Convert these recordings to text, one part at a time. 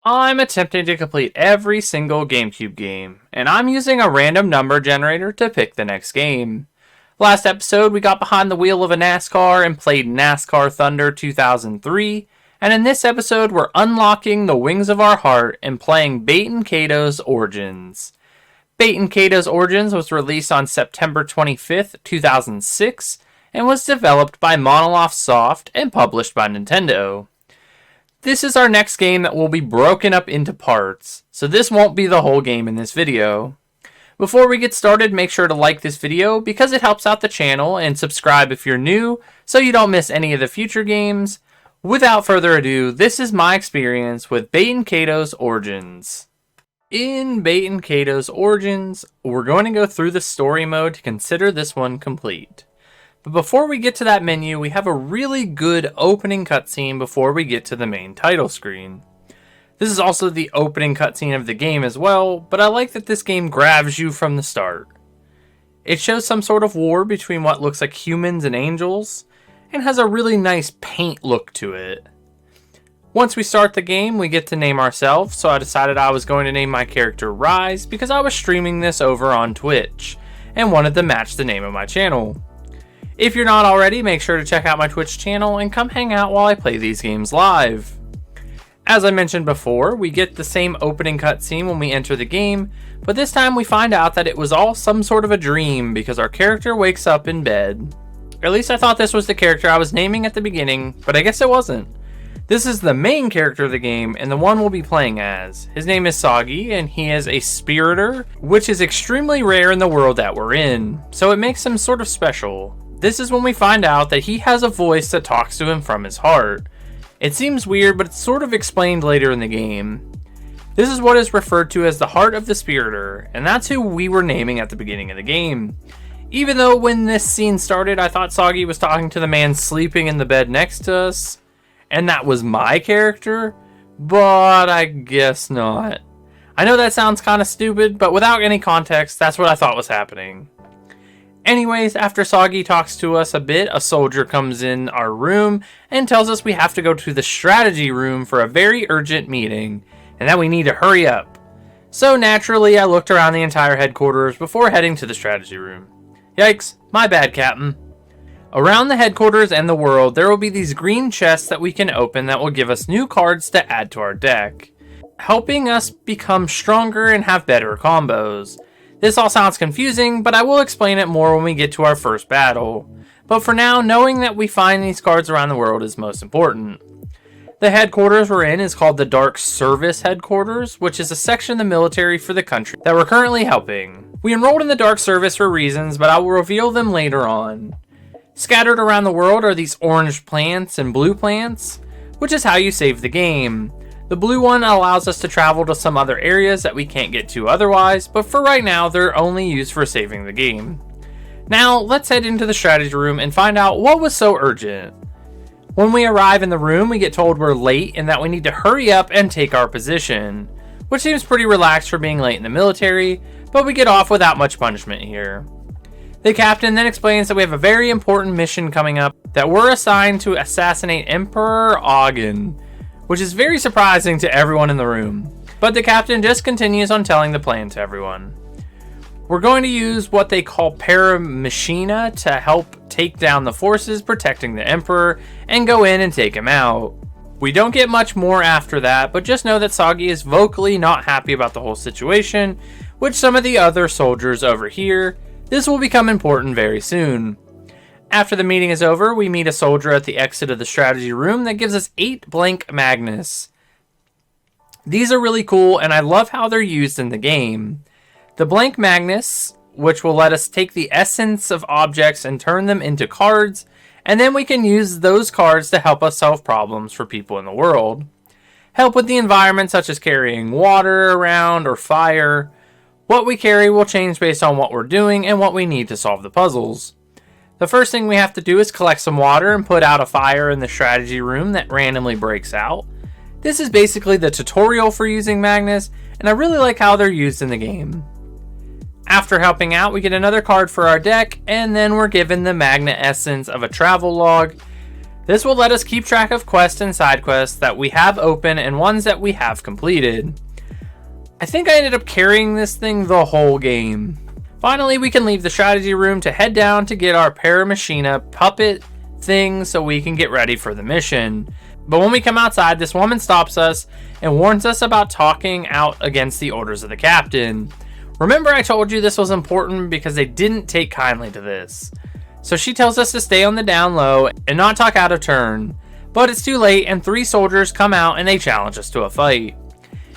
I'm attempting to complete every single GameCube game, and I'm using a random number generator to pick the next game. Last episode, we got behind the wheel of a NASCAR and played NASCAR Thunder 2003, and in this episode, we're unlocking the Wings of Our Heart and playing Baten Kaitos Origins. Baten Kaitos Origins was released on September 25th, 2006, and was developed by Monolith Soft and published by Nintendo. This is our next game that will be broken up into parts, so this won't be the whole game in this video. Before we get started, make sure to like this video because it helps out the channel, and subscribe if you're new so you don't miss any of the future games. Without further ado, this is my experience with Baten Kaitos Origins. In Baten Kaitos Origins, we're going to go through the story mode to consider this one complete. But before we get to that menu, we have a really good opening cutscene before we get to the main title screen. This is also the opening cutscene of the game as well, but I like that this game grabs you from the start. It shows some sort of war between what looks like humans and angels, and has a really nice paint look to it. Once we start the game, we get to name ourselves, so I decided I was going to name my character Rise because I was streaming this over on Twitch, and wanted to match the name of my channel. If you're not already, make sure to check out my Twitch channel and come hang out while I play these games live. As I mentioned before, we get the same opening cutscene when we enter the game, but this time we find out that it was all some sort of a dream because our character wakes up in bed. At least I thought this was the character I was naming at the beginning, but I guess it wasn't. This is the main character of the game and the one we'll be playing as. His name is Soggy and he is a spiriter, which is extremely rare in the world that we're in, so it makes him sort of special. This is when we find out that he has a voice that talks to him from his heart. It seems weird, but it's sort of explained later in the game. This is what is referred to as the heart of the spiriter, and that's who we were naming at the beginning of the game. Even though when this scene started, I thought Soggy was talking to the man sleeping in the bed next to us, and that was my character, but I guess not. I know that sounds kind of stupid, but without any context, that's what I thought was happening. Anyways, after Soggy talks to us a bit, a soldier comes in our room and tells us we have to go to the strategy room for a very urgent meeting, and that we need to hurry up. So naturally, I looked around the entire headquarters before heading to the strategy room. Yikes, my bad, Captain. Around the headquarters and the world, there will be these green chests that we can open that will give us new cards to add to our deck, helping us become stronger and have better combos. This all sounds confusing, but I will explain it more when we get to our first battle. But for now, knowing that we find these cards around the world is most important. The headquarters we're in is called the Dark Service Headquarters, which is a section of the military for the country that we're currently helping. We enrolled in the Dark Service for reasons, but I will reveal them later on. Scattered around the world are these orange plants and blue plants, which is how you save the game. The blue one allows us to travel to some other areas that we can't get to otherwise, but for right now, they're only used for saving the game. Now, let's head into the strategy room and find out what was so urgent. When we arrive in the room, we get told we're late and that we need to hurry up and take our position, which seems pretty relaxed for being late in the military, but we get off without much punishment here. The captain then explains that we have a very important mission coming up, that we're assigned to assassinate Emperor Ogden, which is very surprising to everyone in the room. But the captain just continues on telling the plan to everyone. We're going to use what they call paramachina to help take down the forces protecting the Emperor and go in and take him out. We don't get much more after that, but just know that Soggy is vocally not happy about the whole situation, which some of the other soldiers overhear. This will become important very soon. After the meeting is over, we meet a soldier at the exit of the strategy room that gives us 8 blank magnets. These are really cool, and I love how they're used in the game. The blank magnets, which will let us take the essence of objects and turn them into cards, and then we can use those cards to help us solve problems for people in the world. Help with the environment, such as carrying water around or fire. What we carry will change based on what we're doing and what we need to solve the puzzles. The first thing we have to do is collect some water and put out a fire in the strategy room that randomly breaks out. This is basically the tutorial for using magnets, and I really like how they're used in the game. After helping out, we get another card for our deck, and then we're given the magnet essence of a travel log. This will let us keep track of quests and side quests that we have open and ones that we have completed. I think I ended up carrying this thing the whole game. Finally, we can leave the strategy room to head down to get our Paramachina puppet thing so we can get ready for the mission. But when we come outside, this woman stops us and warns us about talking out against the orders of the captain. Remember, I told you this was important because they didn't take kindly to this. So she tells us to stay on the down low and not talk out of turn. But it's too late and 3 soldiers come out and they challenge us to a fight.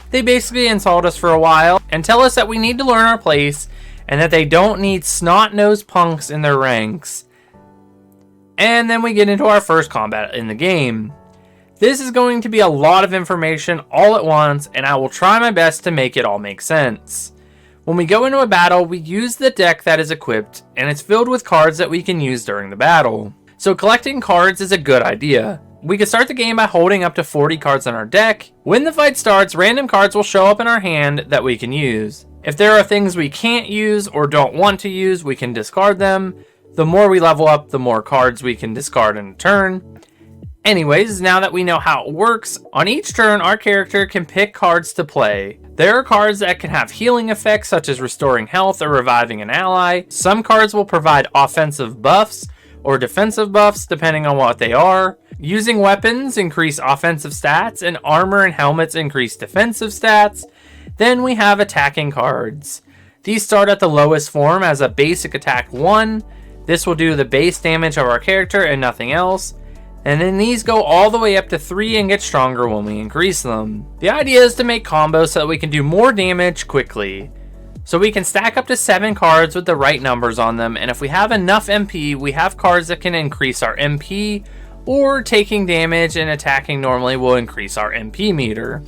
They basically insult us for a while and tell us that we need to learn our place and that they don't need snot-nosed punks in their ranks. And then we get into our first combat in the game. This is going to be a lot of information all at once, and I will try my best to make it all make sense. When we go into a battle, we use the deck that is equipped, and it's filled with cards that we can use during the battle. So collecting cards is a good idea. We can start the game by holding up to 40 cards on our deck. When the fight starts, random cards will show up in our hand that we can use. If there are things we can't use or don't want to use, we can discard them. The more we level up, the more cards we can discard in a turn. Anyways, now that we know how it works, on each turn our character can pick cards to play. There are cards that can have healing effects such as restoring health or reviving an ally. Some cards will provide offensive buffs or defensive buffs depending on what they are. Using weapons increase offensive stats, and armor and helmets increase defensive stats. Then we have attacking cards. These start at the lowest form as a basic attack 1. This will do the base damage of our character and nothing else. And then these go all the way up to 3 and get stronger when we increase them. The idea is to make combos so that we can do more damage quickly. So we can stack up to 7 cards with the right numbers on them, and if we have enough MP, we have cards that can increase our MP, or taking damage and attacking normally will increase our MP meter.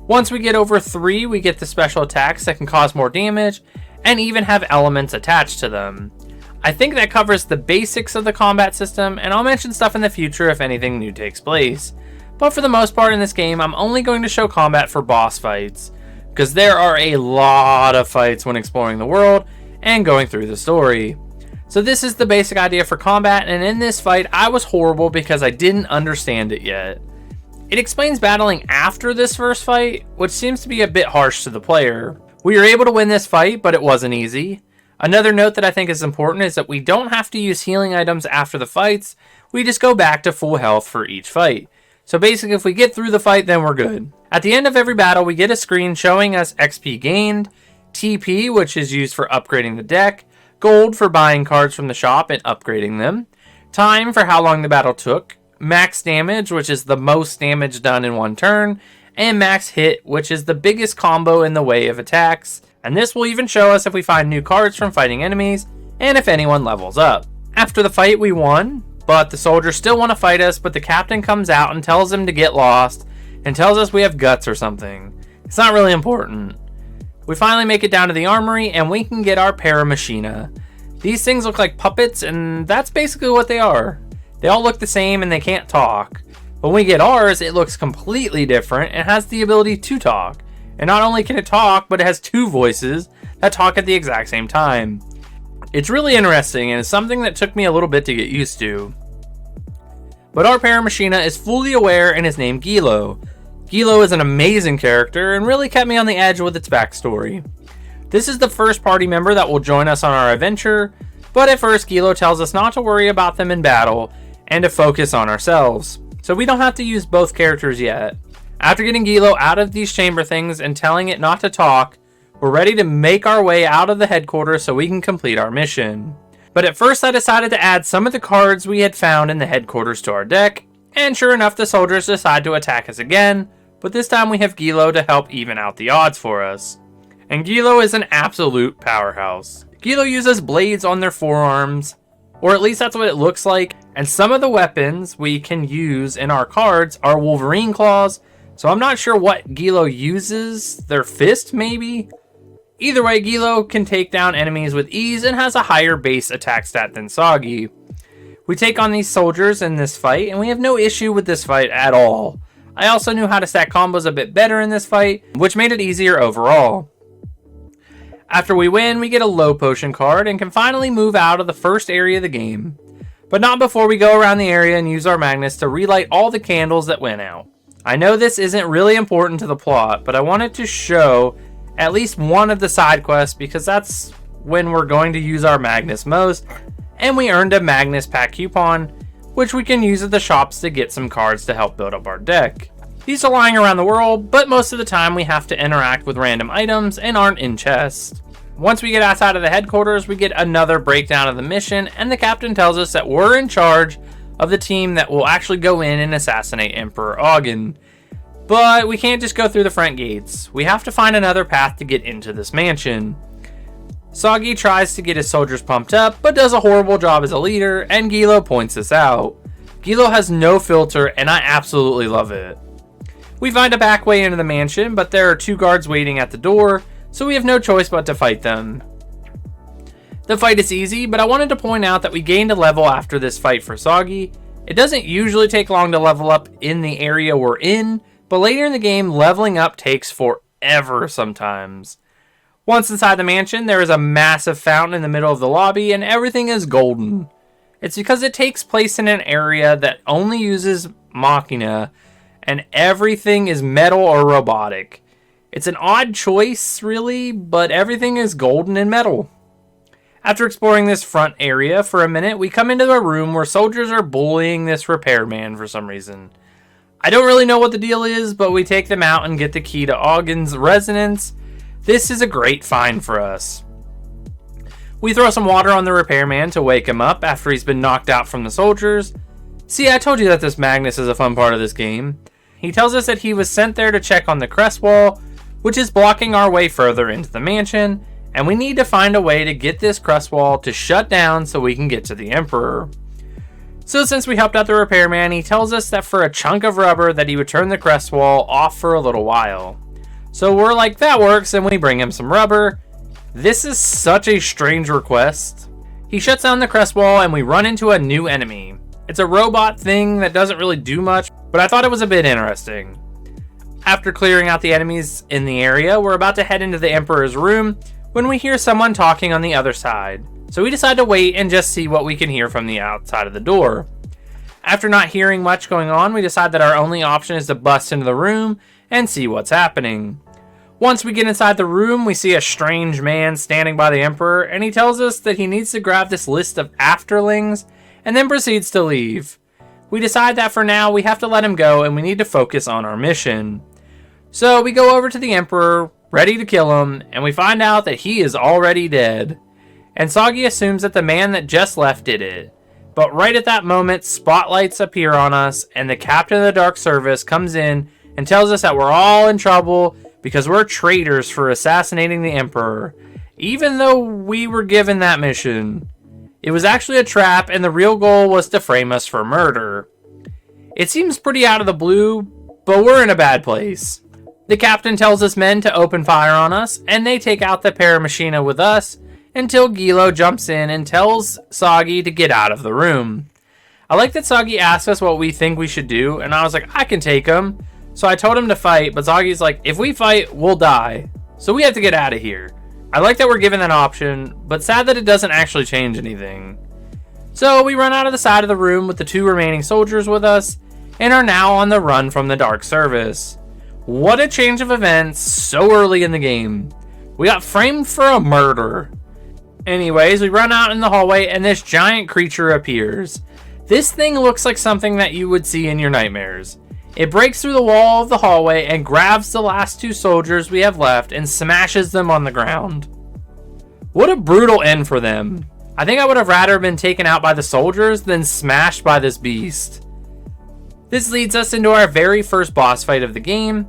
Once we get over 3, we get the special attacks that can cause more damage, and even have elements attached to them. I think that covers the basics of the combat system, and I'll mention stuff in the future if anything new takes place. But for the most part in this game, I'm only going to show combat for boss fights, because there are a lot of fights when exploring the world and going through the story. So this is the basic idea for combat, and in this fight I was horrible because I didn't understand it yet. It explains battling after this first fight, which seems to be a bit harsh to the player. We were able to win this fight, but it wasn't easy. Another note that I think is important is that we don't have to use healing items after the fights, we just go back to full health for each fight. So basically if we get through the fight, then we're good. At the end of every battle, we get a screen showing us XP gained, TP, which is used for upgrading the deck, gold for buying cards from the shop and upgrading them, time for how long the battle took, max damage, which is the most damage done in one turn, and max hit, which is the biggest combo in the way of attacks. And this will even show us if we find new cards from fighting enemies, and if anyone levels up. After the fight, we won, but the soldiers still want to fight us, but the captain comes out and tells them to get lost, and tells us we have guts or something. It's not really important. We finally make it down to the armory, and we can get our Paramachina. These things look like puppets, and that's basically what they are. They all look the same, and they can't talk. When we get ours, it looks completely different, and has the ability to talk. And not only can it talk, but it has 2 voices that talk at the exact same time. It's really interesting, and it's something that took me a little bit to get used to. But our Paramachina is fully aware and is named Gilo. Gilo is an amazing character and really kept me on the edge with its backstory. This is the first party member that will join us on our adventure, but at first Gilo tells us not to worry about them in battle and to focus on ourselves. So we don't have to use both characters yet. After getting Gilo out of these chamber things and telling it not to talk, we're ready to make our way out of the headquarters so we can complete our mission. But at first I decided to add some of the cards we had found in the headquarters to our deck, and sure enough the soldiers decide to attack us again, but this time we have Gilo to help even out the odds for us. And Gilo is an absolute powerhouse. Gilo uses blades on their forearms, or at least that's what it looks like, and some of the weapons we can use in our cards are Wolverine claws, so I'm not sure what Gilo uses, their fist maybe? Either way, Gilo can take down enemies with ease and has a higher base attack stat than Soggy. We take on these soldiers in this fight, and we have no issue with this fight at all. I also knew how to stack combos a bit better in this fight, which made it easier overall. After we win, we get a low potion card and can finally move out of the first area of the game. But not before we go around the area and use our magnets to relight all the candles that went out. I know this isn't really important to the plot, but I wanted to show at least one of the side quests because that's when we're going to use our magnets most, and we earned a Magnus Pack coupon, which we can use at the shops to get some cards to help build up our deck. These are lying around the world, but most of the time we have to interact with random items and aren't in chests. Once we get outside of the headquarters, we get another breakdown of the mission, and the captain tells us that we're in charge of the team that will actually go in and assassinate Emperor Ogden. But we can't just go through the front gates. We have to find another path to get into this mansion. Soggy tries to get his soldiers pumped up, but does a horrible job as a leader, and Gilo points this out. Gilo has no filter, and I absolutely love it. We find a back way into the mansion, but there are 2 guards waiting at the door, so we have no choice but to fight them. The fight is easy, but I wanted to point out that we gained a level after this fight for Soggy. It doesn't usually take long to level up in the area we're in, but later in the game, leveling up takes forever sometimes. Once inside the mansion, there is a massive fountain in the middle of the lobby, and everything is golden. It's because it takes place in an area that only uses Machina, and everything is metal or robotic. It's an odd choice, really, but everything is golden and metal. After exploring this front area for a minute, we come into a room where soldiers are bullying this repairman for some reason. I don't really know what the deal is, but we take them out and get the key to Ogden's residence. This is a great find for us. We throw some water on the repairman to wake him up after he's been knocked out from the soldiers. See, I told you that this Magnus is a fun part of this game. He tells us that he was sent there to check on the crest wall, which is blocking our way further into the mansion, and we need to find a way to get this crest wall to shut down so we can get to the Emperor. So since we helped out the repairman, he tells us that for a chunk of rubber that he would turn the crest wall off for a little while. So we're like, that works, and we bring him some rubber. This is such a strange request. He shuts down the crest wall and we run into a new enemy. It's a robot thing that doesn't really do much, but I thought it was a bit interesting. After clearing out the enemies in the area, we're about to head into the Emperor's room when we hear someone talking on the other side. So we decide to wait and just see what we can hear from the outside of the door. After not hearing much going on, we decide that our only option is to bust into the room and see what's happening. Once we get inside the room, we see a strange man standing by the Emperor, and he tells us that he needs to grab this list of afterlings and then proceeds to leave. We decide that for now we have to let him go and we need to focus on our mission. So we go over to the Emperor, ready to kill him, and we find out that he is already dead. And Soggy assumes that the man that just left did it. But right at that moment, spotlights appear on us, and the captain of the Dark Service comes in and tells us that we're all in trouble because we're traitors for assassinating the Emperor, even though we were given that mission. It was actually a trap, and the real goal was to frame us for murder. It seems pretty out of the blue, but we're in a bad place. The captain tells his men to open fire on us, and they take out the Paramachina with us until Gilo jumps in and tells Soggy to get out of the room. I like that Soggy asked us what we think we should do, and I was like, I can take him. So I told him to fight, but Soggy's like, if we fight, we'll die. So we have to get out of here. I like that we're given that option, but sad that it doesn't actually change anything. So we run out of the side of the room with the 2 remaining soldiers with us, and are now on the run from the Dark Service. What a change of events so early in the game. We got framed for a murder. Anyways, we run out in the hallway and this giant creature appears. This thing looks like something that you would see in your nightmares. It breaks through the wall of the hallway and grabs the last 2 soldiers we have left and smashes them on the ground. What a brutal end for them. I think I would have rather been taken out by the soldiers than smashed by this beast. This leads us into our very first boss fight of the game.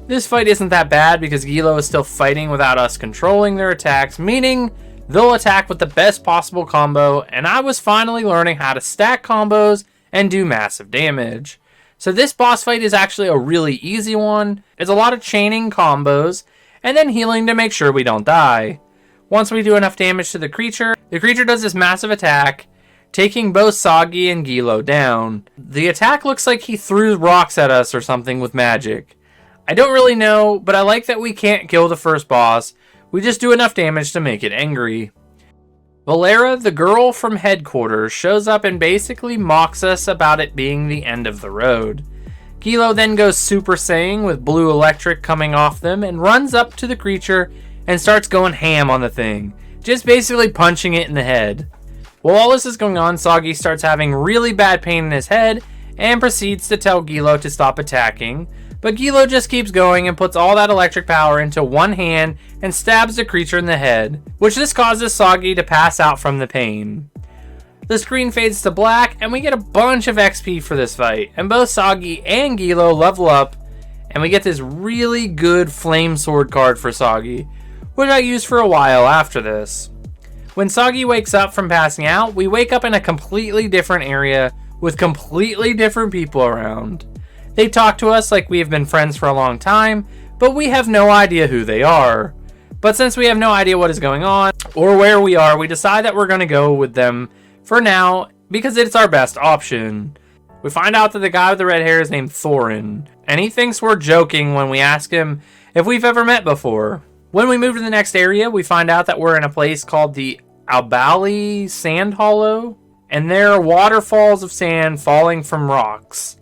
This fight isn't that bad because Gilo is still fighting without us controlling their attacks, meaning they'll attack with the best possible combo, and I was finally learning how to stack combos and do massive damage. So this boss fight is actually a really easy one. It's a lot of chaining combos, and then healing to make sure we don't die. Once we do enough damage to the creature does this massive attack, taking both Soggy and Gilo down. The attack looks like he threw rocks at us or something with magic. I don't really know, but I like that we can't kill the first boss. We just do enough damage to make it angry. Valera, the girl from headquarters, shows up and basically mocks us about it being the end of the road. Gilo then goes Super Saiyan with blue electric coming off them and runs up to the creature and starts going ham on the thing, just basically punching it in the head. While all this is going on, Soggy starts having really bad pain in his head and proceeds to tell Gilo to stop attacking, but Gilo just keeps going and puts all that electric power into one hand and stabs the creature in the head, which this causes Soggy to pass out from the pain. The screen fades to black and we get a bunch of XP for this fight, and both Soggy and Gilo level up, and we get this really good Flame Sword card for Soggy, which I used for a while after this. When Soggy wakes up from passing out, we wake up in a completely different area with completely different people around. They talk to us like we have been friends for a long time, but we have no idea who they are. But since we have no idea what is going on or where we are, we decide that we're going to go with them for now because it's our best option. We find out that the guy with the red hair is named Thorin, and he thinks we're joking when we ask him if we've ever met before. When we move to the next area, we find out that we're in a place called the Albali Sand Hollow, and there are waterfalls of sand falling from rocks.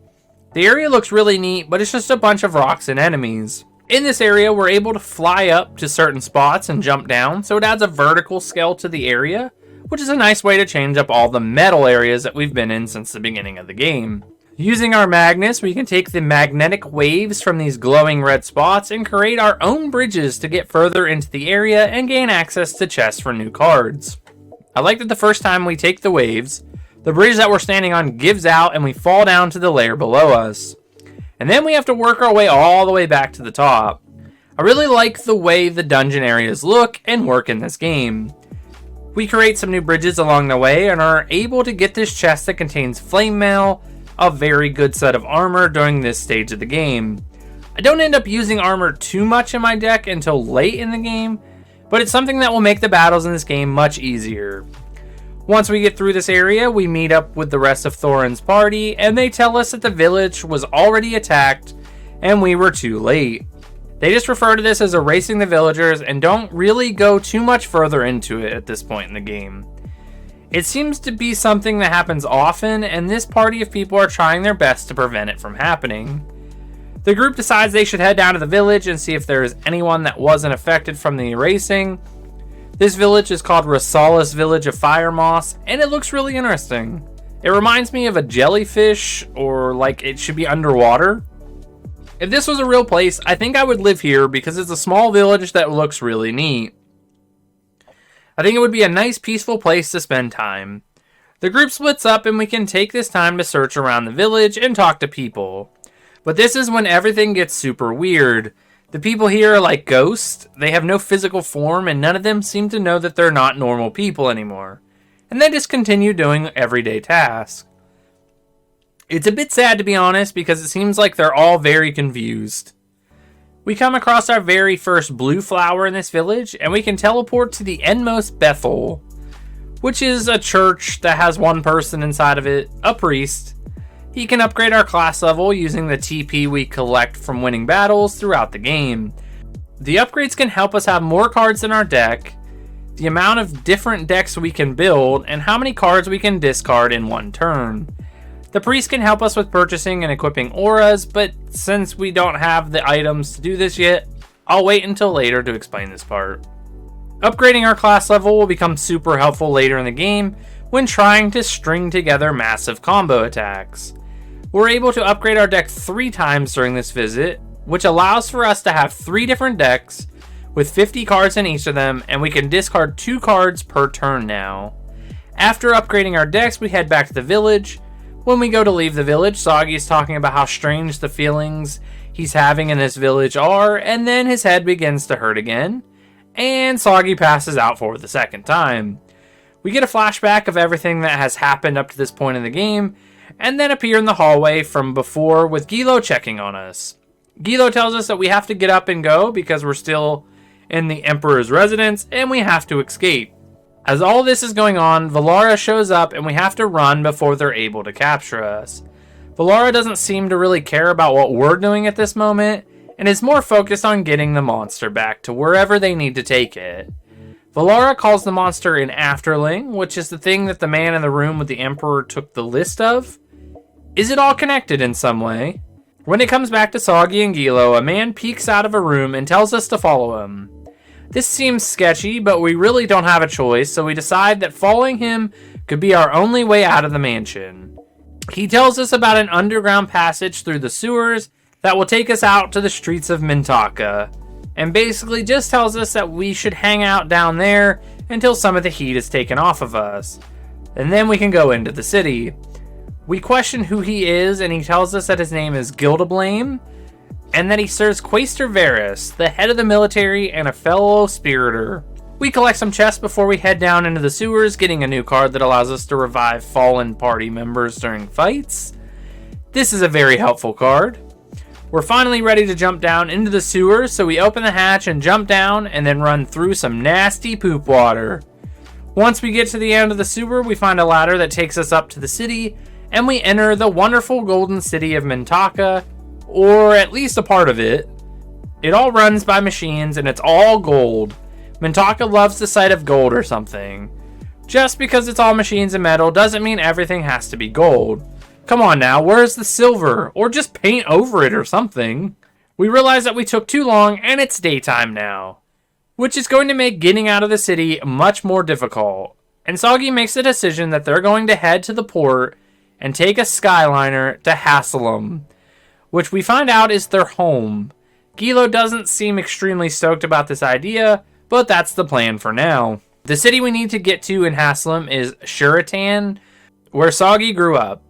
The area looks really neat, but it's just a bunch of rocks and enemies. In this area, we're able to fly up to certain spots and jump down, so it adds a vertical scale to the area, which is a nice way to change up all the metal areas that we've been in since the beginning of the game. Using our magnets, we can take the magnetic waves from these glowing red spots and create our own bridges to get further into the area and gain access to chests for new cards. I like that the first time we take the waves, the bridge that we're standing on gives out and we fall down to the layer below us. And then we have to work our way all the way back to the top. I really like the way the dungeon areas look and work in this game. We create some new bridges along the way and are able to get this chest that contains flame mail, a very good set of armor during this stage of the game. I don't end up using armor too much in my deck until late in the game, but it's something that will make the battles in this game much easier. Once we get through this area, we meet up with the rest of Thorin's party, and they tell us that the village was already attacked, and we were too late. They just refer to this as erasing the villagers, and don't really go too much further into it at this point in the game. It seems to be something that happens often, and this party of people are trying their best to prevent it from happening. The group decides they should head down to the village and see if there is anyone that wasn't affected from the erasing. This village is called Rosala's Village of Fire Moss, and it looks really interesting. It reminds me of a jellyfish, or like it should be underwater. If this was a real place, I think I would live here because it's a small village that looks really neat. I think it would be a nice peaceful place to spend time. The group splits up and we can take this time to search around the village and talk to people. But this is when everything gets super weird. The people here are like ghosts. They have no physical form and none of them seem to know that they're not normal people anymore. And they just continue doing everyday tasks. It's a bit sad to be honest because it seems like they're all very confused. We come across our very first blue flower in this village and we can teleport to the endmost Bethel, which is a church that has one person inside of it, a priest. He can upgrade our class level using the TP we collect from winning battles throughout the game. The upgrades can help us have more cards in our deck, the amount of different decks we can build, and how many cards we can discard in one turn. The priest can help us with purchasing and equipping auras, but since we don't have the items to do this yet, I'll wait until later to explain this part. Upgrading our class level will become super helpful later in the game when trying to string together massive combo attacks. We're able to upgrade our deck 3 times during this visit, which allows for us to have 3 different decks with 50 cards in each of them, and we can discard 2 cards per turn now. After upgrading our decks, we head back to the village. When we go to leave the village, Soggy is talking about how strange the feelings he's having in this village are, and then his head begins to hurt again, and Soggy passes out for the second time. We get a flashback of everything that has happened up to this point in the game, and then appear in the hallway from before with Gilo checking on us. Gilo tells us that we have to get up and go because we're still in the Emperor's residence, and we have to escape. As all this is going on, Valara shows up and we have to run before they're able to capture us. Valara doesn't seem to really care about what we're doing at this moment, and is more focused on getting the monster back to wherever they need to take it. Valara calls the monster an afterling, which is the thing that the man in the room with the Emperor took the list of. Is it all connected in some way? When it comes back to Soggy and Gilo, a man peeks out of a room and tells us to follow him. This seems sketchy, but we really don't have a choice, so we decide that following him could be our only way out of the mansion. He tells us about an underground passage through the sewers that will take us out to the streets of Mintaka, and basically just tells us that we should hang out down there until some of the heat is taken off of us. And then we can go into the city. We question who he is, and he tells us that his name is Gildablame, and that he serves Quaestor Varus, the head of the military and a fellow spiritor. We collect some chests before we head down into the sewers, getting a new card that allows us to revive fallen party members during fights. This is a very helpful card. We're finally ready to jump down into the sewers, so we open the hatch and jump down and then run through some nasty poop water. Once we get to the end of the sewer, we find a ladder that takes us up to the city, and we enter the wonderful golden city of Mintaka, or at least a part of it. It all runs by machines and it's all gold. Mintaka loves the sight of gold or something. Just because it's all machines and metal doesn't mean everything has to be gold. Come on now, where's the silver? Or just paint over it or something. We realize that we took too long and it's daytime now, which is going to make getting out of the city much more difficult. And Soggy makes the decision that they're going to head to the port and take a Skyliner to Haslam, which we find out is their home. Gilo doesn't seem extremely stoked about this idea, but that's the plan for now. The city we need to get to in Haslam is Shuratan, where Soggy grew up.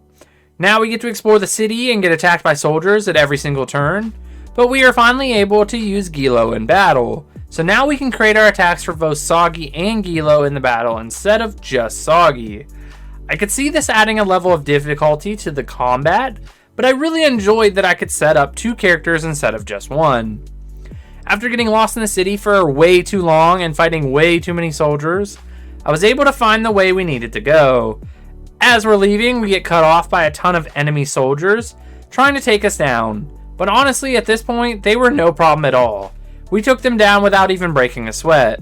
Now we get to explore the city and get attacked by soldiers at every single turn, but we are finally able to use Gilo in battle. So now we can create our attacks for both Soggy and Gilo in the battle instead of just Soggy. I could see this adding a level of difficulty to the combat, but I really enjoyed that I could set up two characters instead of just one. After getting lost in the city for way too long and fighting way too many soldiers, I was able to find the way we needed to go. As we're leaving, we get cut off by a ton of enemy soldiers trying to take us down, but honestly at this point they were no problem at all. We took them down without even breaking a sweat.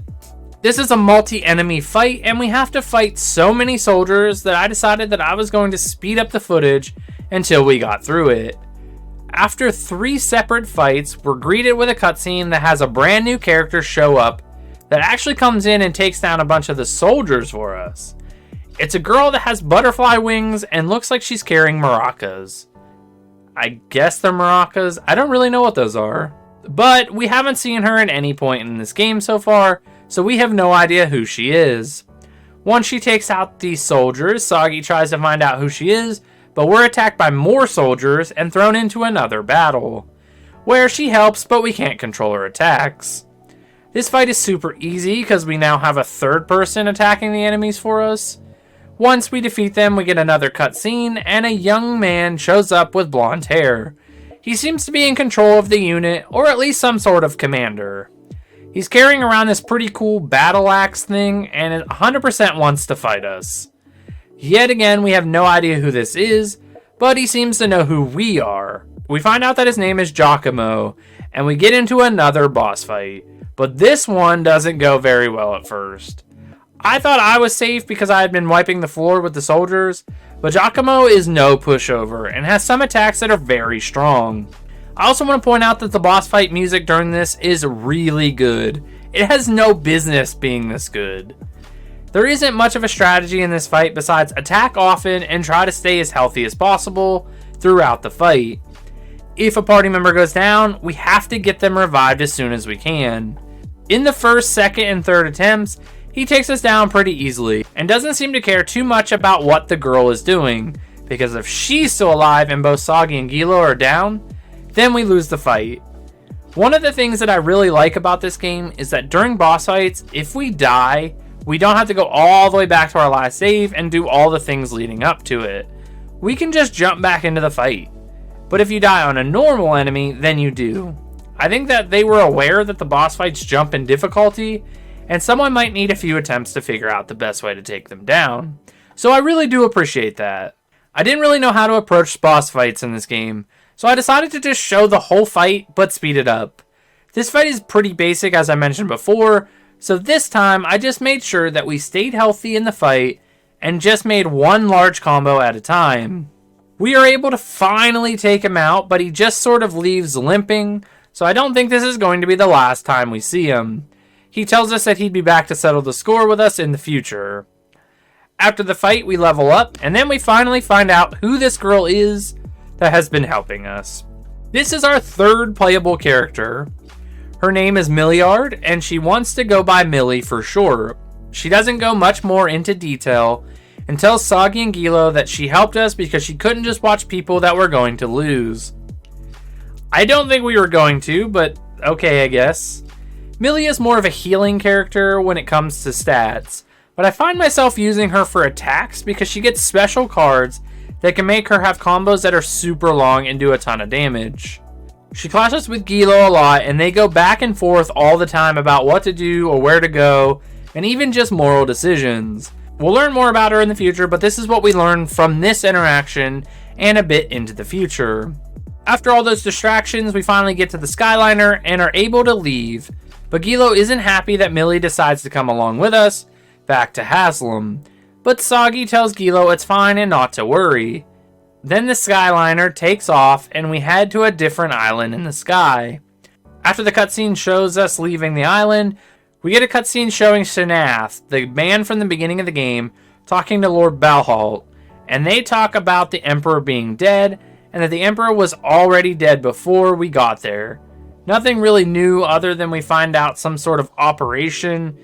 This is a multi-enemy fight, and we have to fight so many soldiers that I decided that I was going to speed up the footage until we got through it. After 3 separate fights, we're greeted with a cutscene that has a brand new character show up that actually comes in and takes down a bunch of the soldiers for us. It's a girl that has butterfly wings and looks like she's carrying maracas. I guess they're maracas. I don't really know what those are. But we haven't seen her at any point in this game so far, so we have no idea who she is. Once she takes out these soldiers, Soggy tries to find out who she is, but we're attacked by more soldiers and thrown into another battle, where she helps, but we can't control her attacks. This fight is super easy because we now have a third person attacking the enemies for us. Once we defeat them, we get another cutscene, and a young man shows up with blonde hair. He seems to be in control of the unit, or at least some sort of commander. He's carrying around this pretty cool battle axe thing, and it 100% wants to fight us. Yet again, we have no idea who this is, but he seems to know who we are. We find out that his name is Giacomo, and we get into another boss fight, but this one doesn't go very well at first. I thought I was safe because I had been wiping the floor with the soldiers, but Giacomo is no pushover and has some attacks that are very strong. I also want to point out that the boss fight music during this is really good. It has no business being this good. There isn't much of a strategy in this fight besides attack often and try to stay as healthy as possible throughout the fight. If a party member goes down, we have to get them revived as soon as we can. In the first, second, and third attempts, he takes us down pretty easily and doesn't seem to care too much about what the girl is doing, because if she's still alive and both Soggy and Gilo are down, then we lose the fight. One of the things that I really like about this game is that during boss fights, if we die, we don't have to go all the way back to our last save and do all the things leading up to it. We can just jump back into the fight. But if you die on a normal enemy, then you do. I think that they were aware that the boss fights jump in difficulty, and someone might need a few attempts to figure out the best way to take them down. So I really do appreciate that. I didn't really know how to approach boss fights in this game, so I decided to just show the whole fight, but speed it up. This fight is pretty basic, as I mentioned before. So this time, I just made sure that we stayed healthy in the fight and just made one large combo at a time. We are able to finally take him out, but he just sort of leaves limping, so I don't think this is going to be the last time we see him. He tells us that he'd be back to settle the score with us in the future. After the fight, we level up, and then we finally find out who this girl is that has been helping us. This is our third playable character. Her name is Milliard, and she wants to go by Millie for short. She doesn't go much more into detail and tells Soggy and Gilo that she helped us because she couldn't just watch people that were going to lose. I don't think we were going to, but okay, I guess. Millie is more of a healing character when it comes to stats, but I find myself using her for attacks because she gets special cards that can make her have combos that are super long and do a ton of damage. She clashes with Gilo a lot, and they go back and forth all the time about what to do or where to go, and even just moral decisions. We'll learn more about her in the future, but this is what we learned from this interaction and a bit into the future. After all those distractions, we finally get to the Skyliner and are able to leave, but Gilo isn't happy that Millie decides to come along with us back to Haslam. But Soggy tells Gilo it's fine and not to worry. Then the Skyliner takes off and we head to a different island in the sky. After the cutscene shows us leaving the island, we get a cutscene showing Shanath, the man from the beginning of the game, talking to Lord Balhalt, and they talk about the Emperor being dead and that the Emperor was already dead before we got there. Nothing really new other than we find out some sort of operation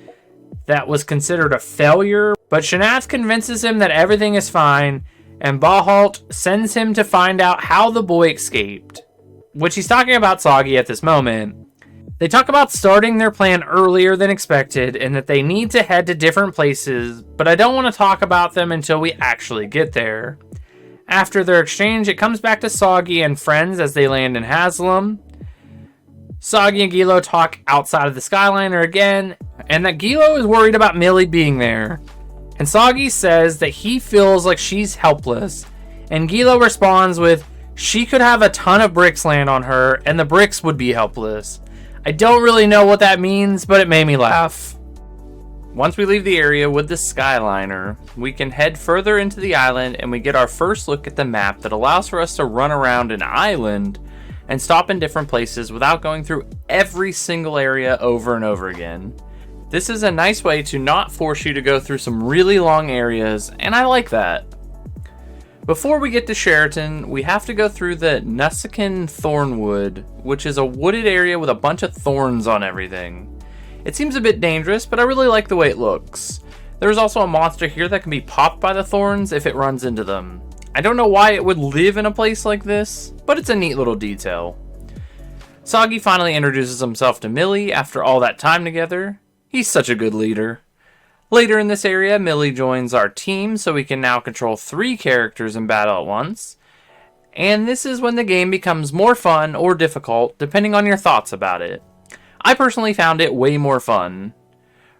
that was considered a failure, but Shanath convinces him that everything is fine, and Balhalt sends him to find out how the boy escaped, which he's talking about Soggy at this moment. They talk about starting their plan earlier than expected and that they need to head to different places, but I don't want to talk about them until we actually get there. After their exchange, it comes back to Soggy and friends as they land in Haslam. Soggy and Gilo talk outside of the Skyliner again, and that Gilo is worried about Millie being there. And Soggy says that he feels like she's helpless, and Gilo responds with, she could have a ton of bricks land on her, and the bricks would be helpless. I don't really know what that means, but it made me laugh. Once we leave the area with the Skyliner, we can head further into the island, and we get our first look at the map that allows for us to run around an island and stop in different places without going through every single area over and over again. This is a nice way to not force you to go through some really long areas, and I like that. Before we get to Sheraton, we have to go through the Nusakan Thornwood, which is a wooded area with a bunch of thorns on everything. It seems a bit dangerous, but I really like the way it looks. There's also a monster here that can be popped by the thorns if it runs into them. I don't know why it would live in a place like this, but it's a neat little detail. Soggy finally introduces himself to Millie after all that time together. He's such a good leader. Later in this area, Millie joins our team, so we can now control 3 characters in battle at once. And this is when the game becomes more fun or difficult, depending on your thoughts about it. I personally found it way more fun.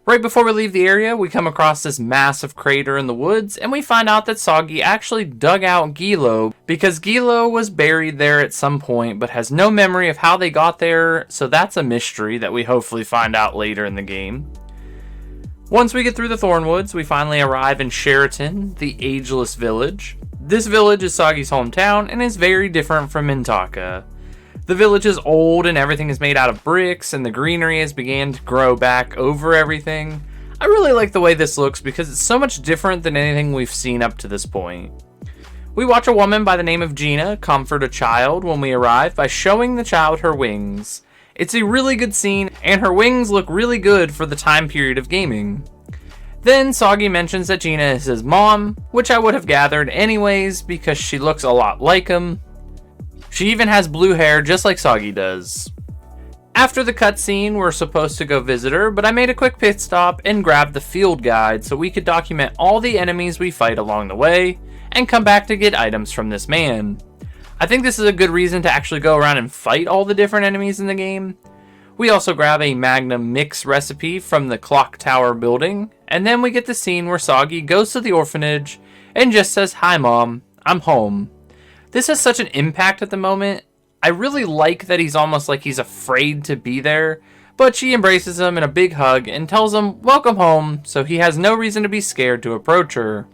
Right before we leave the area, we come across this massive crater in the woods, and we find out that Soggy actually dug out Gilo, because Gilo was buried there at some point, but has no memory of how they got there, so that's a mystery that we hopefully find out later in the game. Once we get through the Thornwoods, we finally arrive in Sheraton, the ageless village. This village is Soggy's hometown, and is very different from Mintaka. The village is old and everything is made out of bricks, and the greenery has began to grow back over everything. I really like the way this looks because it's so much different than anything we've seen up to this point. We watch a woman by the name of Gina comfort a child when we arrive by showing the child her wings. It's a really good scene, and her wings look really good for the time period of gaming. Then Soggy mentions that Gina is his mom, which I would have gathered anyways because she looks a lot like him. She even has blue hair just like Soggy does. After the cutscene, we're supposed to go visit her, but I made a quick pit stop and grabbed the field guide so we could document all the enemies we fight along the way, and come back to get items from this man. I think this is a good reason to actually go around and fight all the different enemies in the game. We also grab a Magnum mix recipe from the clock tower building, and then we get the scene where Soggy goes to the orphanage and just says, "Hi mom, I'm home." This has such an impact at the moment. I really like that he's almost like he's afraid to be there, but she embraces him in a big hug and tells him welcome home, so he has no reason to be scared to approach her.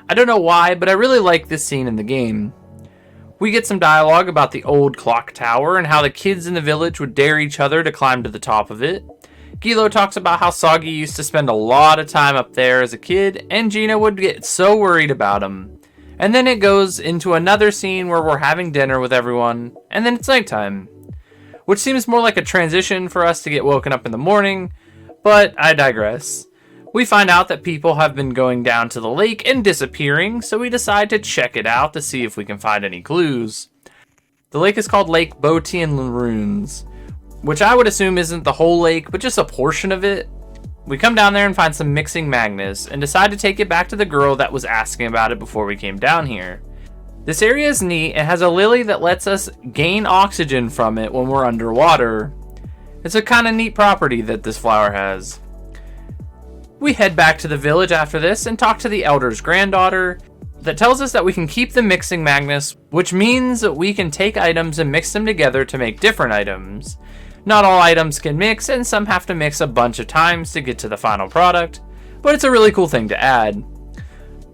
I don't know why, but I really like this scene in the game. We get some dialogue about the old clock tower and how the kids in the village would dare each other to climb to the top of it. Gilo talks about how Soggy used to spend a lot of time up there as a kid, and Gina would get so worried about him. And then it goes into another scene where we're having dinner with everyone, and then it's nighttime. Which seems more like a transition for us to get woken up in the morning, but I digress. We find out that people have been going down to the lake and disappearing, so we decide to check it out to see if we can find any clues. The lake is called Lake Baten Kaitos, which I would assume isn't the whole lake, but just a portion of it. We come down there and find some mixing magnets, and decide to take it back to the girl that was asking about it before we came down here. This area is neat and has a lily that lets us gain oxygen from it when we're underwater. It's a kind of neat property that this flower has. We head back to the village after this and talk to the elder's granddaughter that tells us that we can keep the mixing magnets, which means that we can take items and mix them together to make different items. Not all items can mix, and some have to mix a bunch of times to get to the final product, but it's a really cool thing to add.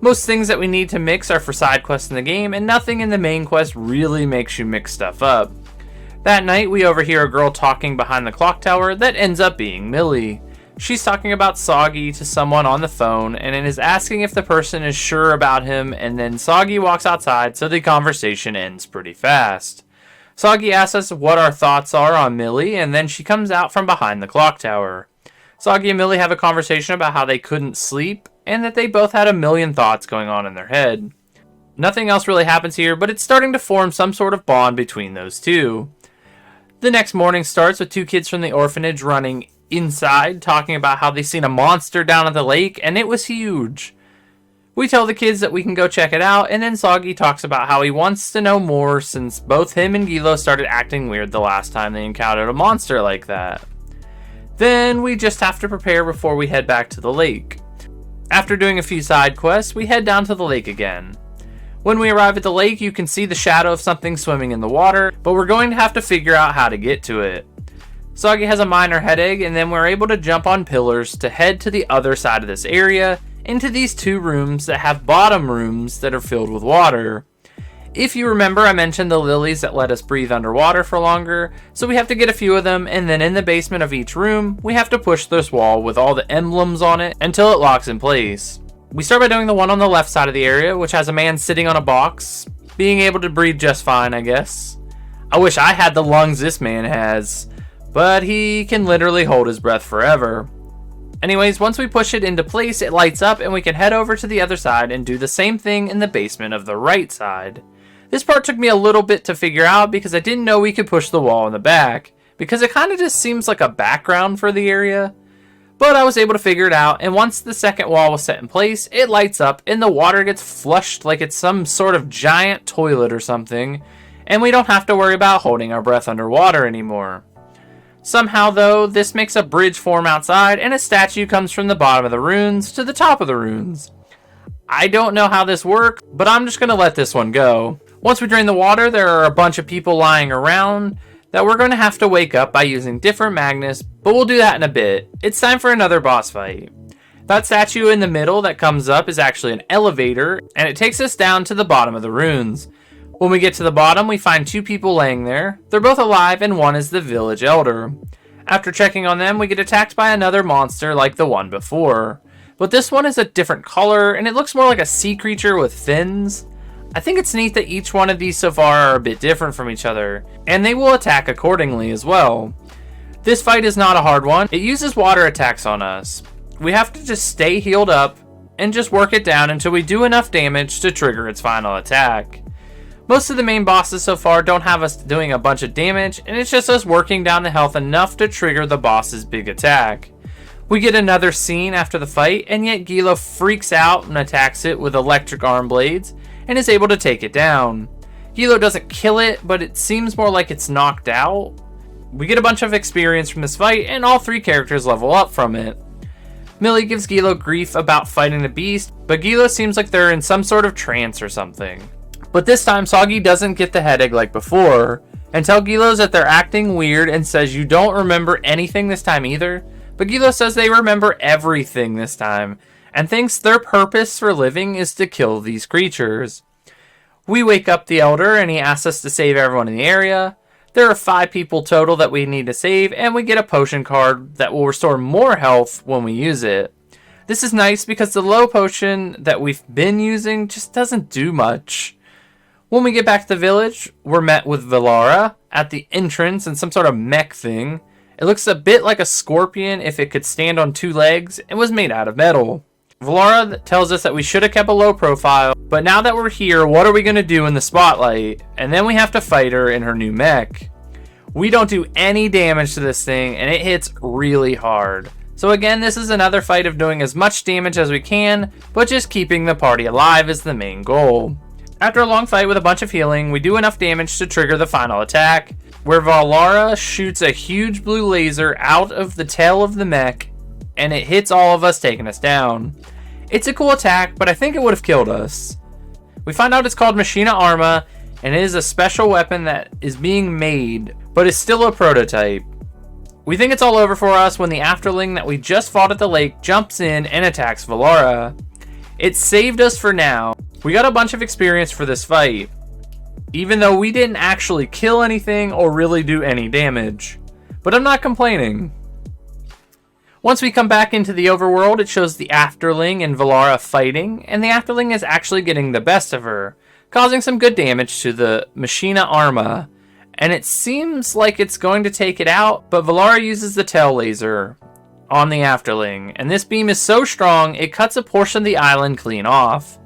Most things that we need to mix are for side quests in the game, and nothing in the main quest really makes you mix stuff up. That night, we overhear a girl talking behind the clock tower that ends up being Millie. She's talking about Soggy to someone on the phone, and is asking if the person is sure about him, and then Soggy walks outside, so the conversation ends pretty fast. Soggy asks us what our thoughts are on Millie, and then she comes out from behind the clock tower. Soggy and Millie have a conversation about how they couldn't sleep, and that they both had a million thoughts going on in their head. Nothing else really happens here, but it's starting to form some sort of bond between those two. The next morning starts with two kids from the orphanage running inside, talking about how they seen a monster down at the lake, and it was huge. We tell the kids that we can go check it out, and then Soggy talks about how he wants to know more since both him and Gilo started acting weird the last time they encountered a monster like that. Then we just have to prepare before we head back to the lake. After doing a few side quests, we head down to the lake again. When we arrive at the lake, you can see the shadow of something swimming in the water, but we're going to have to figure out how to get to it. Soggy has a minor headache, and then we're able to jump on pillars to head to the other side of this area, into these two rooms that have bottom rooms that are filled with water. If you remember, I mentioned the lilies that let us breathe underwater for longer, so we have to get a few of them, and then in the basement of each room, we have to push this wall with all the emblems on it until it locks in place. We start by doing the one on the left side of the area, which has a man sitting on a box, being able to breathe just fine, I guess. I wish I had the lungs this man has, but he can literally hold his breath forever. Anyways, once we push it into place, it lights up and we can head over to the other side and do the same thing in the basement of the right side. This part took me a little bit to figure out because I didn't know we could push the wall in the back, because it kind of just seems like a background for the area. But I was able to figure it out, and once the second wall was set in place, it lights up and the water gets flushed like it's some sort of giant toilet or something, and we don't have to worry about holding our breath underwater anymore. Somehow, though, this makes a bridge form outside, and a statue comes from the bottom of the runes to the top of the runes. I don't know how this works, but I'm just going to let this one go. Once we drain the water, there are a bunch of people lying around that we're going to have to wake up by using different magnets, but we'll do that in a bit. It's time for another boss fight. That statue in the middle that comes up is actually an elevator, and it takes us down to the bottom of the runes. When we get to the bottom, we find two people laying there. They're both alive, and one is the village elder. After checking on them, we get attacked by another monster like the one before. But this one is a different color, and it looks more like a sea creature with fins. I think it's neat that each one of these so far are a bit different from each other, and they will attack accordingly as well. This fight is not a hard one. It uses water attacks on us. We have to just stay healed up, and just work it down until we do enough damage to trigger its final attack. Most of the main bosses so far don't have us doing a bunch of damage, and it's just us working down the health enough to trigger the boss's big attack. We get another scene after the fight, and yet Gilo freaks out and attacks it with electric arm blades, and is able to take it down. Gilo doesn't kill it, but it seems more like it's knocked out. We get a bunch of experience from this fight, and all three characters level up from it. Millie gives Gilo grief about fighting the beast, but Gilo seems like they're in some sort of trance or something. But this time, Soggy doesn't get the headache like before. and tell Gilos that they're acting weird and says you don't remember anything this time either. But Gilo says they remember everything this time and thinks their purpose for living is to kill these creatures. We wake up the Elder and he asks us to save everyone in the area. There are 5 people total that we need to save, and we get a potion card that will restore more health when we use it. This is nice because the low potion that we've been using just doesn't do much. When we get back to the village, we're met with Valara at the entrance in some sort of mech thing. It looks a bit like a scorpion if it could stand on 2 legs and was made out of metal. Valara tells us that we should have kept a low profile, but now that we're here, what are we going to do in the spotlight? And then we have to fight her in her new mech. We don't do any damage to this thing, and it hits really hard. So again, this is another fight of doing as much damage as we can, but just keeping the party alive is the main goal. After a long fight with a bunch of healing, we do enough damage to trigger the final attack, where Valara shoots a huge blue laser out of the tail of the mech, and it hits all of us, taking us down. It's a cool attack, but I think it would have killed us. We find out it's called Machina Arma, and it is a special weapon that is being made, but is still a prototype. We think it's all over for us when the Afterling that we just fought at the lake jumps in and attacks Valara. It saved us for now. We got a bunch of experience for this fight, even though we didn't actually kill anything or really do any damage. But I'm not complaining. Once we come back into the overworld, it shows the Afterling and Valara fighting, and the Afterling is actually getting the best of her, causing some good damage to the Machina Arma, and it seems like it's going to take it out, but Valara uses the tail laser on the Afterling, and this beam is so strong it cuts a portion of the island clean off.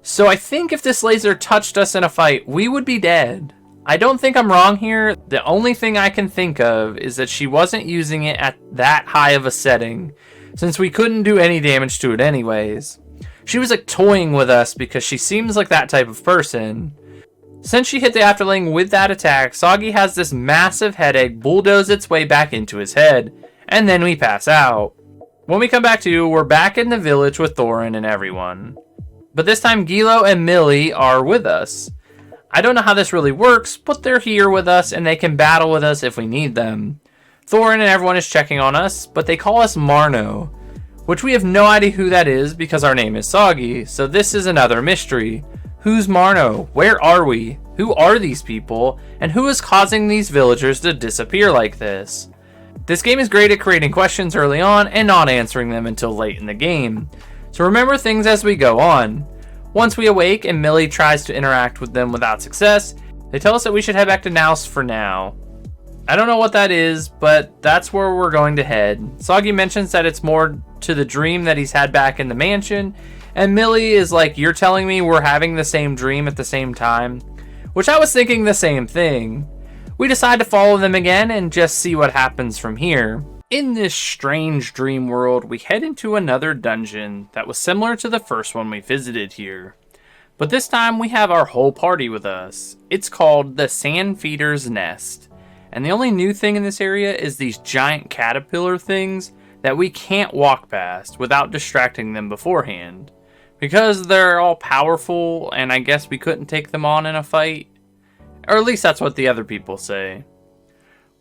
So I think if this laser touched us in a fight, we would be dead. I don't think I'm wrong here. The only thing I can think of is that she wasn't using it at that high of a setting, since we couldn't do any damage to it anyways. She was like toying with us because she seems like that type of person. Since she hit the Afterling with that attack, Soggy has this massive headache bulldoze its way back into his head, and then we pass out. When we come back to, we're back in the village with Thorin and everyone. But this time Gilo and Millie are with us. I don't know how this really works, but they're here with us and they can battle with us if we need them. Thorin and everyone is checking on us, but they call us Marno, which we have no idea who that is because our name is Soggy, so this is another mystery. Who's Marno? Where are we? Who are these people? And who is causing these villagers to disappear like this? This game is great at creating questions early on and not answering them until late in the game. So remember things as we go on. Once we awake and Millie tries to interact with them without success, they tell us that we should head back to Naus for now. I don't know what that is, but that's where we're going to head. Soggy mentions that it's more to the dream that he's had back in the mansion, and Millie is like, you're telling me we're having the same dream at the same time? Which I was thinking the same thing. We decide to follow them again and just see what happens from here. In this strange dream world, we head into another dungeon that was similar to the first one we visited here. But this time we have our whole party with us. It's called the Sandfeeder's Nest. And the only new thing in this area is these giant caterpillar things that we can't walk past without distracting them beforehand. Because they're all powerful and I guess we couldn't take them on in a fight. Or at least that's what the other people say.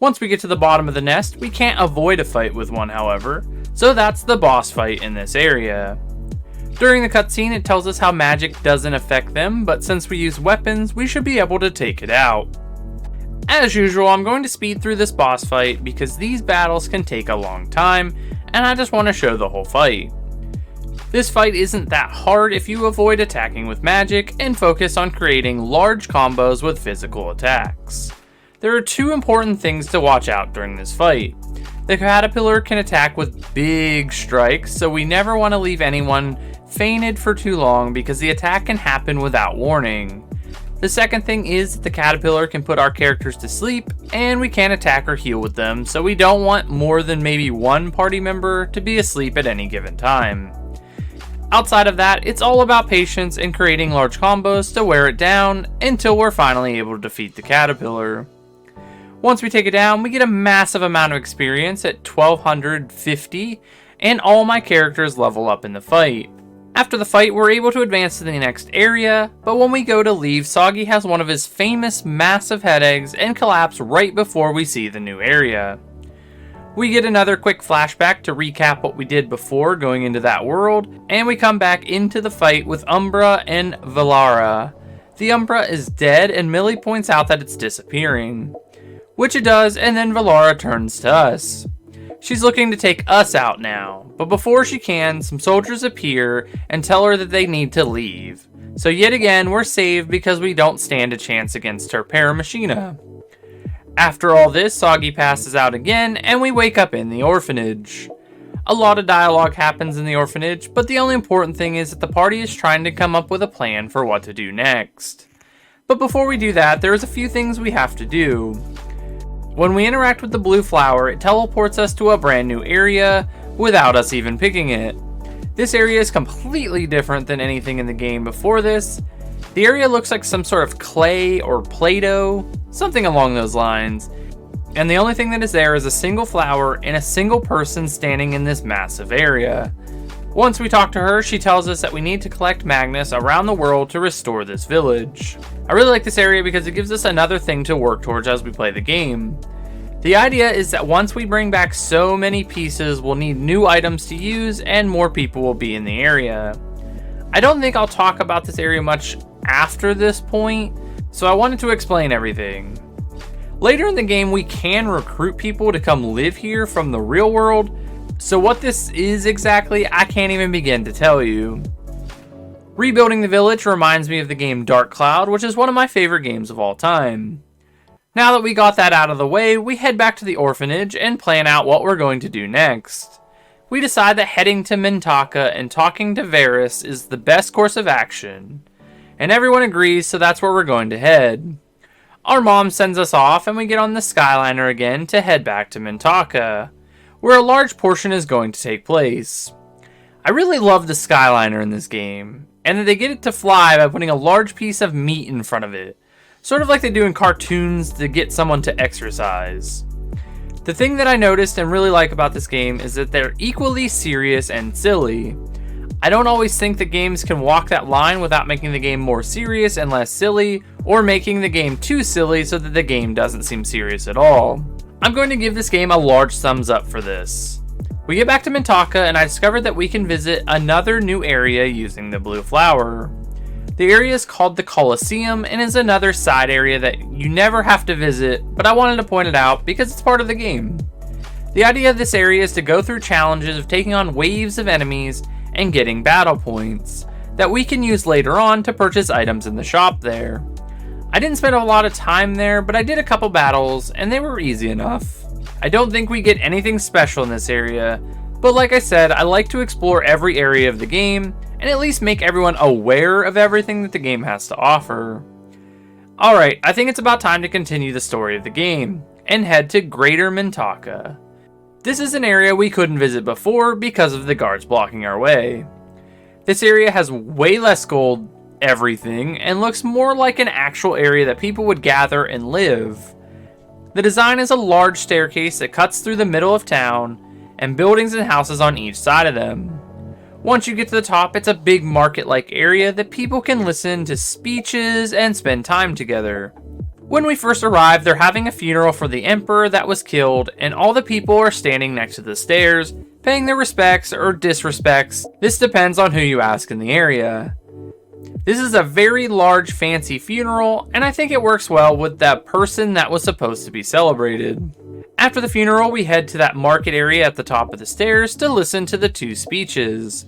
Once we get to the bottom of the nest, we can't avoid a fight with one, however, so that's the boss fight in this area. During the cutscene, it tells us how magic doesn't affect them, but since we use weapons, we should be able to take it out. As usual, I'm going to speed through this boss fight because these battles can take a long time, and I just want to show the whole fight. This fight isn't that hard if you avoid attacking with magic and focus on creating large combos with physical attacks. There are 2 important things to watch out during this fight. The caterpillar can attack with big strikes, so we never want to leave anyone fainted for too long because the attack can happen without warning. The second thing is that the caterpillar can put our characters to sleep, and we can't attack or heal with them, so we don't want more than maybe one party member to be asleep at any given time. Outside of that, it's all about patience and creating large combos to wear it down until we're finally able to defeat the caterpillar. Once we take it down, we get a massive amount of experience at 1250, and all my characters level up in the fight. After the fight, we're able to advance to the next area, but when we go to leave, Soggy has one of his famous massive head eggs and collapse right before we see the new area. We get another quick flashback to recap what we did before going into that world, and we come back into the fight with Umbra and Valara. The Umbra is dead, and Millie points out that it's disappearing, which it does, and then Valara turns to us. She's looking to take us out now, but before she can, some soldiers appear and tell her that they need to leave. So yet again, we're saved because we don't stand a chance against her Paramachina. After all this, Soggy passes out again, and we wake up in the orphanage. A lot of dialogue happens in the orphanage, but the only important thing is that the party is trying to come up with a plan for what to do next. But before we do that, there's a few things we have to do. When we interact with the blue flower, it teleports us to a brand new area without us even picking it. This area is completely different than anything in the game before this. The area looks like some sort of clay or Play-Doh, something along those lines. And the only thing that is there is a single flower and a single person standing in this massive area. Once we talk to her, she tells us that we need to collect Magnus around the world to restore this village. I really like this area because it gives us another thing to work towards as we play the game. The idea is that once we bring back so many pieces, we'll need new items to use and more people will be in the area. I don't think I'll talk about this area much after this point, so I wanted to explain everything. Later in the game, we can recruit people to come live here from the real world, so what this is exactly, I can't even begin to tell you. Rebuilding the village reminds me of the game Dark Cloud, which is one of my favorite games of all time. Now that we got that out of the way, we head back to the orphanage and plan out what we're going to do next. We decide that heading to Mintaka and talking to Varys is the best course of action. And everyone agrees, so that's where we're going to head. Our mom sends us off and we get on the Skyliner again to head back to Mintaka, where a large portion is going to take place. I really love the Skyliner in this game, and that they get it to fly by putting a large piece of meat in front of it, sort of like they do in cartoons to get someone to exercise. The thing that I noticed and really like about this game is that they're equally serious and silly. I don't always think that games can walk that line without making the game more serious and less silly, or making the game too silly so that the game doesn't seem serious at all. I'm going to give this game a large thumbs up for this. We get back to Mintaka and I discovered that we can visit another new area using the blue flower. The area is called the Colosseum and is another side area that you never have to visit, but I wanted to point it out because it's part of the game. The idea of this area is to go through challenges of taking on waves of enemies and getting battle points that we can use later on to purchase items in the shop there. I didn't spend a lot of time there, but I did a couple battles and they were easy enough. I don't think we get anything special in this area, but like I said, I like to explore every area of the game and at least make everyone aware of everything that the game has to offer. Alright, I think it's about time to continue the story of the game and head to Greater Mintaka. This is an area we couldn't visit before because of the guards blocking our way. This area has way less gold everything and looks more like an actual area that people would gather and live. The design is a large staircase that cuts through the middle of town and buildings and houses on each side of them. Once you get to the top, it's a big market-like area that people can listen to speeches and spend time together. When we first arrive, they're having a funeral for the emperor that was killed, and all the people are standing next to the stairs, paying their respects or disrespects. This depends on who you ask in the area. This is a very large, fancy funeral, and I think it works well with that person that was supposed to be celebrated. After the funeral, we head to that market area at the top of the stairs to listen to the two speeches.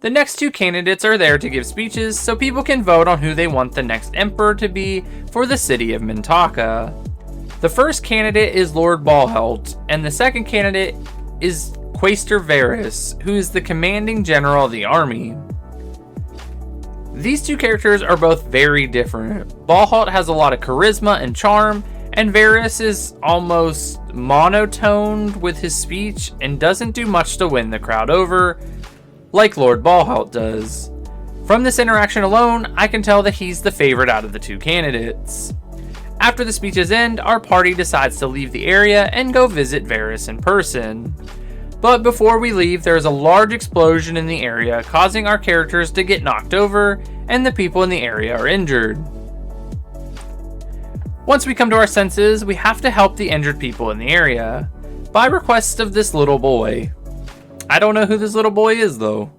The next two candidates are there to give speeches so people can vote on who they want the next emperor to be for the city of Mintaka. The first candidate is Lord Balhelt, and the second candidate is Quaestor Varys, who is the commanding general of the army. These two characters are both very different. Balhelt has a lot of charisma and charm, and Varys is almost monotoned with his speech and doesn't do much to win the crowd over, like Lord Balhelt does. From this interaction alone, I can tell that he's the favorite out of the two candidates. After the speeches end, our party decides to leave the area and go visit Varys in person. But before we leave, there is a large explosion in the area, causing our characters to get knocked over, and the people in the area are injured. Once we come to our senses, we have to help the injured people in the area, by request of this little boy. I don't know who this little boy is though.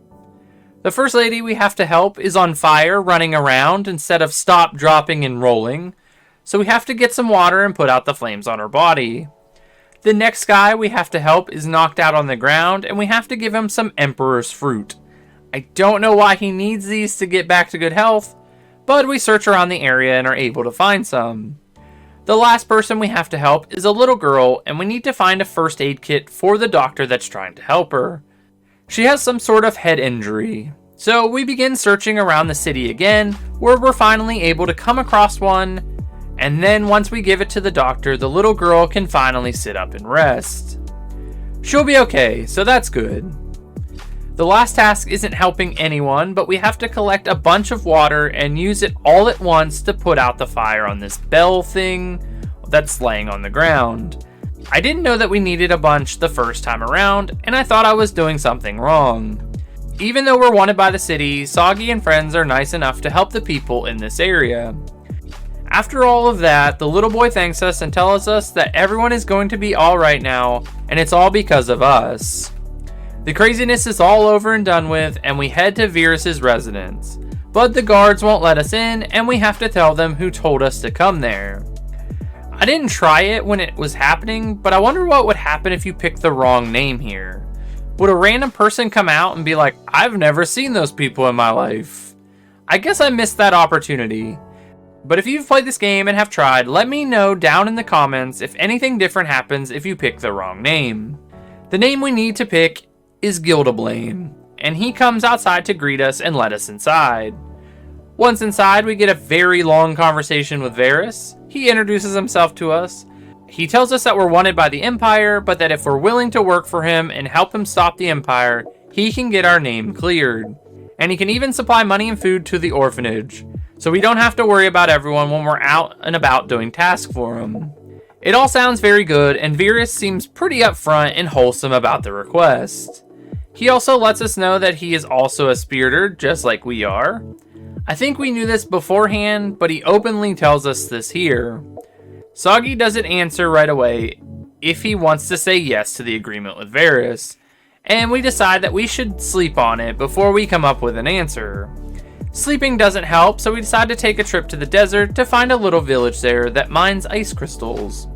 The first lady we have to help is on fire, running around instead of stop, dropping, and rolling, so we have to get some water and put out the flames on her body. The next guy we have to help is knocked out on the ground, and we have to give him some Emperor's Fruit. I don't know why he needs these to get back to good health, but we search around the area and are able to find some. The last person we have to help is a little girl, and we need to find a first aid kit for the doctor that's trying to help her. She has some sort of head injury. So we begin searching around the city again, where we're finally able to come across one, and then once we give it to the doctor, the little girl can finally sit up and rest. She'll be okay, so that's good. The last task isn't helping anyone, but we have to collect a bunch of water and use it all at once to put out the fire on this bell thing that's laying on the ground. I didn't know that we needed a bunch the first time around, and I thought I was doing something wrong. Even though we're wanted by the city, Soggy and friends are nice enough to help the people in this area. After all of that, the little boy thanks us and tells us that everyone is going to be alright now, and it's all because of us. The craziness is all over and done with, and we head to Virus's residence. But the guards won't let us in, and we have to tell them who told us to come there. I didn't try it when it was happening, but I wonder what would happen if you picked the wrong name here. Would a random person come out and be like, I've never seen those people in my life? I guess I missed that opportunity. But if you've played this game and have tried, let me know down in the comments if anything different happens if you pick the wrong name. The name we need to pick is Gildablaine, and he comes outside to greet us and let us inside. Once inside, we get a very long conversation with Varus. He introduces himself to us. He tells us that we're wanted by the Empire, but that if we're willing to work for him and help him stop the Empire, he can get our name cleared. And he can even supply money and food to the orphanage, so we don't have to worry about everyone when we're out and about doing tasks for him. It all sounds very good, and Virus seems pretty upfront and wholesome about the request. He also lets us know that he is also a spiritor, just like we are. I think we knew this beforehand, but he openly tells us this here. Soggy doesn't answer right away if he wants to say yes to the agreement with Varus, and we decide that we should sleep on it before we come up with an answer. Sleeping doesn't help, so we decide to take a trip to the desert to find a little village there that mines ice crystals.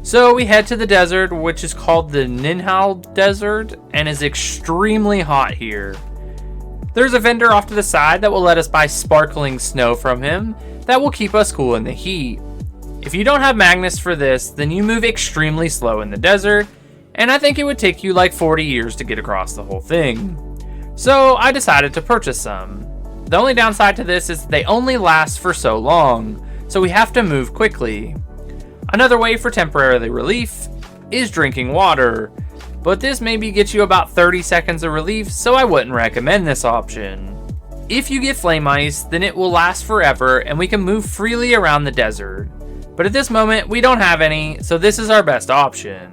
So we head to the desert, which is called the Ninhal Desert, and is extremely hot here. There's a vendor off to the side that will let us buy sparkling snow from him that will keep us cool in the heat. If you don't have Magnus for this, then you move extremely slow in the desert, and I think it would take you like 40 years to get across the whole thing. So I decided to purchase some. The only downside to this is they only last for so long, so we have to move quickly. Another way for temporary relief is drinking water, but this maybe gets you about 30 seconds of relief, so I wouldn't recommend this option. If you get flame ice, then it will last forever and we can move freely around the desert. But at this moment, we don't have any, so this is our best option.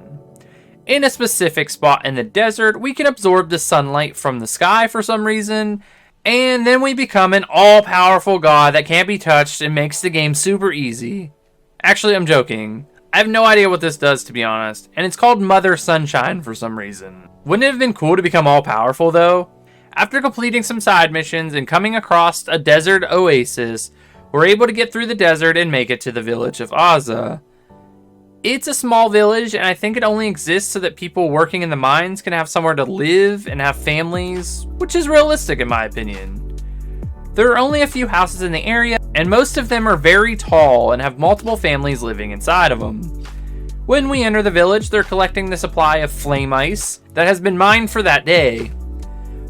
In a specific spot in the desert, we can absorb the sunlight from the sky for some reason, and then we become an all-powerful god that can't be touched and makes the game super easy. Actually, I'm joking. I have no idea what this does, to be honest, and it's called Mother Sunshine for some reason. Wouldn't it have been cool to become all-powerful, though? After completing some side missions and coming across a desert oasis, we're able to get through the desert and make it to the village of Aza. It's a small village, and I think it only exists so that people working in the mines can have somewhere to live and have families, which is realistic in my opinion. There are only a few houses in the area, and most of them are very tall and have multiple families living inside of them. When we enter the village, they're collecting the supply of flame ice that has been mined for that day.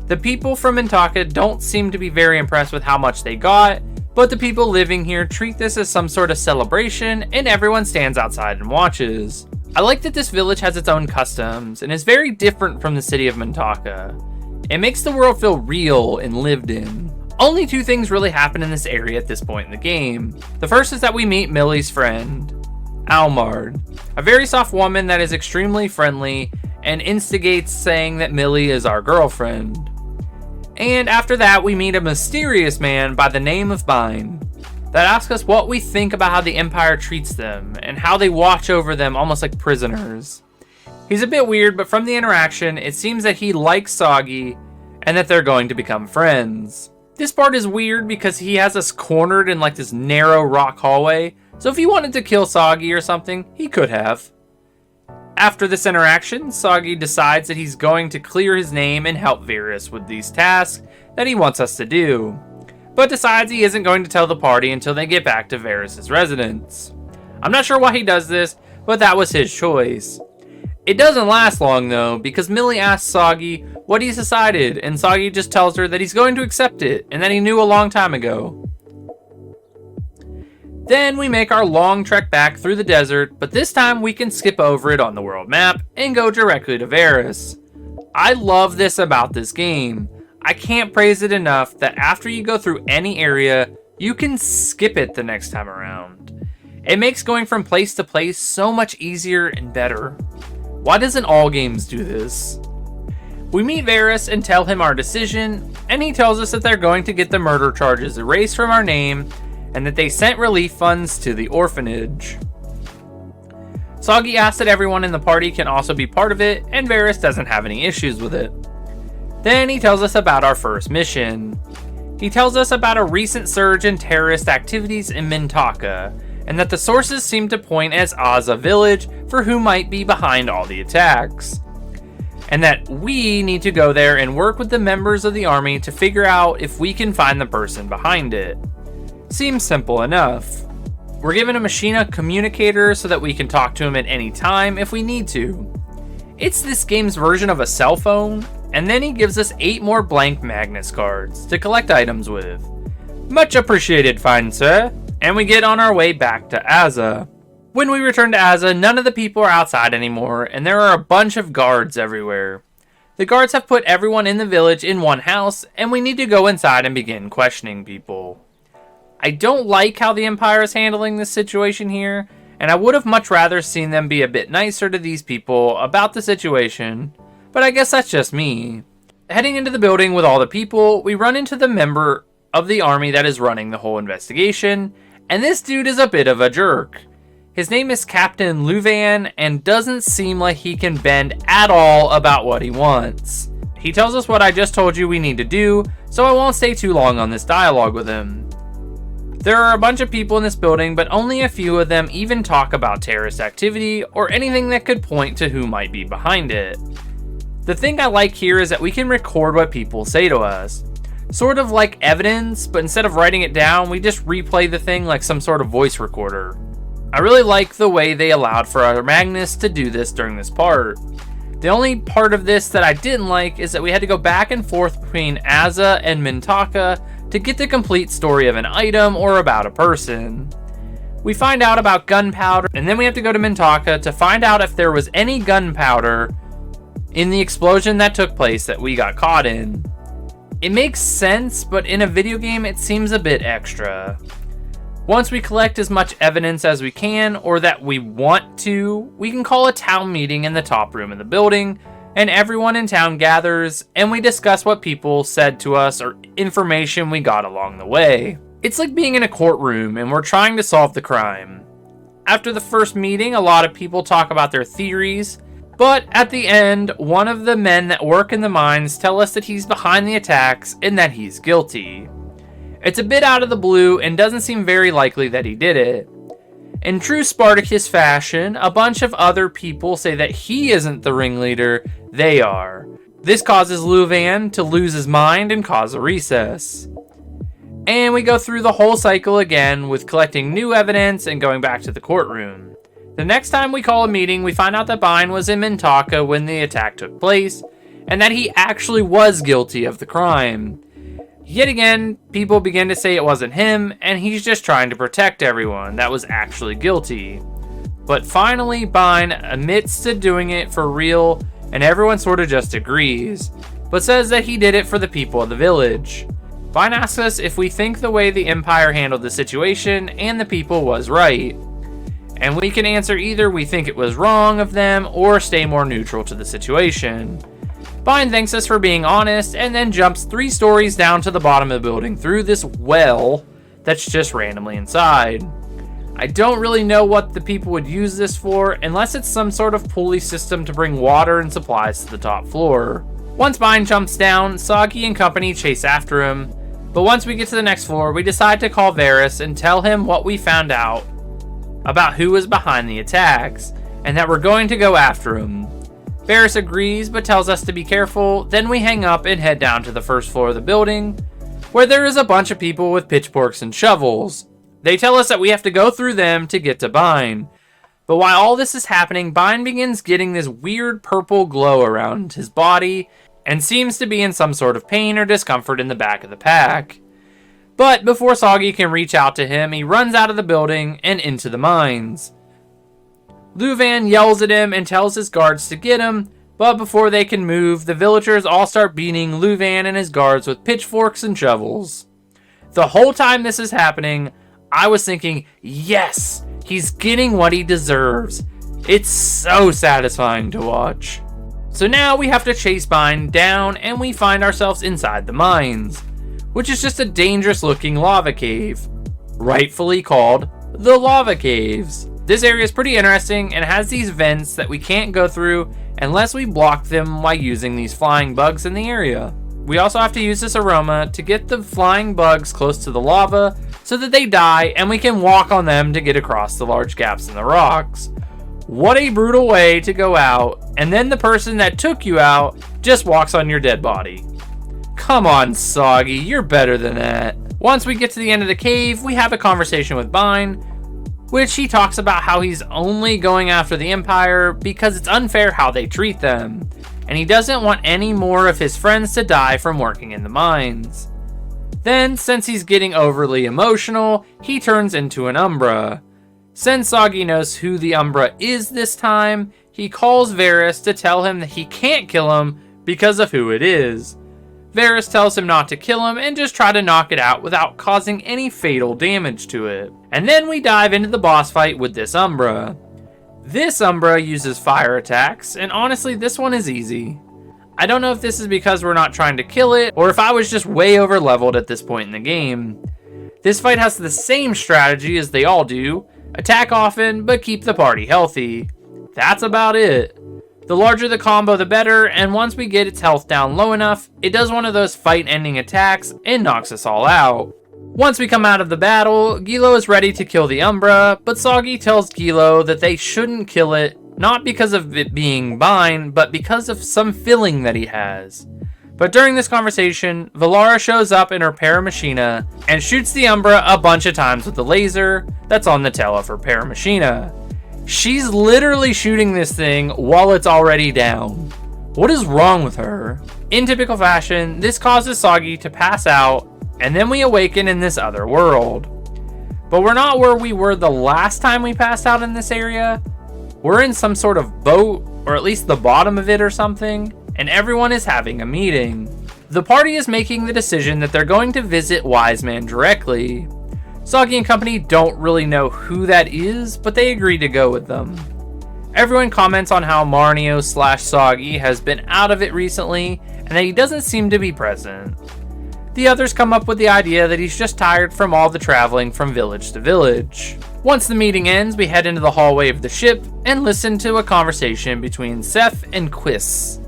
The people from Mintaka don't seem to be very impressed with how much they got, but the people living here treat this as some sort of celebration, and everyone stands outside and watches. I like that this village has its own customs and is very different from the city of Mintaka. It makes the world feel real and lived in. Only two things really happen in this area at this point in the game. The first is that we meet Millie's friend, Almard, a very soft woman that is extremely friendly and instigates saying that Millie is our girlfriend. And after that, we meet a mysterious man by the name of Baten that asks us what we think about how the Empire treats them and how they watch over them almost like prisoners. He's a bit weird, but from the interaction, it seems that he likes Soggy and that they're going to become friends. This part is weird because he has us cornered in like this narrow rock hallway, so if he wanted to kill Soggy or something, he could have. After this interaction, Soggy decides that he's going to clear his name and help Varys with these tasks that he wants us to do, but decides he isn't going to tell the party until they get back to Varys' residence. I'm not sure why he does this, but that was his choice. It doesn't last long though, because Millie asks Soggy what he's decided, and Soggy just tells her that he's going to accept it, and that he knew a long time ago. Then we make our long trek back through the desert, but this time we can skip over it on the world map and go directly to Varys. I love this about this game. I can't praise it enough that after you go through any area, you can skip it the next time around. It makes going from place to place so much easier and better. Why doesn't all games do this? We meet Varys and tell him our decision, and he tells us that they're going to get the murder charges erased from our name, and that they sent relief funds to the orphanage. Soggy asks that everyone in the party can also be part of it, and Varys doesn't have any issues with it. Then he tells us about our first mission. He tells us about a recent surge in terrorist activities in Mintaka, and that the sources seem to point as Azza Village for who might be behind all the attacks. And that we need to go there and work with the members of the army to figure out if we can find the person behind it. Seems simple enough. We're given a Machina communicator so that we can talk to him at any time if we need to. It's this game's version of a cell phone, and then he gives us 8 more blank Magnus cards to collect items with. Much appreciated, fine sir. And we get on our way back to Azza. When we return to Azza, none of the people are outside anymore, and there are a bunch of guards everywhere. The guards have put everyone in the village in one house, and we need to go inside and begin questioning people. I don't like how the Empire is handling this situation here, and I would have much rather seen them be a bit nicer to these people about the situation, but I guess that's just me. Heading into the building with all the people, we run into the member of the army that is running the whole investigation, and this dude is a bit of a jerk. His name is Captain Luvan, and doesn't seem like he can bend at all about what he wants. He tells us what I just told you we need to do, so I won't stay too long on this dialogue with him. There are a bunch of people in this building, but only a few of them even talk about terrorist activity or anything that could point to who might be behind it. The thing I like here is that we can record what people say to us. Sort of like evidence, but instead of writing it down, we just replay the thing like some sort of voice recorder. I really like the way they allowed for our Magnus to do this during this part. The only part of this that I didn't like is that we had to go back and forth between Azza and Mintaka to get the complete story of an item or about a person. We find out about gunpowder, and then we have to go to Mintaka to find out if there was any gunpowder in the explosion that took place that we got caught in. It makes sense, but in a video game it seems a bit extra. Once we collect as much evidence as we can, or that we want to, we can call a town meeting in the top room of the building, and everyone in town gathers, and we discuss what people said to us or information we got along the way. It's like being in a courtroom, and we're trying to solve the crime. After the first meeting, a lot of people talk about their theories, but at the end, one of the men that work in the mines tell us that he's behind the attacks and that he's guilty. It's a bit out of the blue and doesn't seem very likely that he did it. In true Spartacus fashion, a bunch of other people say that he isn't the ringleader, they are. This causes Luvan to lose his mind and cause a recess. And we go through the whole cycle again with collecting new evidence and going back to the courtroom. The next time we call a meeting, we find out that Baten was in Mintaka when the attack took place, and that he actually was guilty of the crime. Yet again, people begin to say it wasn't him, and he's just trying to protect everyone that was actually guilty. But finally, Baten admits to doing it for real, and everyone sort of just agrees, but says that he did it for the people of the village. Baten asks us if we think the way the Empire handled the situation and the people was right. and we can answer either we think it was wrong of them or stay more neutral to the situation. Baten thanks us for being honest and then jumps 3 stories down to the bottom of the building through this well that's just randomly inside. I don't really know what the people would use this for unless it's some sort of pulley system to bring water and supplies to the top floor. Once Baten jumps down, Soggy and company chase after him, but once we get to the next floor, we decide to call Varys and tell him what we found out about who was behind the attacks, and that we're going to go after him. Varys agrees, but tells us to be careful. Then we hang up and head down to the first floor of the building, where there is a bunch of people with pitchforks and shovels. They tell us that we have to go through them to get to Baten. But while all this is happening, Baten begins getting this weird purple glow around his body, and seems to be in some sort of pain or discomfort in the back of the pack. But before Soggy can reach out to him, he runs out of the building and into the mines. Luvan yells at him and tells his guards to get him, but before they can move, the villagers all start beating Luvan and his guards with pitchforks and shovels. The whole time this is happening, I was thinking, yes, he's getting what he deserves. It's so satisfying to watch. So now we have to chase Baten down and we find ourselves inside the mines, which is just a dangerous looking lava cave, rightfully called the Lava Caves. This area is pretty interesting and has these vents that we can't go through unless we block them while using these flying bugs in the area. We also have to use this aroma to get the flying bugs close to the lava so that they die and we can walk on them to get across the large gaps in the rocks. What a brutal way to go out, and then the person that took you out just walks on your dead body. Come on, Soggy, you're better than that. Once we get to the end of the cave, we have a conversation with Baten, which he talks about how he's only going after the Empire because it's unfair how they treat them, and he doesn't want any more of his friends to die from working in the mines. Then, since he's getting overly emotional, he turns into an Umbra. Since Soggy knows who the Umbra is this time, he calls Varys to tell him that he can't kill him because of who it is. Varys tells him not to kill him and just try to knock it out without causing any fatal damage to it. And then we dive into the boss fight with this Umbra. This Umbra uses fire attacks, and honestly this one is easy. I don't know if this is because we're not trying to kill it, or if I was just way over leveled at this point in the game. This fight has the same strategy as they all do. Attack often, but keep the party healthy. That's about it. The larger the combo, the better, and once we get its health down low enough, it does one of those fight-ending attacks and knocks us all out. Once we come out of the battle, Gilo is ready to kill the Umbra, but Soggy tells Gilo that they shouldn't kill it, not because of it being Baten, but because of some feeling that he has. But during this conversation, Valara shows up in her Paramachina and shoots the Umbra a bunch of times with the laser that's on the tail of her Paramachina. She's literally shooting this thing while it's already down. What is wrong with her? In typical fashion, this causes Soggy to pass out, and then we awaken in this other world. But we're not where we were the last time we passed out in this area. We're in some sort of boat, or at least the bottom of it or something, and everyone is having a meeting. The party is making the decision that they're going to visit Wise Man directly. Soggy and company don't really know who that is, but they agree to go with them. Everyone comments on how Marnio/Soggy has been out of it recently, and that he doesn't seem to be present. The others come up with the idea that he's just tired from all the traveling from village to village. Once the meeting ends, we head into the hallway of the ship and listen to a conversation between Seth and Quiss.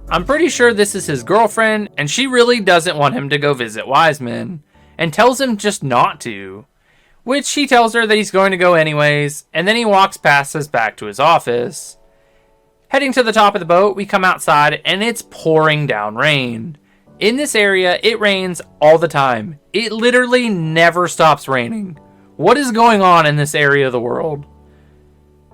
I'm pretty sure this is his girlfriend, and she really doesn't want him to go visit Wiseman, and tells him just not to. Which he tells her that he's going to go anyways, and then he walks past us back to his office. Heading to the top of the boat, we come outside, and it's pouring down rain. In this area, it rains all the time. It literally never stops raining. What is going on in this area of the world?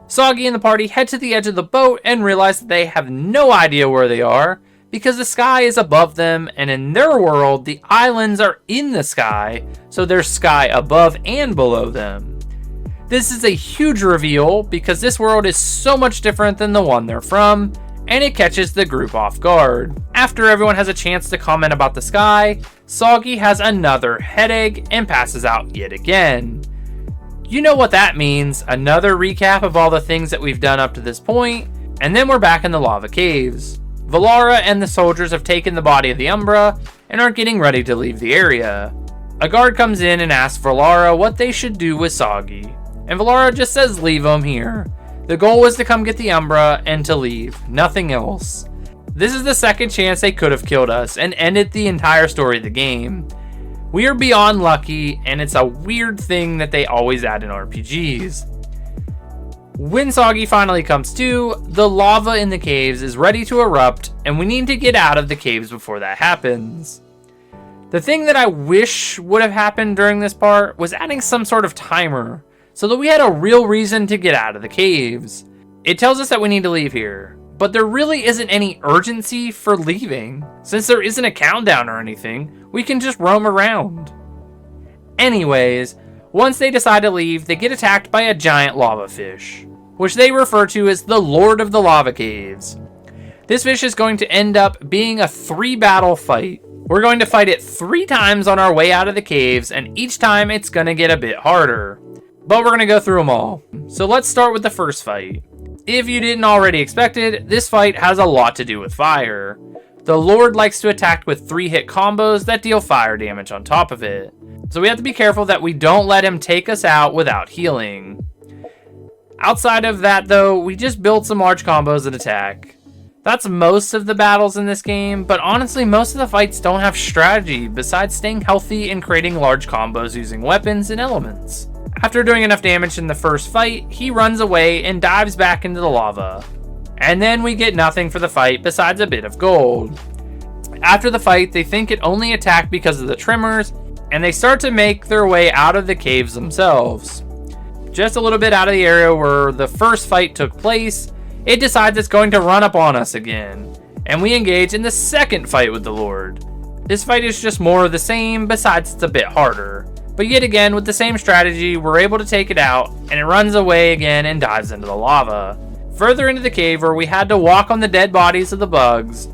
Soggy and the party head to the edge of the boat and realize that they have no idea where they are because the sky is above them, and in their world, the islands are in the sky, so there's sky above and below them. This is a huge reveal because this world is so much different than the one they're from, and it catches the group off guard. After everyone has a chance to comment about the sky, Soggy has another headache and passes out yet again. You know what that means, another recap of all the things that we've done up to this point, and then we're back in the lava caves. Valara and the soldiers have taken the body of the Umbra and are getting ready to leave the area. A guard comes in and asks Valara what they should do with Soggy, and Valara just says leave him here. The goal was to come get the Umbra and to leave, nothing else. This is the second chance they could have killed us and ended the entire story of the game. We are beyond lucky, and it's a weird thing that they always add in RPGs. When Soggy finally comes to, the lava in the caves is ready to erupt, and we need to get out of the caves before that happens. The thing that I wish would have happened during this part was adding some sort of timer, so that we had a real reason to get out of the caves. It tells us that we need to leave here, but there really isn't any urgency for leaving. Since there isn't a countdown or anything, we can just roam around. Anyways, once they decide to leave, they get attacked by a giant lava fish, which they refer to as the Lord of the Lava Caves. This fish is going to end up being a 3-battle fight. We're going to fight it 3 times on our way out of the caves, and each time it's going to get a bit harder. But we're going to go through them all. So let's start with the first fight. If you didn't already expect it, this fight has a lot to do with fire. The Lord likes to attack with 3-hit combos that deal fire damage on top of it. So we have to be careful that we don't let him take us out without healing. Outside of that though, we just build some large combos and attack. That's most of the battles in this game, but honestly most of the fights don't have strategy besides staying healthy and creating large combos using weapons and elements. After doing enough damage in the first fight, he runs away and dives back into the lava. And then we get nothing for the fight besides a bit of gold. After the fight, they think it only attacked because of the tremors, and they start to make their way out of the caves themselves. Just a little bit out of the area where the first fight took place, it decides it's going to run up on us again, and we engage in the second fight with the Lord. This fight is just more of the same, besides it's a bit harder. But yet again, with the same strategy, we're able to take it out, and it runs away again and dives into the lava. Further into the cave where we had to walk on the dead bodies of the bugs,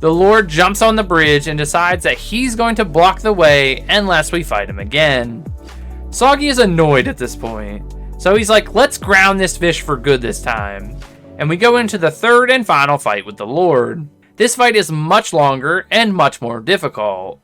the Lord jumps on the bridge and decides that he's going to block the way unless we fight him again. Soggy is annoyed at this point, so he's like, let's ground this fish for good this time. And we go into the third and final fight with the Lord. This fight is much longer and much more difficult.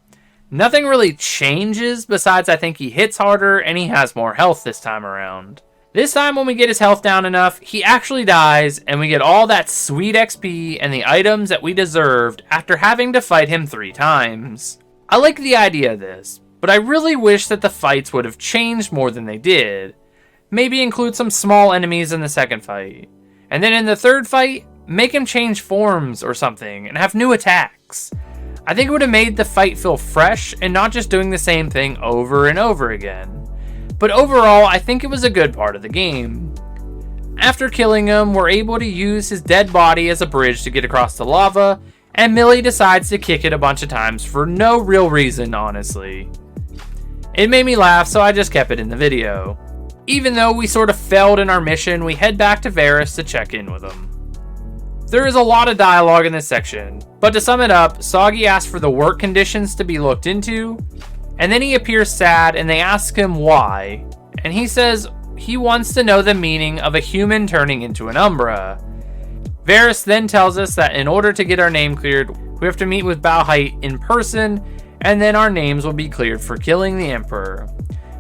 Nothing really changes besides I think he hits harder and he has more health this time around. This time when we get his health down enough, he actually dies and we get all that sweet XP and the items that we deserved after having to fight him 3 times. I like the idea of this, but I really wish that the fights would have changed more than they did. Maybe include some small enemies in the second fight. And then in the third fight, make him change forms or something and have new attacks. I think it would have made the fight feel fresh and not just doing the same thing over and over again. But overall, I think it was a good part of the game. After killing him, we're able to use his dead body as a bridge to get across the lava, and Millie decides to kick it a bunch of times for no real reason, honestly. It made me laugh, so I just kept it in the video. Even though we sort of failed in our mission, we head back to Varus to check in with him. There is a lot of dialogue in this section, but to sum it up, Soggy asks for the work conditions to be looked into, and then he appears sad and they ask him why, and he says he wants to know the meaning of a human turning into an Umbra. Varus then tells us that in order to get our name cleared, we have to meet with Balhite in person, and then our names will be cleared for killing the Emperor.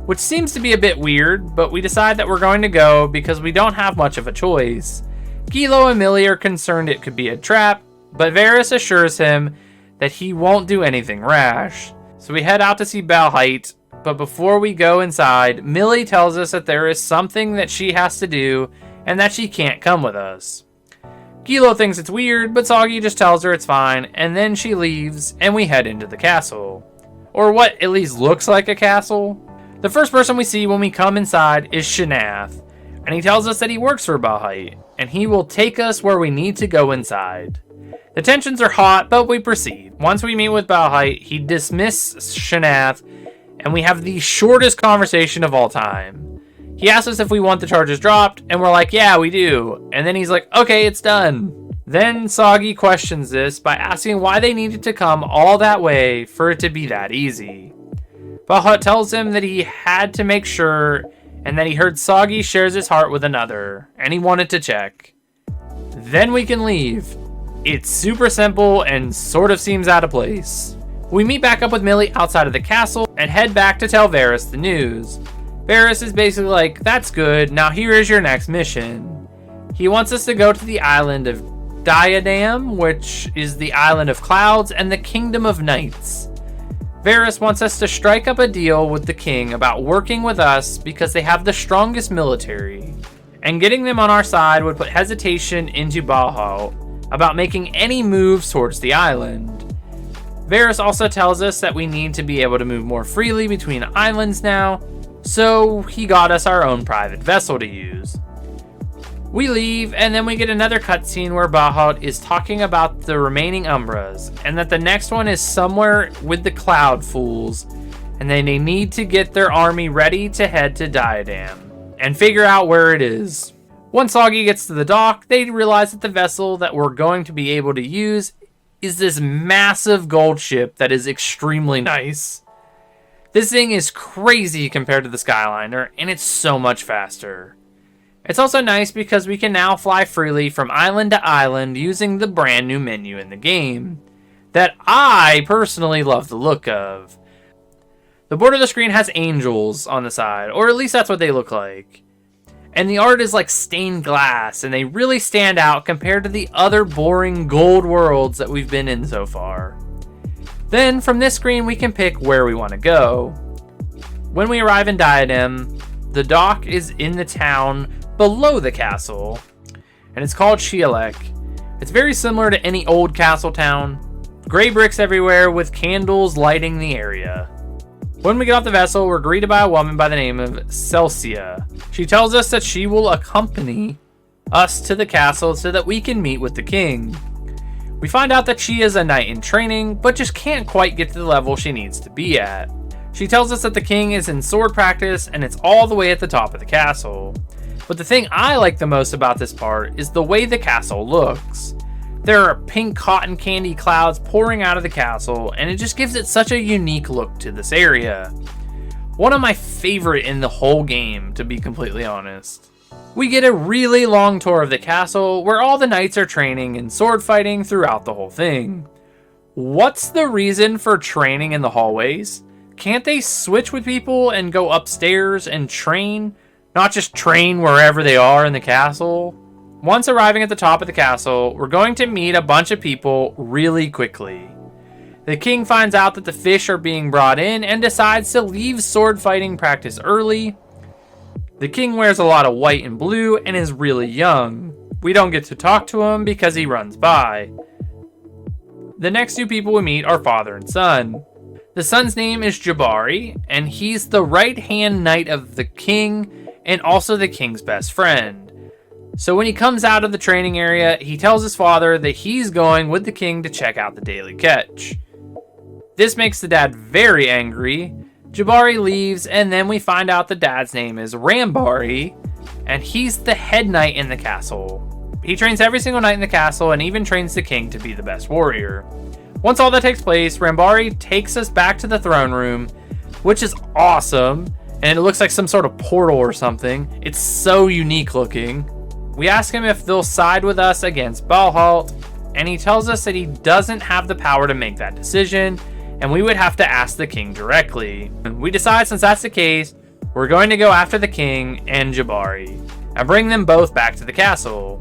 Which seems to be a bit weird, but we decide that we're going to go because we don't have much of a choice. Gilo and Millie are concerned it could be a trap, but Varus assures him that he won't do anything rash. So we head out to see Balhite, but before we go inside, Millie tells us that there is something that she has to do and that she can't come with us. Gilo thinks it's weird, but Soggy just tells her it's fine, and then she leaves and we head into the castle. Or what at least looks like a castle. The first person we see when we come inside is Shanath, and he tells us that he works for Balhite, and he will take us where we need to go inside. The tensions are hot, but we proceed. Once we meet with Balhite, he dismisses Shanath, and we have the shortest conversation of all time. He asks us if we want the charges dropped, and we're like, yeah, we do. And then he's like, okay, it's done. Then Soggy questions this by asking why they needed to come all that way for it to be that easy. Balhite tells him that he had to make sure and that he heard Soggy shares his heart with another, and he wanted to check. Then we can leave. It's super simple and sort of seems out of place. We meet back up with Millie outside of the castle and head back to tell Varys the news. Varys is basically like, that's good, now here is your next mission. He wants us to go to the island of Diadem, which is the island of clouds and the kingdom of nights. Varys wants us to strike up a deal with the king about working with us because they have the strongest military, and getting them on our side would put hesitation into Baten about making any moves towards the island. Varys also tells us that we need to be able to move more freely between islands now, so he got us our own private vessel to use. We leave, and then we get another cutscene where Baten is talking about the remaining Umbras, and that the next one is somewhere with the Cloud Fools, and then they need to get their army ready to head to Diadem, and figure out where it is. Once Soggy gets to the dock, they realize that the vessel that we're going to be able to use is this massive gold ship that is extremely nice. This thing is crazy compared to the Skyliner, and it's so much faster. It's also nice because we can now fly freely from island to island using the brand new menu in the game, that I personally love the look of. The border of the screen has angels on the side, or at least that's what they look like. And the art is like stained glass, and they really stand out compared to the other boring gold worlds that we've been in so far. Then from this screen we can pick where we want to go. When we arrive in Diadem, the dock is in the town below the castle, and it's called Shielek. It's very similar to any old castle town. Gray bricks everywhere with candles lighting the area. When we get off the vessel, we're greeted by a woman by the name of Celsia. She tells us that she will accompany us to the castle so that we can meet with the king. We find out that she is a knight in training, but just can't quite get to the level she needs to be at. She tells us that the king is in sword practice and it's all the way at the top of the castle. But the thing I like the most about this part is the way the castle looks. There are pink cotton candy clouds pouring out of the castle, and it just gives it such a unique look to this area. One of my favorite in the whole game, to be completely honest. We get a really long tour of the castle where all the knights are training and sword fighting throughout the whole thing. What's the reason for training in the hallways? Can't they switch with people and go upstairs and train? Not just train wherever they are in the castle? Once arriving at the top of the castle, we're going to meet a bunch of people really quickly. The king finds out that the fish are being brought in and decides to leave sword fighting practice early. The king wears a lot of white and blue and is really young. We don't get to talk to him because he runs by. The next two people we meet are father and son. The son's name is Jabari, and he's the right-hand knight of the king and also the king's best friend. So when he comes out of the training area, he tells his father that he's going with the king to check out the daily catch. This makes the dad very angry. Jabari leaves, and then we find out the dad's name is Rambari, and he's the head knight in the castle. He trains every single knight in the castle and even trains the king to be the best warrior. Once all that takes place, Rambari takes us back to the throne room, which is awesome, and it looks like some sort of portal or something. It's so unique looking. We ask him if they'll side with us against Balhalt, and he tells us that he doesn't have the power to make that decision, and we would have to ask the king directly. We decide since that's the case, we're going to go after the king and Jabari, and bring them both back to the castle.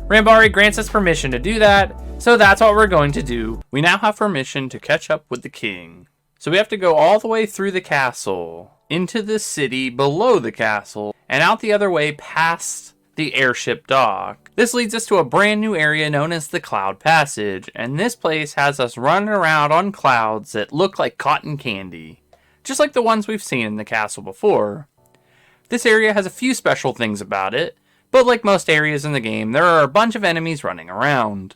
Rambari grants us permission to do that, so that's what we're going to do. We now have permission to catch up with the king. So we have to go all the way through the castle, into the city below the castle, and out the other way past the airship dock. This leads us to a brand new area known as the Cloud Passage, and this place has us running around on clouds that look like cotton candy, just like the ones we've seen in the castle before. This area has a few special things about it, but like most areas in the game, there are a bunch of enemies running around.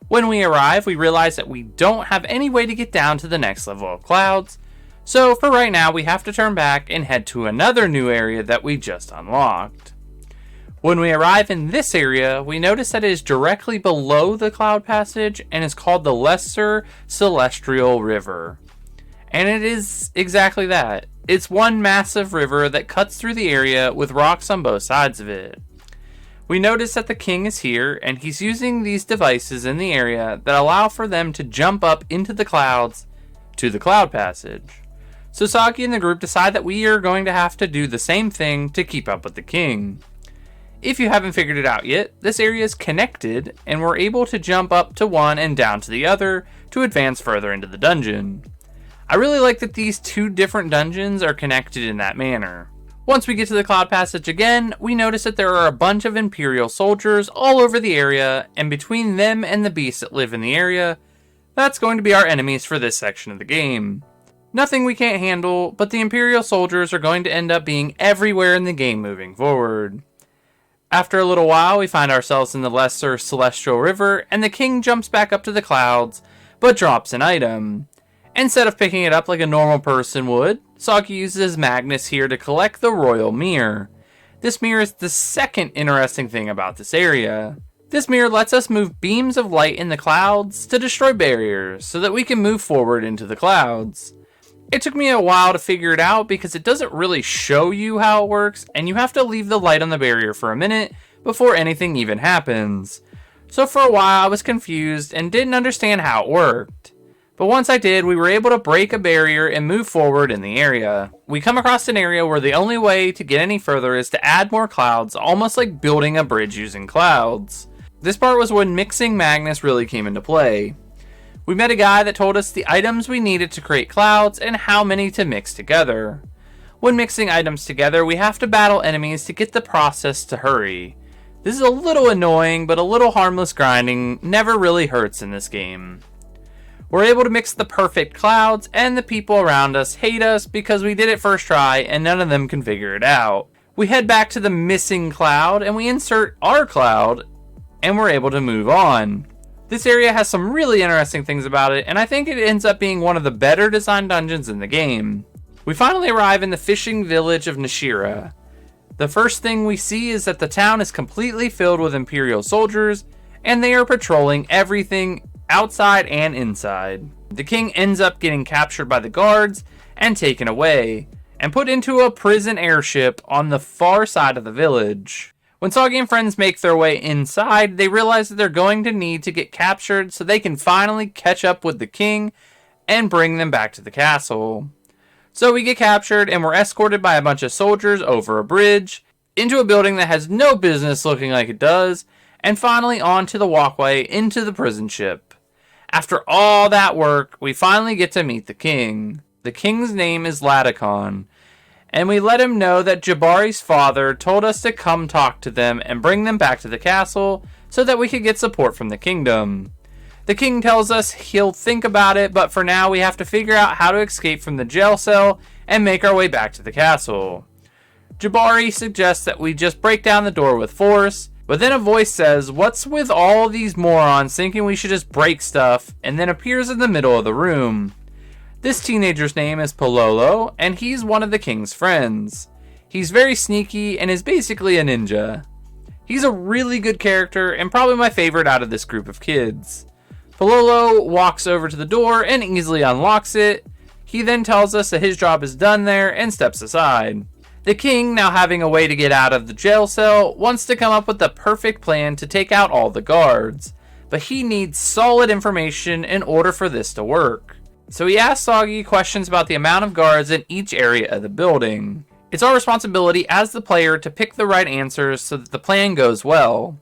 When we arrive, we realize that we don't have any way to get down to the next level of clouds, so for right now we have to turn back and head to another new area that we just unlocked. When we arrive in this area, we notice that it is directly below the Cloud Passage and is called the Lesser Celestial River. And it is exactly that. It's one massive river that cuts through the area with rocks on both sides of it. We notice that the king is here, and he's using these devices in the area that allow for them to jump up into the clouds to the cloud passage. So Saki and the group decide that we are going to have to do the same thing to keep up with the king. If you haven't figured it out yet, this area is connected, and we're able to jump up to one and down to the other to advance further into the dungeon. I really like that these two different dungeons are connected in that manner. Once we get to the cloud passage again, we notice that there are a bunch of Imperial soldiers all over the area, and between them and the beasts that live in the area, that's going to be our enemies for this section of the game. Nothing we can't handle, but the Imperial soldiers are going to end up being everywhere in the game moving forward. After a little while, we find ourselves in the Lesser Celestial River, and the king jumps back up to the clouds, but drops an item. Instead of picking it up like a normal person would, Saki uses Magnus here to collect the Royal Mirror. This mirror is the second interesting thing about this area. This mirror lets us move beams of light in the clouds to destroy barriers so that we can move forward into the clouds. It took me a while to figure it out because it doesn't really show you how it works, and you have to leave the light on the barrier for a minute before anything even happens. So for a while I was confused and didn't understand how it worked. But once I did, we were able to break a barrier and move forward in the area. We come across an area where the only way to get any further is to add more clouds, almost like building a bridge using clouds. This part was when mixing Magnus really came into play. We met a guy that told us the items we needed to create clouds and how many to mix together. When mixing items together, we have to battle enemies to get the process to hurry. This is a little annoying, but a little harmless grinding never really hurts in this game. We're able to mix the perfect clouds, and the people around us hate us because we did it first try and none of them can figure it out. We head back to the missing cloud and we insert our cloud, and we're able to move on. This area has some really interesting things about it, and I think it ends up being one of the better designed dungeons in the game. We finally arrive in the fishing village of Nashira. The first thing we see is that the town is completely filled with Imperial soldiers, and they are patrolling everything outside and inside. The king ends up getting captured by the guards and taken away, and put into a prison airship on the far side of the village. When Sagi and friends make their way inside, they realize that they're going to need to get captured so they can finally catch up with the king and bring them back to the castle. So we get captured and we're escorted by a bunch of soldiers over a bridge, into a building that has no business looking like it does, and finally onto the walkway into the prison ship. After all that work, we finally get to meet the king. The king's name is Ladakon, and we let him know that Jabari's father told us to come talk to them and bring them back to the castle so that we could get support from the kingdom. The king tells us he'll think about it, but for now we have to figure out how to escape from the jail cell and make our way back to the castle. Jabari suggests that we just break down the door with force, but then a voice says, "What's with all these morons thinking we should just break stuff?" and then appears in the middle of the room. This teenager's name is Pololo, and he's one of the king's friends. He's very sneaky and is basically a ninja. He's a really good character and probably my favorite out of this group of kids. Pololo walks over to the door and easily unlocks it. He then tells us that his job is done there and steps aside. The king, now having a way to get out of the jail cell, wants to come up with the perfect plan to take out all the guards, but he needs solid information in order for this to work. So he asks Sagi questions about the amount of guards in each area of the building. It's our responsibility as the player to pick the right answers so that the plan goes well.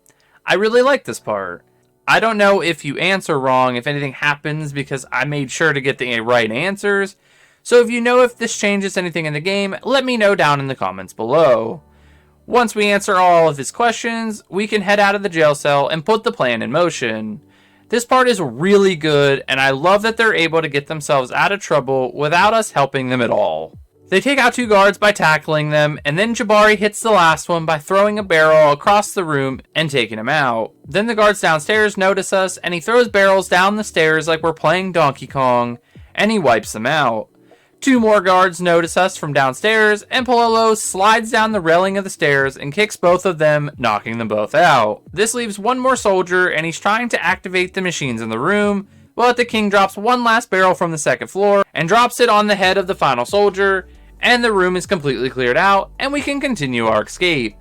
I really like this part. I don't know if you answer wrong if anything happens because I made sure to get the right answers. So if you know if this changes anything in the game, let me know down in the comments below. Once we answer all of his questions, we can head out of the jail cell and put the plan in motion. This part is really good, and I love that they're able to get themselves out of trouble without us helping them at all. They take out two guards by tackling them, and then Jabari hits the last one by throwing a barrel across the room and taking him out. Then the guards downstairs notice us, and he throws barrels down the stairs like we're playing Donkey Kong, and he wipes them out. Two more guards notice us from downstairs, and Pololo slides down the railing of the stairs and kicks both of them, knocking them both out. This leaves one more soldier, and he's trying to activate the machines in the room, but the king drops one last barrel from the second floor and drops it on the head of the final soldier, and the room is completely cleared out, and we can continue our escape.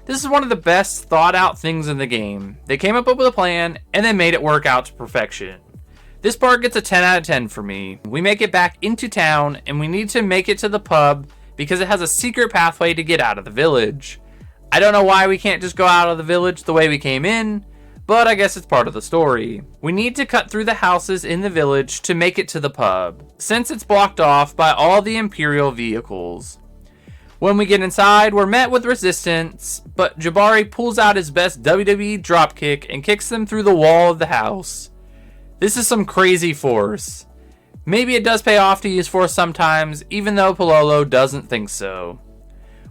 This is one of the best thought out things in the game. They came up with a plan, and then made it work out to perfection. This part gets a 10 out of 10 for me. We make it back into town, and we need to make it to the pub because it has a secret pathway to get out of the village. I don't know why we can't just go out of the village the way we came in, but I guess it's part of the story. We need to cut through the houses in the village to make it to the pub, since it's blocked off by all the Imperial vehicles. When we get inside, we're met with resistance, but Jabari pulls out his best WWE dropkick and kicks them through the wall of the house. This is some crazy force. Maybe it does pay off to use force sometimes, even though Pololo doesn't think so.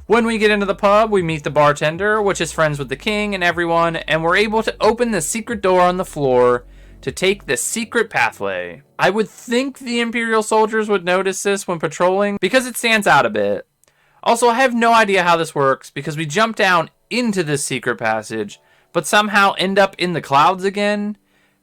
When we get into the pub, we meet the bartender, which is friends with the king and everyone, and we're able to open the secret door on the floor to take the secret pathway. I would think the Imperial soldiers would notice this when patrolling, because it stands out a bit. Also, I have no idea how this works, because we jump down into this secret passage, but somehow end up in the clouds again.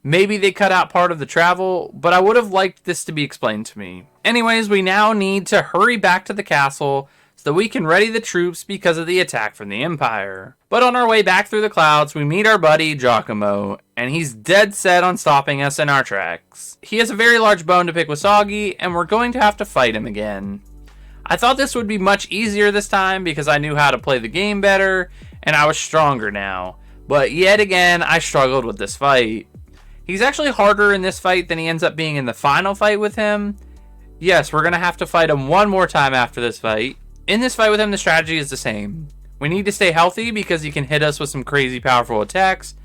Maybe they cut out part of the travel, but I would have liked this to be explained to me. Anyways, we now need to hurry back to the castle so that we can ready the troops because of the attack from the Empire. But on our way back through the clouds, we meet our buddy Giacomo, and he's dead set on stopping us in our tracks. He has a very large bone to pick with Soggy, and we're going to have to fight him again. I thought this would be much easier this time because I knew how to play the game better, and I was stronger now. But yet again, I struggled with this fight. He's actually harder in this fight than he ends up being in the final fight with him. Yes, we're going to have to fight him one more time after this fight. In this fight with him, the strategy is the same. We need to stay healthy because he can hit us with some crazy powerful attacks.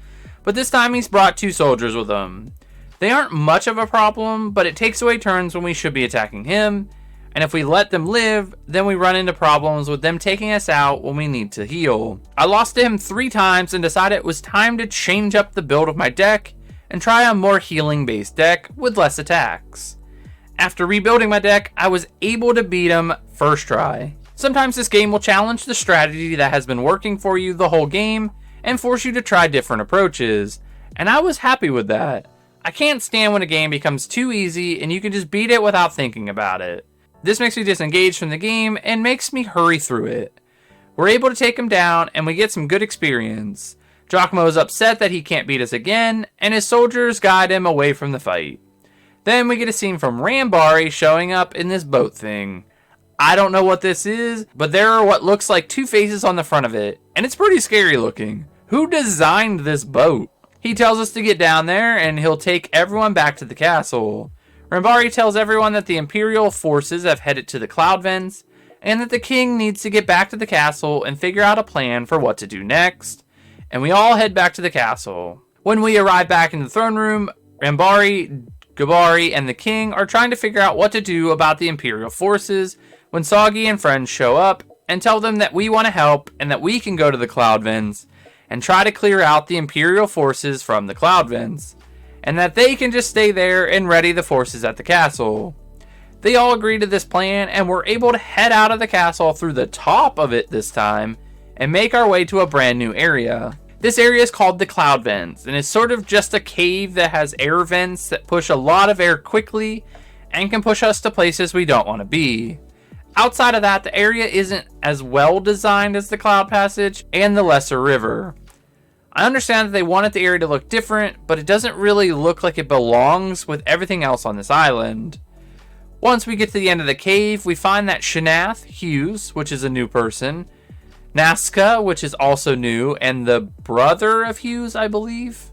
But this time he's brought 2 soldiers with him. They aren't much of a problem, but it takes away turns when we should be attacking him. And if we let them live, then we run into problems with them taking us out when we need to heal. I lost to him 3 times and decided it was time to change up the build of my deck and try a more healing based deck with less attacks. After rebuilding my deck, I was able to beat him first try. Sometimes this game will challenge the strategy that has been working for you the whole game and force you to try different approaches, and I was happy with that. I can't stand when a game becomes too easy and you can just beat it without thinking about it. This makes me disengage from the game and makes me hurry through it. We're able to take him down and we get some good experience. Giacomo is upset that he can't beat us again, and his soldiers guide him away from the fight. Then we get a scene from Rambari showing up in this boat thing. I don't know what this is, but there are what looks like 2 faces on the front of it, and it's pretty scary looking. Who designed this boat? He tells us to get down there, and he'll take everyone back to the castle. Rambari tells everyone that the Imperial forces have headed to the Cloud Vents, and that the king needs to get back to the castle and figure out a plan for what to do next. And we all head back to the castle. When we arrive back in the throne room, Rambari, Gabari, and the king are trying to figure out what to do about the Imperial forces when Soggy and friends show up and tell them that we want to help and that we can go to the Cloud Vents and try to clear out the Imperial forces from the Cloud Vents, and that they can just stay there and ready the forces at the castle. They all agree to this plan, and we're able to head out of the castle through the top of it this time and make our way to a brand new area. This area is called the Cloud Vents, and it's sort of just a cave that has air vents that push a lot of air quickly and can push us to places we don't want to be. Outside of that, the area isn't as well designed as the Cloud Passage and the Lesser River. I understand that they wanted the area to look different, but it doesn't really look like it belongs with everything else on this island. Once we get to the end of the cave, we find that Shanath Hughes, which is a new person, Nazca, which is also new, and the brother of Hughes, I believe,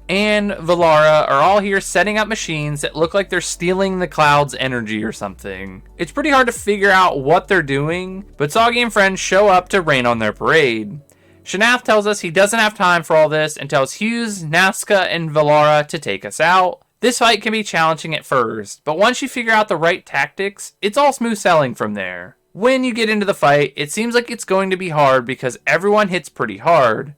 and Valara are all here setting up machines that look like they're stealing the cloud's energy or something. It's pretty hard to figure out what they're doing, but Soggy and friends show up to rain on their parade. Shanath tells us he doesn't have time for all this and tells Hughes, Nazca, and Valara to take us out. This fight can be challenging at first, but once you figure out the right tactics, it's all smooth sailing from there. When you get into the fight, it seems like it's going to be hard because everyone hits pretty hard.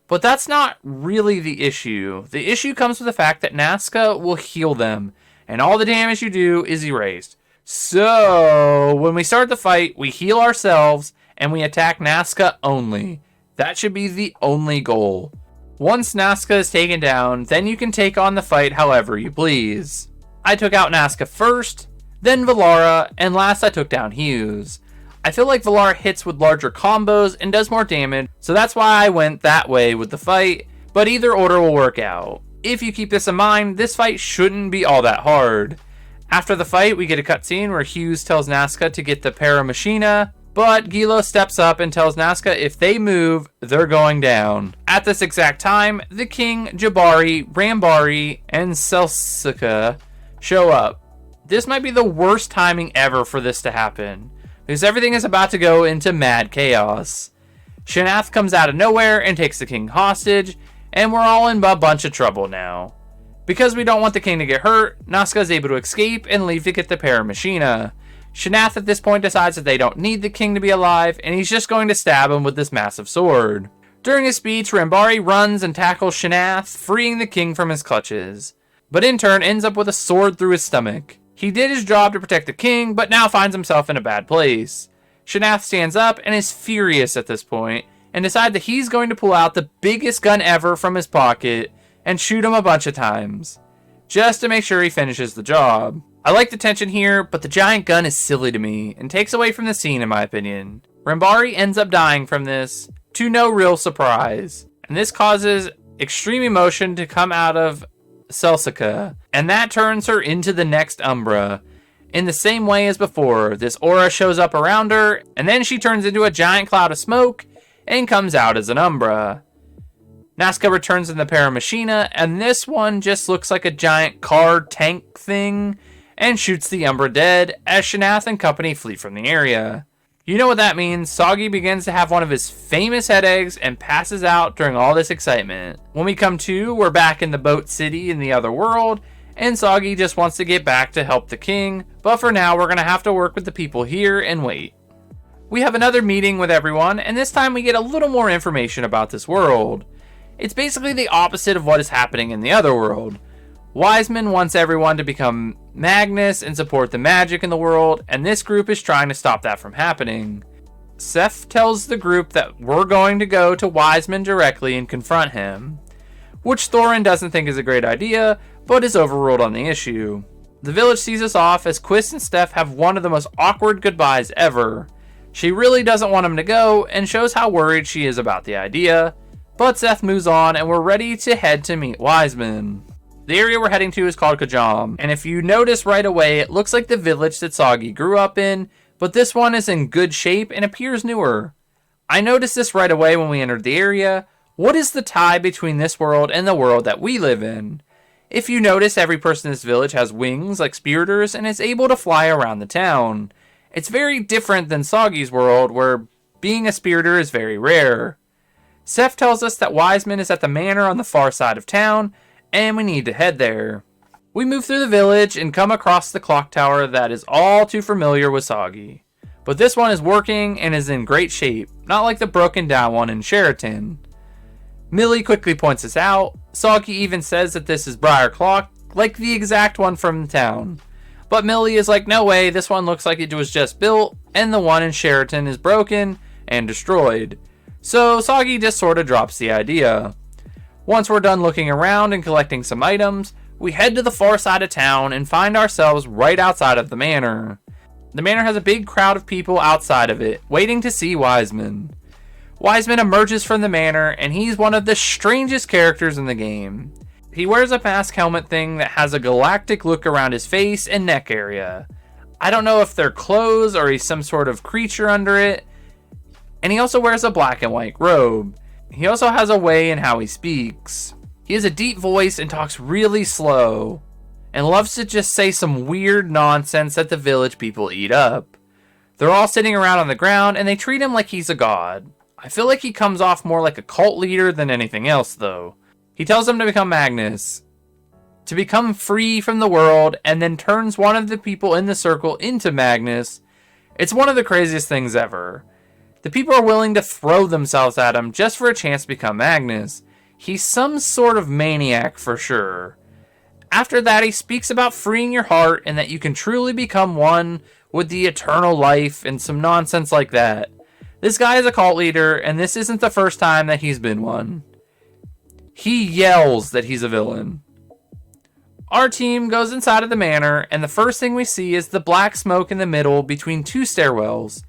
But that's not really the issue. The issue comes with the fact that Nazca will heal them, and all the damage you do is erased. So, when we start the fight, we heal ourselves, and we attack Nazca only. That should be the only goal. Once Nazca is taken down, then you can take on the fight however you please. I took out Nazca first, then Valara, and last I took down Hughes. I feel like Valara hits with larger combos and does more damage, so that's why I went that way with the fight, but either order will work out. If you keep this in mind, this fight shouldn't be all that hard. After the fight, we get a cutscene where Hughes tells Nazca to get the Paramachina, but Gilo steps up and tells Nazca if they move, they're going down. At this exact time, the king, Jabari, Rambari, and Celsica show up. This might be the worst timing ever for this to happen, because everything is about to go into mad chaos. Shanath comes out of nowhere and takes the king hostage, and we're all in a bunch of trouble now. Because we don't want the king to get hurt, Nazca is able to escape and leave to get the Paramachina. Shanath at this point decides that they don't need the king to be alive, and he's just going to stab him with this massive sword. During his speech, Rambari runs and tackles Shanath, freeing the king from his clutches, but in turn ends up with a sword through his stomach. He did his job to protect the king, but now finds himself in a bad place. Shanath stands up and is furious at this point, and decides that he's going to pull out the biggest gun ever from his pocket and shoot him a bunch of times, just to make sure he finishes the job. I like the tension here, but the giant gun is silly to me, and takes away from the scene in my opinion. Rambari ends up dying from this, to no real surprise, and this causes extreme emotion to come out of Celsica, and that turns her into the next Umbra. In the same way as before, this aura shows up around her, and then she turns into a giant cloud of smoke, and comes out as an Umbra. Nazca returns in the Paramachina, and this one just looks like a giant car tank thing, and shoots the Umbra dead as Shanath and company flee from the area. You know what that means. Soggy begins to have one of his famous headaches and passes out during all this excitement. When we come to, we're back in the boat city in the other world, and Soggy just wants to get back to help the king, but for now we're going to have to work with the people here and wait. We have another meeting with everyone, and this time we get a little more information about this world. It's basically the opposite of what is happening in the other world. Wiseman wants everyone to become Magnus and support the magic in the world, and this group is trying to stop that from happening. Seth tells the group that we're going to go to Wiseman directly and confront him, which Thorin doesn't think is a great idea, but is overruled on the issue. The village sees us off as Quist and Steph have one of the most awkward goodbyes ever. She really doesn't want him to go, and shows how worried she is about the idea, but Seth moves on and we're ready to head to meet Wiseman. The area we're heading to is called Kajam, and if you notice right away, it looks like the village that Soggy grew up in, but this one is in good shape and appears newer. I noticed this right away when we entered the area. What is the tie between this world and the world that we live in? If you notice, every person in this village has wings like spiriters and is able to fly around the town. It's very different than Soggy's world, where being a spiriter is very rare. Seth tells us that Wiseman is at the manor on the far side of town, and we need to head there. We move through the village and come across the clock tower that is all too familiar with Soggy. But this one is working and is in great shape, not like the broken down one in Sheraton. Millie quickly points this out. Soggy even says that this is Briar Clock, like the exact one from the town. But Millie is like, no way, this one looks like it was just built, and the one in Sheraton is broken and destroyed. So Soggy just sort of drops the idea. Once we're done looking around and collecting some items, we head to the far side of town and find ourselves right outside of the manor. The manor has a big crowd of people outside of it, waiting to see Wiseman. Wiseman emerges from the manor, and he's one of the strangest characters in the game. He wears a mask helmet thing that has a galactic look around his face and neck area. I don't know if they're clothes or he's some sort of creature under it. And he also wears a black and white robe. He also has a way in how he speaks. He has a deep voice and talks really slow, and loves to just say some weird nonsense that the village people eat up. They're all sitting around on the ground, and they treat him like he's a god. I feel like he comes off more like a cult leader than anything else, though. He tells them to become Magnus, to become free from the world, and then turns one of the people in the circle into Magnus. It's one of the craziest things ever. The people are willing to throw themselves at him just for a chance to become Magnus. He's some sort of maniac for sure. After that, he speaks about freeing your heart and that you can truly become one with the eternal life and some nonsense like that. This guy is a cult leader, and this isn't the first time that he's been one. He yells that he's a villain. Our team goes inside of the manor, and the first thing we see is the black smoke in the middle between two stairwells.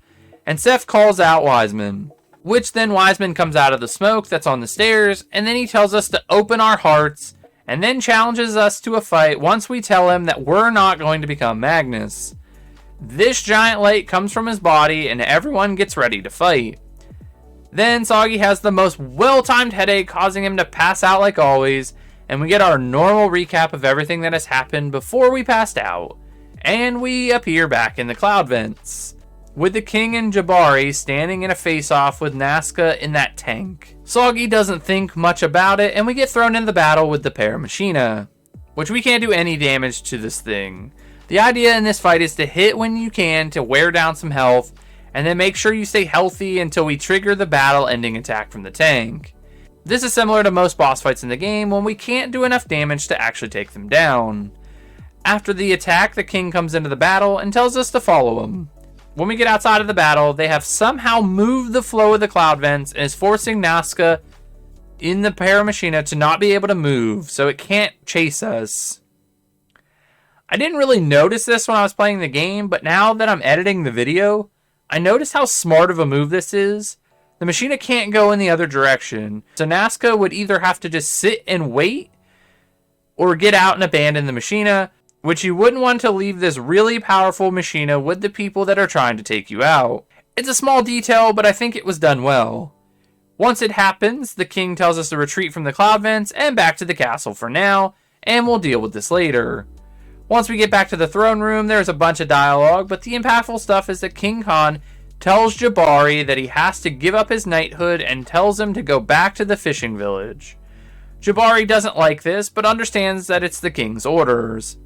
And Seth calls out Wiseman, which then Wiseman comes out of the smoke that's on the stairs, and then he tells us to open our hearts, and then challenges us to a fight once we tell him that we're not going to become Magnus. This giant light comes from his body, and everyone gets ready to fight. Then Soggy has the most well-timed headache, causing him to pass out like always, and we get our normal recap of everything that has happened before we passed out, and we appear back in the cloud vents, with the king and Jabari standing in a face-off with Nazca in that tank. Soggy doesn't think much about it, and we get thrown into the battle with the Paramachina, which we can't do any damage to this thing. The idea in this fight is to hit when you can to wear down some health, and then make sure you stay healthy until we trigger the battle-ending attack from the tank. This is similar to most boss fights in the game when we can't do enough damage to actually take them down. After the attack, the king comes into the battle and tells us to follow him. When we get outside of the battle, they have somehow moved the flow of the cloud vents and is forcing Nazca in the Paramachina to not be able to move, so it can't chase us. I didn't really notice this when I was playing the game, but now that I'm editing the video, I noticed how smart of a move this is. The Machina can't go in the other direction, so Nazca would either have to just sit and wait, or get out and abandon the Machina, which you wouldn't want to leave this really powerful Machina with the people that are trying to take you out. It's a small detail, but I think it was done well. Once it happens, the king tells us to retreat from the cloud vents and back to the castle for now, and we'll deal with this later. Once we get back to the throne room, there's a bunch of dialogue, but the impactful stuff is that King Khan tells Jabari that he has to give up his knighthood and tells him to go back to the fishing village. Jabari doesn't like this, but understands that it's the king's orders.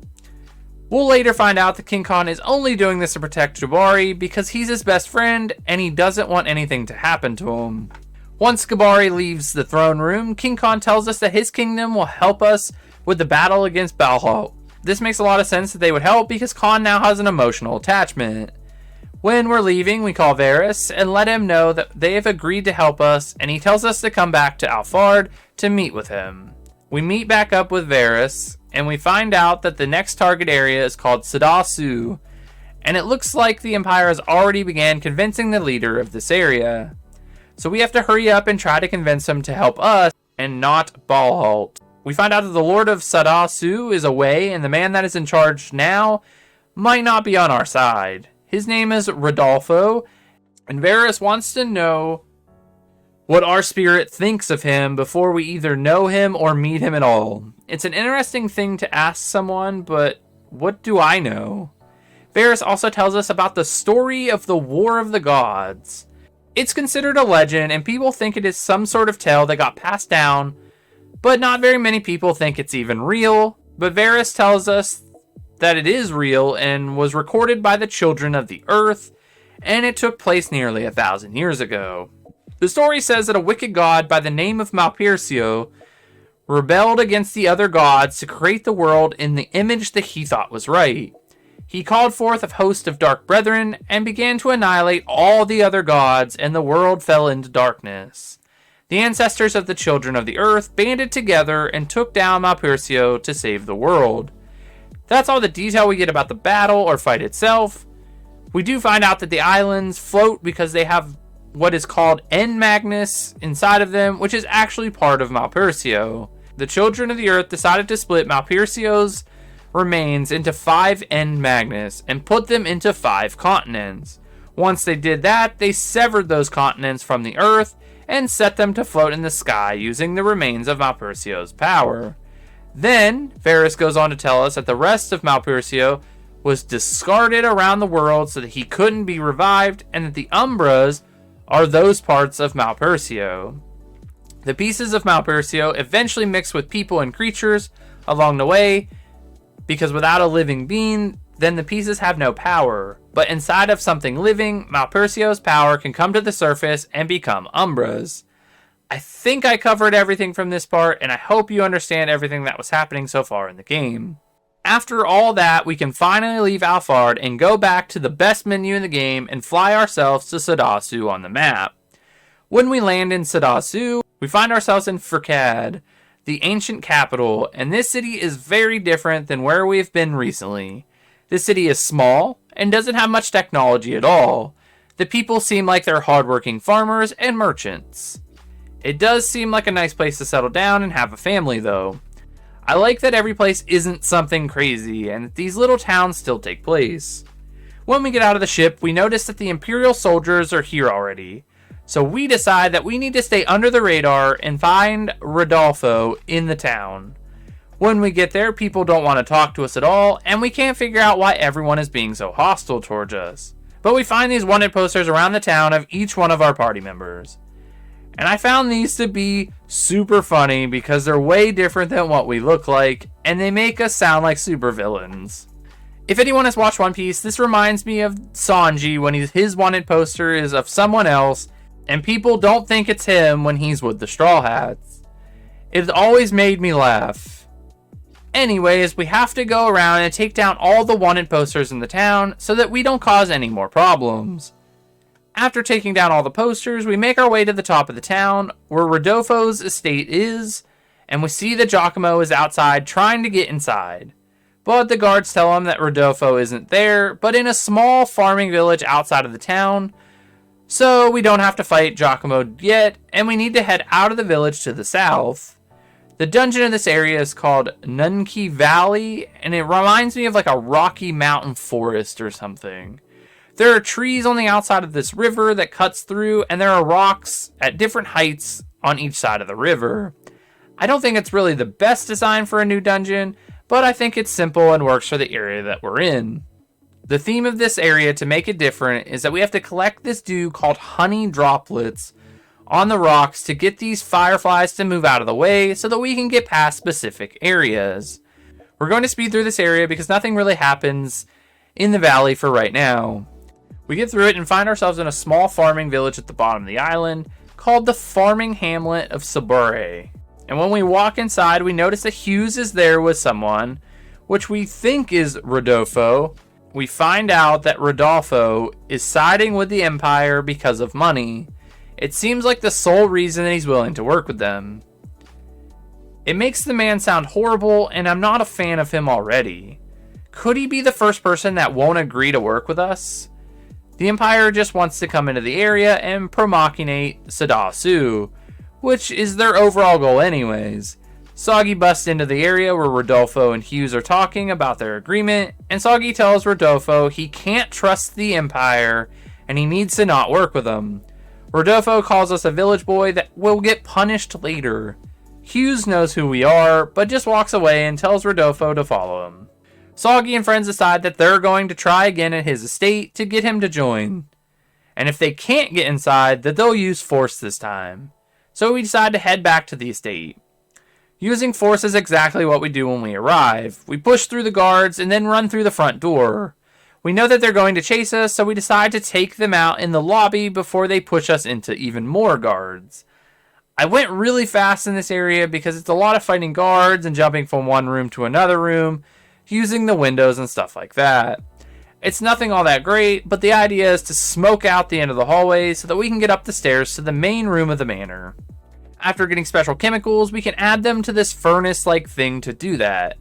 We'll later find out that King Khan is only doing this to protect Jabari because he's his best friend and he doesn't want anything to happen to him. Once Jabari leaves the throne room, King Khan tells us that his kingdom will help us with the battle against Balhalt. This makes a lot of sense that they would help because Khan now has an emotional attachment. When we're leaving, we call Varys and let him know that they have agreed to help us, and he tells us to come back to Alfard to meet with him. We meet back up with Varys, and we find out that the next target area is called Sadasu, and it looks like the Empire has already began convincing the leader of this area. So we have to hurry up and try to convince him to help us, and not Balhalt. We find out that the Lord of Sadasu is away, and the man that is in charge now might not be on our side. His name is Rodolfo, and Varys wants to know what our spirit thinks of him before we either know him or meet him at all. It's an interesting thing to ask someone, but what do I know? Varys also tells us about the story of the War of the Gods. It's considered a legend, and people think it is some sort of tale that got passed down, but not very many people think it's even real. But Varys tells us that it is real and was recorded by the children of the earth, and it took place nearly 1,000 years ago. The story says that a wicked god by the name of Malpersio rebelled against the other gods to create the world in the image that he thought was right. He called forth a host of dark brethren and began to annihilate all the other gods, and the world fell into darkness. The ancestors of the children of the earth banded together and took down Malpersio to save the world. That's all the detail we get about the battle or fight itself. We do find out that the islands float because they have what is called End Magnus inside of them, which is actually part of Malpersio. The children of the earth decided to split Malpersio's remains into 5 End Magnus and put them into 5 continents. Once they did that, they severed those continents from the earth and set them to float in the sky using the remains of Malpersio's power. Then, Varys goes on to tell us that the rest of Malpersio was discarded around the world so that he couldn't be revived, and that the Umbras are those parts of Malpersio. The pieces of Malpersio eventually mix with people and creatures along the way, because without a living being, then the pieces have no power. But inside of something living, Malpersio's power can come to the surface and become Umbras. I think I covered everything from this part, and I hope you understand everything that was happening so far in the game. After all that, we can finally leave Alfard and go back to the best menu in the game and fly ourselves to Sadasu on the map. When we land in Sadasu, we find ourselves in Furcad, the ancient capital, and this city is very different than where we've been recently. This city is small and doesn't have much technology at all. The people seem like they're hardworking farmers and merchants. It does seem like a nice place to settle down and have a family, though. I like that every place isn't something crazy and that these little towns still take place. When we get out of the ship, we notice that the Imperial soldiers are here already. So we decide that we need to stay under the radar and find Rodolfo in the town. When we get there, people don't want to talk to us at all, and we can't figure out why everyone is being so hostile towards us. But we find these wanted posters around the town of each one of our party members. And I found these to be super funny because they're way different than what we look like, and they make us sound like supervillains. If anyone has watched One Piece, this reminds me of Sanji when his wanted poster is of someone else, and people don't think it's him when he's with the Straw Hats. It's always made me laugh. Anyways, we have to go around and take down all the wanted posters in the town so that we don't cause any more problems. After taking down all the posters, we make our way to the top of the town, where Rodolfo's estate is, and we see that Giacomo is outside trying to get inside. But the guards tell him that Rodolfo isn't there, but in a small farming village outside of the town, so we don't have to fight Giacomo yet, and we need to head out of the village to the south. The dungeon in this area is called Nunki Valley, and it reminds me of like a rocky mountain forest or something. There are trees on the outside of this river that cuts through, and there are rocks at different heights on each side of the river. I don't think it's really the best design for a new dungeon, but I think it's simple and works for the area that we're in. The theme of this area to make it different is that we have to collect this dew called honey droplets on the rocks to get these fireflies to move out of the way so that we can get past specific areas. We're going to speed through this area because nothing really happens in the valley for right now. We get through it and find ourselves in a small farming village at the bottom of the island called the farming hamlet of Sabore. And when we walk inside, we notice that Hughes is there with someone, which we think is Rodolfo. We find out that Rodolfo is siding with the Empire because of money. It seems like the sole reason that he's willing to work with them. It makes the man sound horrible, and I'm not a fan of him already. Could he be the first person that won't agree to work with us? The Empire just wants to come into the area and promocinate Sadasu, which is their overall goal anyways. Soggy busts into the area where Rodolfo and Hughes are talking about their agreement, and Soggy tells Rodolfo he can't trust the Empire and he needs to not work with them. Rodolfo calls us a village boy that will get punished later. Hughes knows who we are, but just walks away and tells Rodolfo to follow him. Soggy and friends decide that they're going to try again at his estate to get him to join. And if they can't get inside, that they'll use force this time. So we decide to head back to the estate. Using force is exactly what we do when we arrive. We push through the guards and then run through the front door. We know that they're going to chase us, so we decide to take them out in the lobby before they push us into even more guards. I went really fast in this area because it's a lot of fighting guards and jumping from one room to another room, using the windows and stuff like that. It's nothing all that great, but the idea is to smoke out the end of the hallway so that we can get up the stairs to the main room of the manor. After getting special chemicals, we can add them to this furnace-like thing to do that.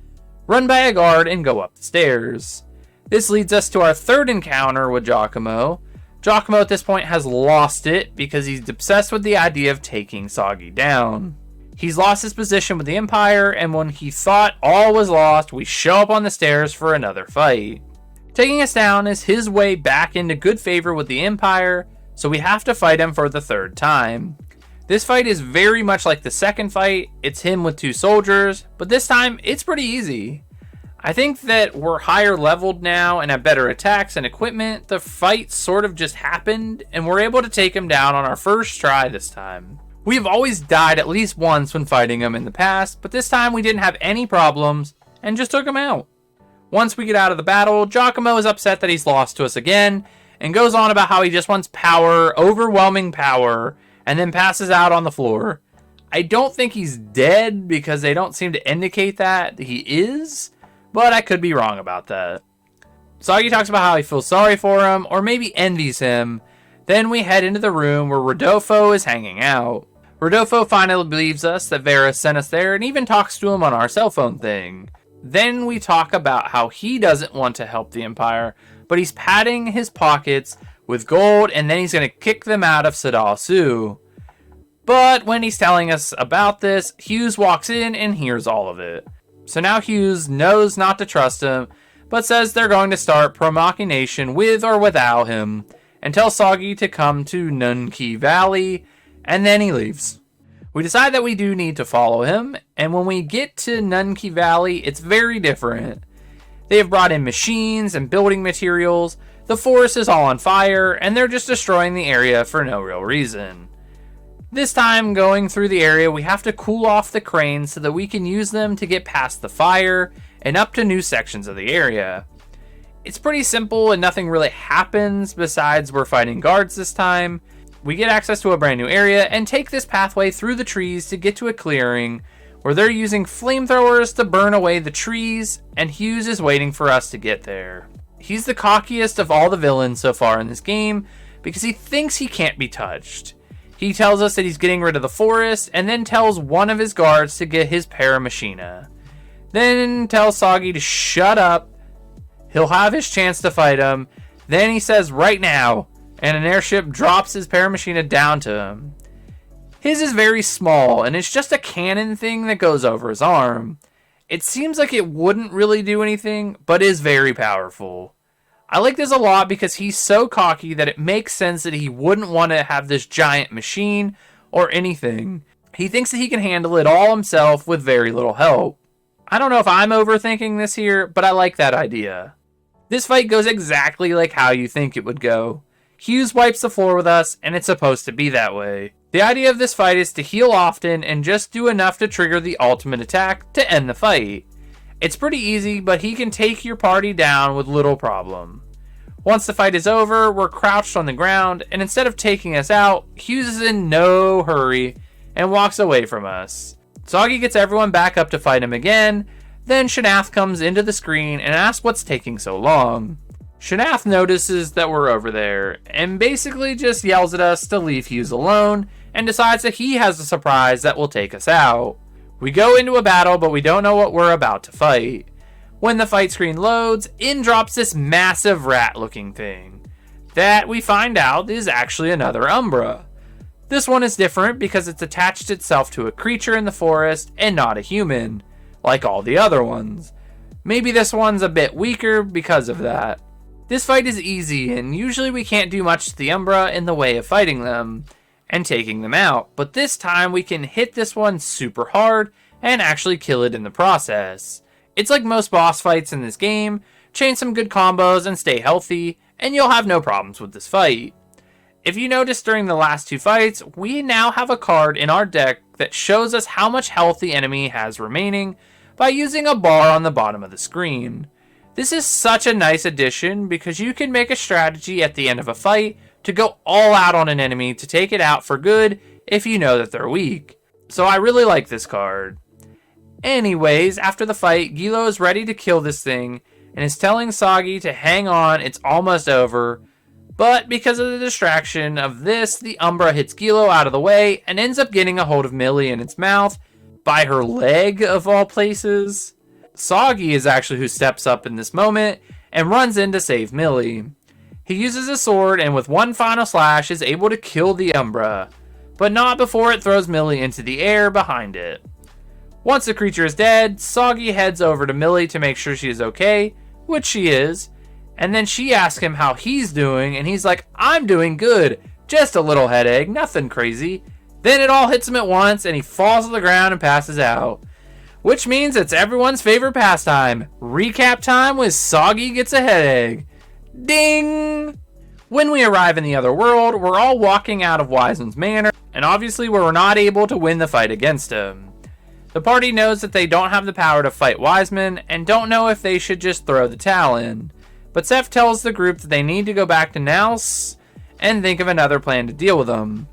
Run by a guard and go up the stairs. This leads us to our third encounter with Giacomo. Giacomo at this point has lost it because he's obsessed with the idea of taking Soggy down. He's lost his position with the Empire, and when he thought all was lost, we show up on the stairs for another fight. Taking us down is his way back into good favor with the Empire, so we have to fight him for the third time. This fight is very much like the second fight. It's him with two soldiers, but this time it's pretty easy. I think that we're higher leveled now and have better attacks and equipment. The fight sort of just happened, and we're able to take him down on our first try this time. We've always died at least once when fighting him in the past, but this time we didn't have any problems and just took him out. Once we get out of the battle, Giacomo is upset that he's lost to us again and goes on about how he just wants power, overwhelming power, and then passes out on the floor. I don't think he's dead because they don't seem to indicate that he is, but I could be wrong about that. Soggy talks about how he feels sorry for him, or maybe envies him. Then we head into the room where Rodolfo is hanging out. Rodolfo finally believes us that Vera sent us there and even talks to him on our cell phone thing. Then we talk about how he doesn't want to help the Empire, but he's padding his pockets with gold and then he's going to kick them out of Sadal Su. But when he's telling us about this, Hughes walks in and hears all of it. So now Hughes knows not to trust him, but says they're going to start pro-machination with or without him, and tells Soggy to come to Nunki Valley, and then he leaves. We decide that we do need to follow him, and when we get to Nunki Valley, it's very different. They have brought in machines and building materials, the forest is all on fire, and they're just destroying the area for no real reason. This time, going through the area, we have to cool off the cranes so that we can use them to get past the fire and up to new sections of the area. It's pretty simple and nothing really happens besides we're fighting guards this time. We get access to a brand new area and take this pathway through the trees to get to a clearing where they're using flamethrowers to burn away the trees, and Hughes is waiting for us to get there. He's the cockiest of all the villains so far in this game because he thinks he can't be touched. He tells us that he's getting rid of the forest and then tells one of his guards to get his paramachina. Then tells Soggy to shut up. He'll have his chance to fight him. Then he says right now, and an airship drops his paramachina down to him. His is very small and it's just a cannon thing that goes over his arm. It seems like it wouldn't really do anything, but is very powerful. I like this a lot because he's so cocky that it makes sense that he wouldn't want to have this giant machine or anything. He thinks that he can handle it all himself with very little help. I don't know if I'm overthinking this here, but I like that idea. This fight goes exactly like how you think it would go. Hughes wipes the floor with us, and it's supposed to be that way. The idea of this fight is to heal often and just do enough to trigger the ultimate attack to end the fight. It's pretty easy, but he can take your party down with little problem. Once the fight is over, we're crouched on the ground, and instead of taking us out, Hughes is in no hurry and walks away from us. Soggy gets everyone back up to fight him again, then Shanath comes into the screen and asks what's taking so long. Shanath notices that we're over there, and basically just yells at us to leave Hughes alone, and decides that he has a surprise that will take us out. We go into a battle, but we don't know what we're about to fight. When the fight screen loads, in drops this massive rat-looking thing that we find out is actually another Umbra. This one is different because it's attached itself to a creature in the forest and not a human, like all the other ones. Maybe this one's a bit weaker because of that. This fight is easy, and usually we can't do much to the Umbra in the way of fighting them and taking them out, but this time we can hit this one super hard and actually kill it in the process. It's like most boss fights in this game, chain some good combos and stay healthy, and you'll have no problems with this fight. If you notice during the last two fights, we now have a card in our deck that shows us how much health the enemy has remaining by using a bar on the bottom of the screen. This is such a nice addition because you can make a strategy at the end of a fight to go all out on an enemy to take it out for good if you know that they're weak. So I really like this card. Anyways, after the fight, Gilo is ready to kill this thing and is telling Soggy to hang on, it's almost over. But because of the distraction of this, the Umbra hits Gilo out of the way and ends up getting a hold of Millie in its mouth by her leg of all places. Soggy is actually who steps up in this moment and runs in to save Millie. He uses his sword and with one final slash is able to kill the Umbra, but not before it throws Millie into the air behind it. Once the creature is dead, Soggy heads over to Millie to make sure she is okay, which she is, and then she asks him how he's doing, and he's like, I'm doing good, just a little headache, nothing crazy. Then it all hits him at once, and he falls to the ground and passes out. Which means it's everyone's favorite pastime, recap time with Soggy gets a headache. Ding! When we arrive in the other world, we're all walking out of Wiseman's Manor, and obviously we're not able to win the fight against him. The party knows that they don't have the power to fight Wiseman, and don't know if they should just throw the towel in. But Seth tells the group that they need to go back to Nels and think of another plan to deal with them.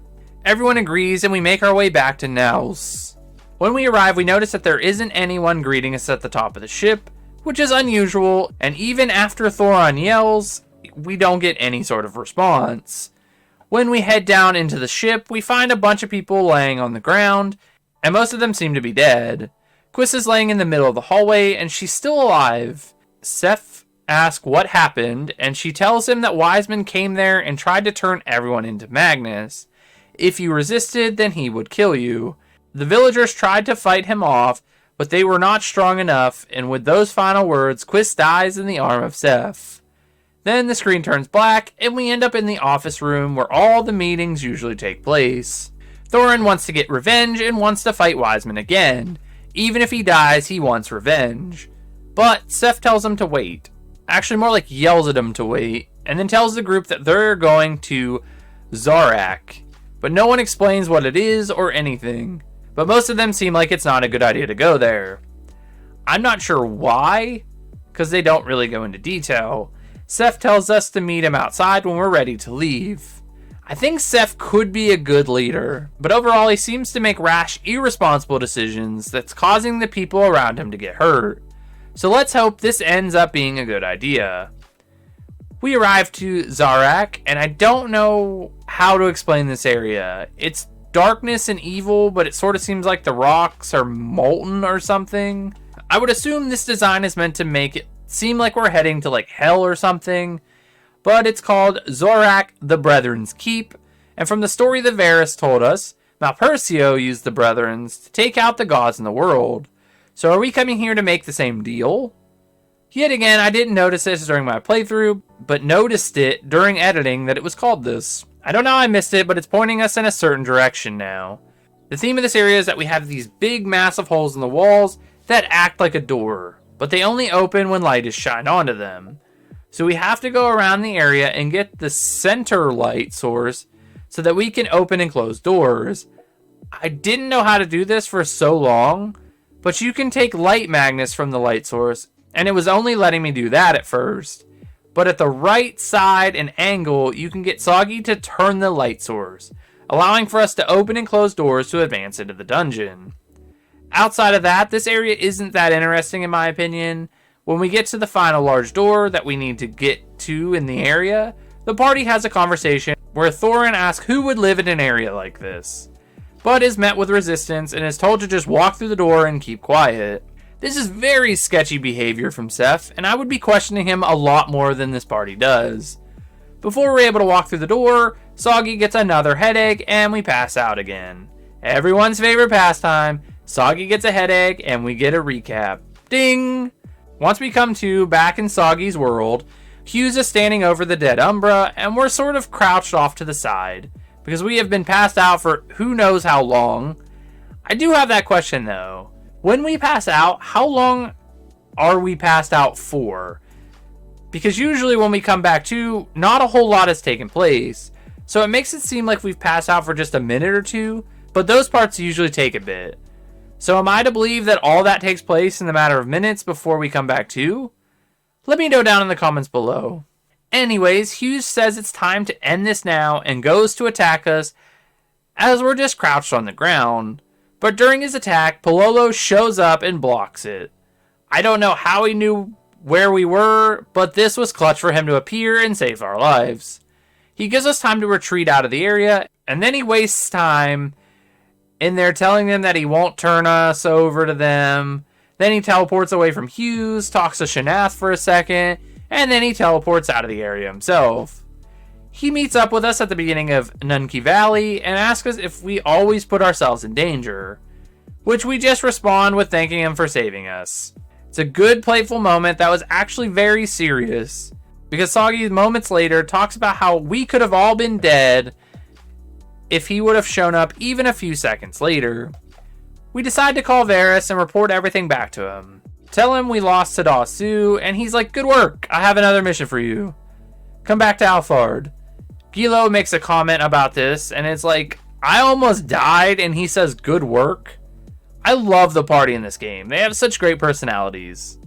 Everyone agrees, and we make our way back to Nels. When we arrive, we notice that there isn't anyone greeting us at the top of the ship, which is unusual, and even after Thoron yells, we don't get any sort of response. When we head down into the ship, we find a bunch of people laying on the ground, and most of them seem to be dead. Quiz is laying in the middle of the hallway, and she's still alive. Seth asks what happened, and she tells him that Wiseman came there and tried to turn everyone into Magnus. If you resisted, then he would kill you. The villagers tried to fight him off, but they were not strong enough, and with those final words, Quiz dies in the arm of Seth. Then the screen turns black, and we end up in the office room where all the meetings usually take place. Thorin wants to get revenge and wants to fight Wiseman again. Even if he dies, he wants revenge. But Seth tells him to wait. Actually, more like yells at him to wait, and then tells the group that they're going to Zarak. But no one explains what it is or anything. But most of them seem like it's not a good idea to go there. I'm not sure why, because they don't really go into detail. Seth tells us to meet him outside when we're ready to leave. I think Seth could be a good leader, but overall he seems to make rash, irresponsible decisions that's causing the people around him to get hurt. So let's hope this ends up being a good idea. We arrive to Zarak, and I don't know how to explain this area. It's darkness and evil, but it sort of seems like the rocks are molten or something. I would assume this design is meant to make it seem like we're heading to like hell or something, but it's called Zorak the Brethren's Keep, and from the story that Varys told us, Malpercio used the Brethren's to take out the gods in the world. So are we coming here to make the same deal? Yet again, I didn't notice this during my playthrough, but noticed it during editing that it was called this. I don't know how I missed it, but it's pointing us in a certain direction now. The theme of this area is that we have these big massive holes in the walls that act like a door, but they only open when light is shined onto them. So we have to go around the area and get the center light source so that we can open and close doors. I didn't know how to do this for so long, but you can take light magnets from the light source, and it was only letting me do that at first. But at the right side and angle, you can get Soggy to turn the light source, allowing for us to open and close doors to advance into the dungeon. Outside of that, this area isn't that interesting in my opinion. When we get to the final large door that we need to get to in the area, the party has a conversation where Thorin asks who would live in an area like this, but is met with resistance and is told to just walk through the door and keep quiet. This is very sketchy behavior from Seth, and I would be questioning him a lot more than this party does. Before we're able to walk through the door, Soggy gets another headache and we pass out again. Everyone's favorite pastime, Soggy gets a headache and we get a recap. Ding! Once we come to back in Soggy's world, Hughes is standing over the dead Umbra and we're sort of crouched off to the side because we have been passed out for who knows how long. I do have that question though. When we pass out, how long are we passed out for? Because usually when we come back to, not a whole lot has taken place. So it makes it seem like we've passed out for just a minute or two, but those parts usually take a bit. So am I to believe that all that takes place in the matter of minutes before we come back to? Let me know down in the comments below. Anyways, Hughes says it's time to end this now and goes to attack us as we're just crouched on the ground. But during his attack, Pololo shows up and blocks it. I don't know how he knew where we were, but this was clutch for him to appear and save our lives. He gives us time to retreat out of the area, and then he wastes time in there telling them that he won't turn us over to them. Then he teleports away from Hughes, talks to Shanath for a second, and then he teleports out of the area himself. He meets up with us at the beginning of Nunki Valley and asks us if we always put ourselves in danger, which we just respond with thanking him for saving us. It's a good playful moment that was actually very serious, because Soggy moments later talks about how we could have all been dead if he would have shown up even a few seconds later. We decide to call Varys and report everything back to him. Tell him we lost to Dasu, and he's like, good work, I have another mission for you. Come back to Alfard. Gilo makes a comment about this, and it's like, I almost died, and he says, good work. I love the party in this game. They have such great personalities.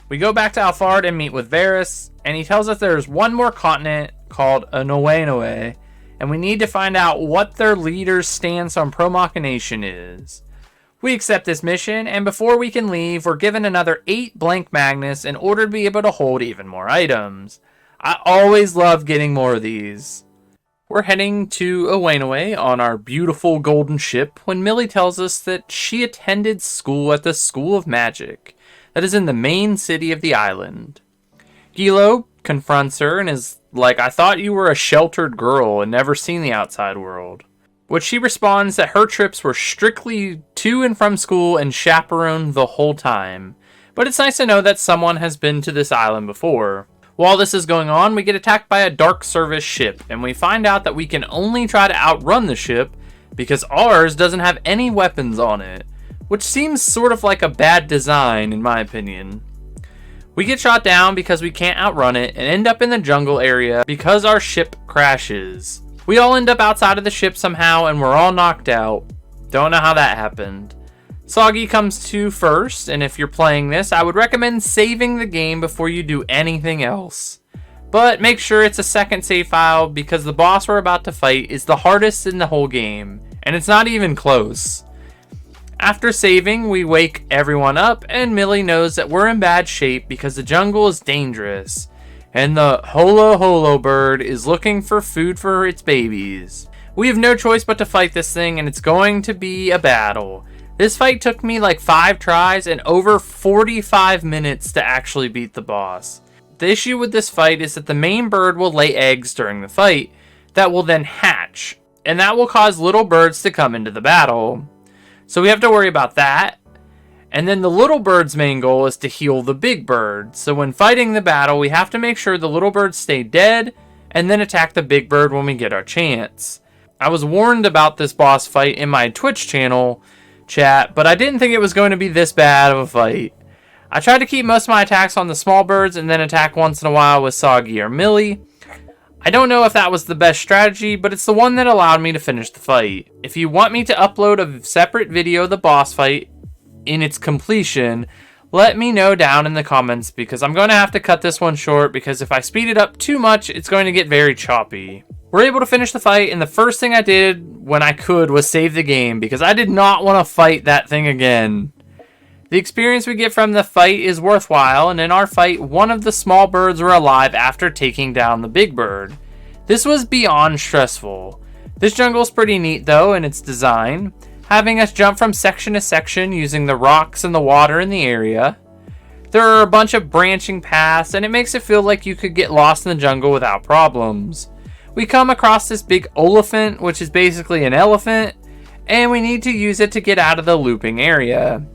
We go back to Alfard and meet with Varys, and he tells us there's one more continent called Anoe, and we need to find out what their leader's stance on pro-machination is. We accept this mission, and before we can leave, we're given another 8 blank magnets in order to be able to hold even more items. I always love getting more of these. We're heading to Owainaway on our beautiful golden ship when Millie tells us that she attended school at the School of Magic that is in the main city of the island. Gilo confronts her and is like, I thought you were a sheltered girl and never seen the outside world. Which she responds that her trips were strictly to and from school and chaperoned the whole time. But it's nice to know that someone has been to this island before. While this is going on, we get attacked by a Dark Service ship, and we find out that we can only try to outrun the ship because ours doesn't have any weapons on it, which seems sort of like a bad design in my opinion. We get shot down because we can't outrun it and end up in the jungle area because our ship crashes. We all end up outside of the ship somehow and we're all knocked out. Don't know how that happened. Soggy comes to first, and if you're playing this, I would recommend saving the game before you do anything else. But make sure it's a second save file because the boss we're about to fight is the hardest in the whole game, and it's not even close. After saving, we wake everyone up, and Millie knows that we're in bad shape because the jungle is dangerous, and the Holo Holo bird is looking for food for its babies. We have no choice but to fight this thing, and it's going to be a battle. This fight took me like 5 tries and over 45 minutes to actually beat the boss. The issue with this fight is that the main bird will lay eggs during the fight that will then hatch, and that will cause little birds to come into the battle. So we have to worry about that. And then the little bird's main goal is to heal the big bird. So when fighting the battle, we have to make sure the little birds stay dead and then attack the big bird when we get our chance. I was warned about this boss fight in my Twitch channel chat, but I didn't think it was going to be this bad of a fight. I tried to keep most of my attacks on the small birds and then attack once in a while with Soggy or Millie. I don't know if that was the best strategy, but it's the one that allowed me to finish the fight. If you want me to upload a separate video of the boss fight in its completion, let me know down in the comments because I'm going to have to cut this one short because if I speed it up too much, it's going to get very choppy. We're able to finish the fight, and the first thing I did when I could was save the game because I did not want to fight that thing again. The experience we get from the fight is worthwhile, and in our fight, one of the small birds were alive after taking down the big bird. This was beyond stressful. This jungle is pretty neat though in its design, having us jump from section to section using the rocks and the water in the area. There are a bunch of branching paths, and it makes it feel like you could get lost in the jungle without problems. We come across this big elephant, which is basically an elephant, and we need to use it to get out of the looping area.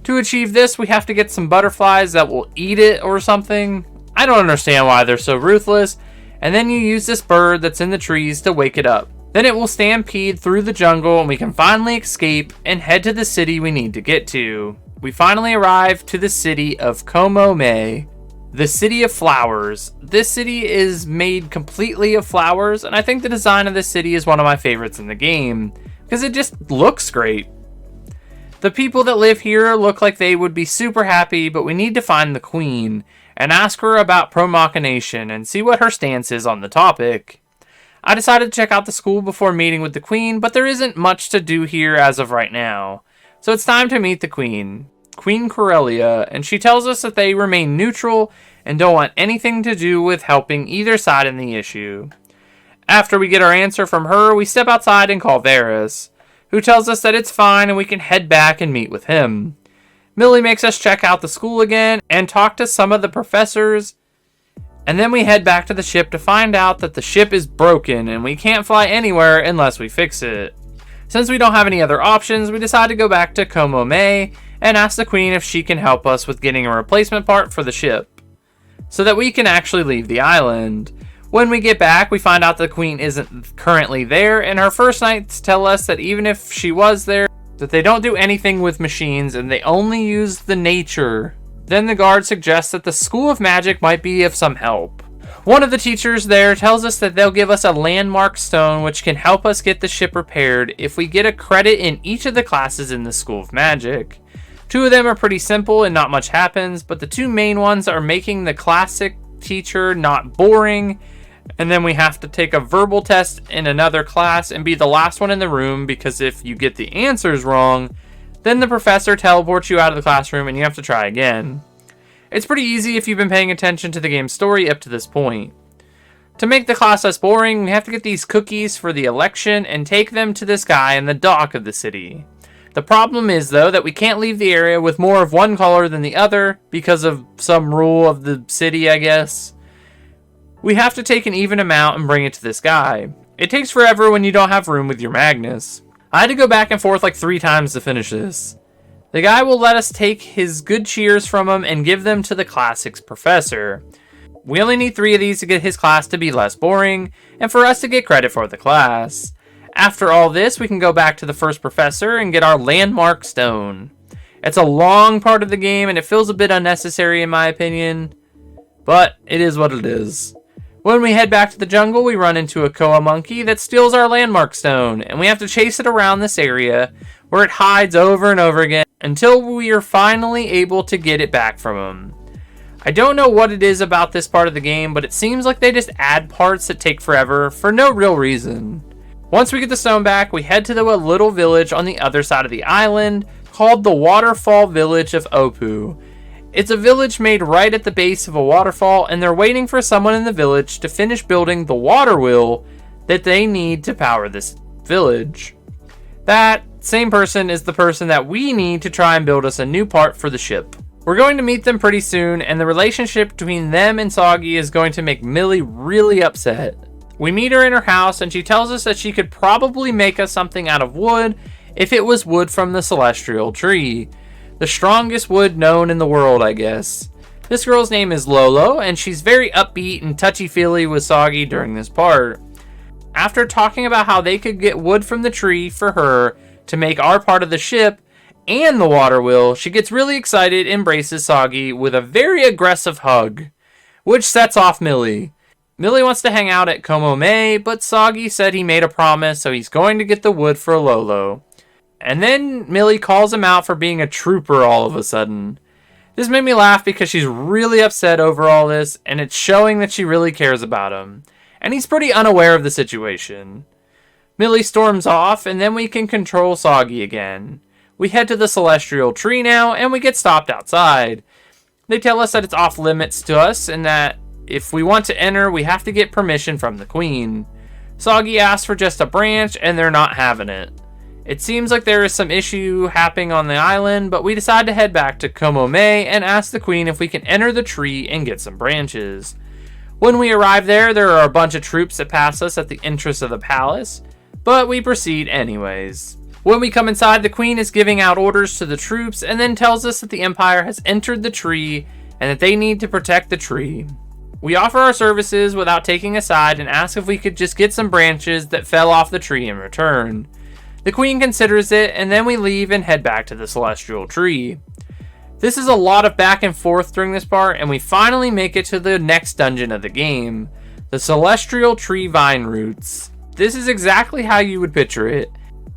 To achieve this, we have to get some butterflies that will eat it or something. I don't understand why they're so ruthless. And then you use this bird that's in the trees to wake it up. Then it will stampede through the jungle and we can finally escape and head to the city we need to get to. We finally arrive to the city of Komome, the city of flowers. This city is made completely of flowers, and I think the design of this city is one of my favorites in the game because it just looks great. The people that live here look like they would be super happy, but we need to find the queen and ask her about pro-machination and see what her stance is on the topic. I decided to check out the school before meeting with the queen, but there isn't much to do here as of right now. So it's time to meet the queen, Queen Corellia, and she tells us that they remain neutral and don't want anything to do with helping either side in the issue. After we get our answer from her, we step outside and call Varys, who tells us that it's fine and we can head back and meet with him. Millie makes us check out the school again and talk to some of the professors, and then we head back to the ship to find out that the ship is broken and we can't fly anywhere unless we fix it. Since we don't have any other options, we decide to go back to Komome and ask the queen if she can help us with getting a replacement part for the ship, so that we can actually leave the island. When we get back, we find out the queen isn't currently there, and her first knights tell us that even if she was there, that they don't do anything with machines and they only use the nature. Then the guard suggests that the School of Magic might be of some help. One of the teachers there tells us that they'll give us a landmark stone which can help us get the ship repaired if we get a credit in each of the classes in the School of Magic. 2 of them are pretty simple and not much happens, but the 2 main ones are making the classic teacher not boring, and then we have to take a verbal test in another class and be the last one in the room, because if you get the answers wrong, then the professor teleports you out of the classroom and you have to try again. It's pretty easy if you've been paying attention to the game's story up to this point. To make the class less boring, we have to get these cookies for the election and take them to this guy in the dock of the city. The problem is, though, that we can't leave the area with more of one color than the other because of some rule of the city, I guess. We have to take an even amount and bring it to this guy. It takes forever when you don't have room with your Magnus. I had to go back and forth like 3 times to finish this. The guy will let us take his good cheers from him and give them to the classics professor. We only need 3 of these to get his class to be less boring, and for us to get credit for the class. After all this, we can go back to the first professor and get our landmark stone. It's a long part of the game, and it feels a bit unnecessary in my opinion, but it is what it is. When we head back to the jungle, we run into a koa monkey that steals our landmark stone, and we have to chase it around this area, where it hides over and over again, until we are finally able to get it back from him. I don't know what it is about this part of the game, but it seems like they just add parts that take forever for no real reason. Once we get the stone back, we head to the little village on the other side of the island called the Waterfall Village of Opu. It's a village made right at the base of a waterfall, and they're waiting for someone in the village to finish building the water wheel that they need to power this village. That same person is the person that we need to try and build us a new part for the ship. We're going to meet them pretty soon, and the relationship between them and Soggy is going to make Millie really upset. We meet her in her house, and she tells us that she could probably make us something out of wood if it was wood from the celestial tree. The strongest wood known in the world, I guess. This girl's name is Lolo, and she's very upbeat and touchy-feely with Soggy during this part. After talking about how they could get wood from the tree for her to make our part of the ship and the water wheel, she gets really excited and embraces Soggy with a very aggressive hug, which sets off Millie. Millie wants to hang out at Komome, but Soggy said he made a promise, so he's going to get the wood for Lolo. And then Millie calls him out for being a trooper all of a sudden. This made me laugh because she's really upset over all this, and it's showing that she really cares about him. And he's pretty unaware of the situation. Millie storms off, and then we can control Soggy again. We head to the celestial tree now, and we get stopped outside. They tell us that it's off limits to us, and that if we want to enter, we have to get permission from the queen. Soggy asks for just a branch, and they're not having it. It seems like there is some issue happening on the island, but we decide to head back to Komome and ask the queen if we can enter the tree and get some branches. When we arrive there, there are a bunch of troops that pass us at the entrance of the palace, but we proceed anyways. When we come inside, the queen is giving out orders to the troops and then tells us that the Empire has entered the tree and that they need to protect the tree. We offer our services without taking a side and ask if we could just get some branches that fell off the tree in return. The queen considers it, and then we leave and head back to the celestial tree. This is a lot of back and forth during this part, and we finally make it to the next dungeon of the game, the celestial tree vine roots. This is exactly how you would picture it.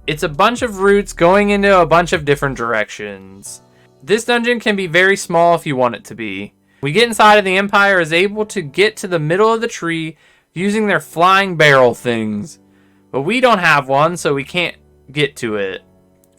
It's a bunch of roots going into a bunch of different directions. This dungeon can be very small if you want it to be. We get inside and the Empire is able to get to the middle of the tree using their flying barrel things. But we don't have one, so we can't get to it.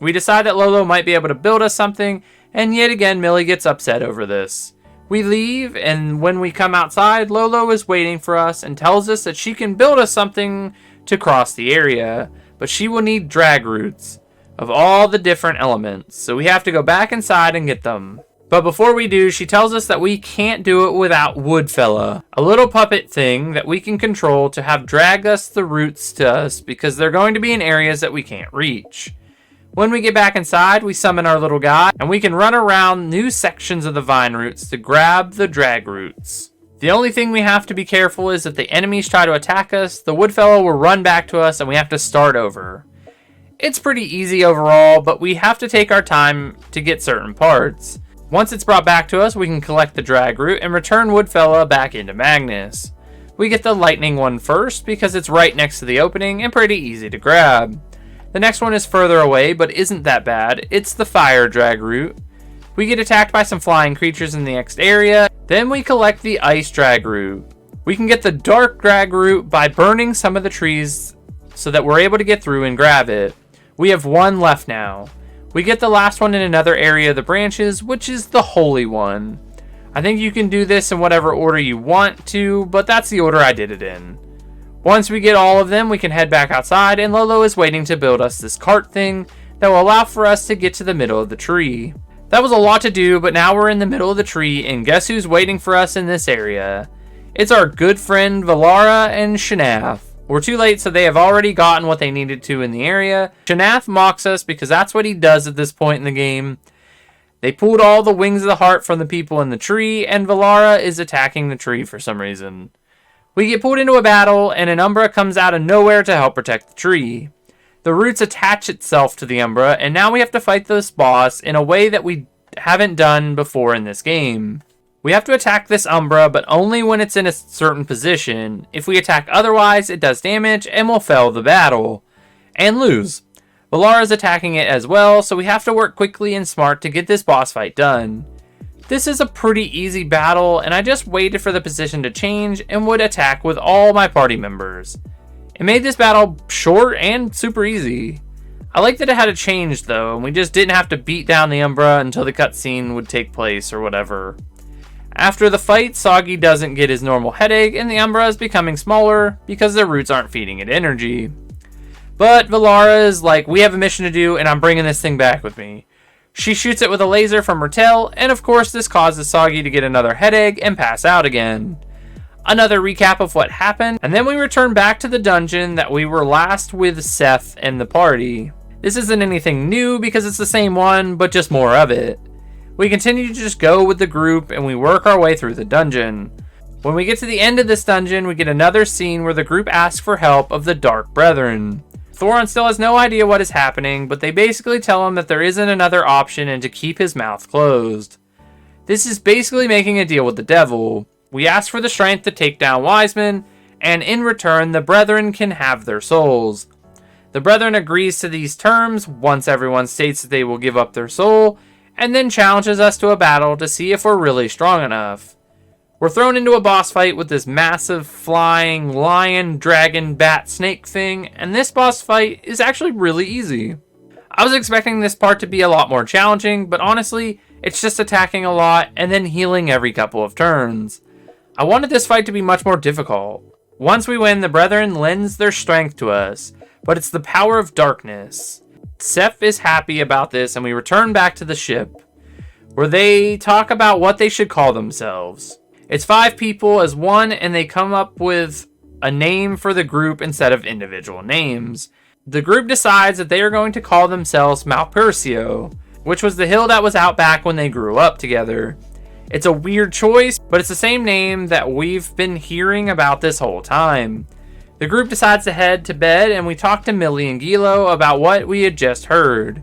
We decide that Lolo might be able to build us something, and yet again Millie gets upset over this. We leave, and when we come outside, Lolo is waiting for us and tells us that she can build us something to cross the area, but she will need drag roots of all the different elements, so we have to go back inside and get them. But before we do, she tells us that we can't do it without Woodfella, a little puppet thing that we can control to have drag us the roots to us because they're going to be in areas that we can't reach. When we get back inside, we summon our little guy, and we can run around new sections of the vine roots to grab the drag roots. The only thing we have to be careful is if the enemies try to attack us, the Woodfella will run back to us and we have to start over. It's pretty easy overall, but we have to take our time to get certain parts. Once it's brought back to us, we can collect the drag root and return Woodfella back into Magnus. We get the lightning one first because it's right next to the opening and pretty easy to grab. The next one is further away but isn't that bad. It's the fire drag root. We get attacked by some flying creatures in the next area. Then we collect the ice drag root. We can get the dark drag root by burning some of the trees so that we're able to get through and grab it. We have one left now. We get the last one in another area of the branches, which is the holy one. I think you can do this in whatever order you want to, but that's the order I did it in. Once we get all of them, we can head back outside, and Lolo is waiting to build us this cart thing that will allow for us to get to the middle of the tree. That was a lot to do, but now we're in the middle of the tree, and guess who's waiting for us in this area? It's our good friend Valara and Shanaf. We're too late, so they have already gotten what they needed to in the area. Shanaf mocks us because that's what he does at this point in the game. They pulled all the wings of the heart from the people in the tree, and Valara is attacking the tree for some reason. We get pulled into a battle, and an Umbra comes out of nowhere to help protect the tree. The roots attach itself to the Umbra, and now we have to fight this boss in a way that we haven't done before in this game. We have to attack this Umbra, but only when it's in a certain position. If we attack otherwise, it does damage, and we'll fail the battle. And lose. Valara's attacking it as well, so we have to work quickly and smart to get this boss fight done. This is a pretty easy battle, and I just waited for the position to change and would attack with all my party members. It made this battle short and super easy. I like that it had a change though, and we just didn't have to beat down the Umbra until the cutscene would take place or whatever. After the fight, Soggy doesn't get his normal headache, and the Umbra is becoming smaller because their roots aren't feeding it energy. But Valara is like, we have a mission to do, and I'm bringing this thing back with me. She shoots it with a laser from her tail, and of course this causes Soggy to get another headache and pass out again. Another recap of what happened, and then we return back to the dungeon that we were last with Seth and the party. This isn't anything new because it's the same one, but just more of it. We continue to just go with the group, and we work our way through the dungeon. When we get to the end of this dungeon, we get another scene where the group asks for help of the Dark Brethren. Thoron still has no idea what is happening, but they basically tell him that there isn't another option and to keep his mouth closed. This is basically making a deal with the devil. We ask for the strength to take down Wiseman, and in return, the Brethren can have their souls. The Brethren agrees to these terms once everyone states that they will give up their soul, and then challenges us to a battle to see if we're really strong enough. We're thrown into a boss fight with this massive flying lion, dragon, bat, snake thing, and this boss fight is actually really easy. I was expecting this part to be a lot more challenging, but honestly, it's just attacking a lot and then healing every couple of turns. I wanted this fight to be much more difficult. Once we win, the Brethren lends their strength to us, but it's the power of darkness. Seth is happy about this, and we return back to the ship, where they talk about what they should call themselves. It's 5 people as one, and they come up with a name for the group instead of individual names. The group decides that they are going to call themselves Malpercio, which was the hill that was out back when they grew up together. It's a weird choice, but it's the same name that we've been hearing about this whole time. The group decides to head to bed, and we talk to Millie and Gilo about what we had just heard.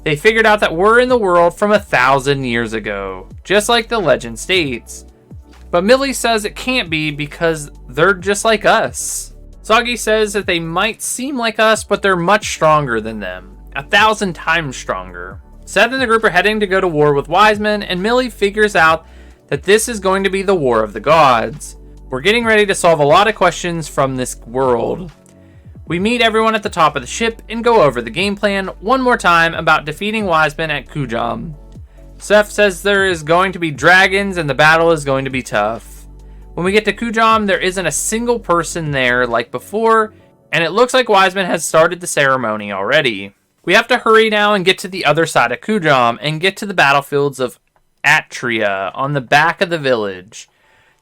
They figured out that we're in the world from 1,000 years ago, just like the legend states. But Millie says it can't be because they're just like us. Soggy says that they might seem like us, but they're much stronger than them. 1,000 times stronger. Seth and the group are heading to go to war with Wiseman, and Millie figures out that this is going to be the War of the Gods. We're getting ready to solve a lot of questions from this world. We meet everyone at the top of the ship and go over the game plan one more time about defeating Wiseman at Kujam. Seth says there is going to be dragons and the battle is going to be tough. When we get to Kujam, there isn't a single person there like before, and it looks like Wiseman has started the ceremony already. We have to hurry now and get to the other side of Kujam and get to the battlefields of Atria on the back of the village.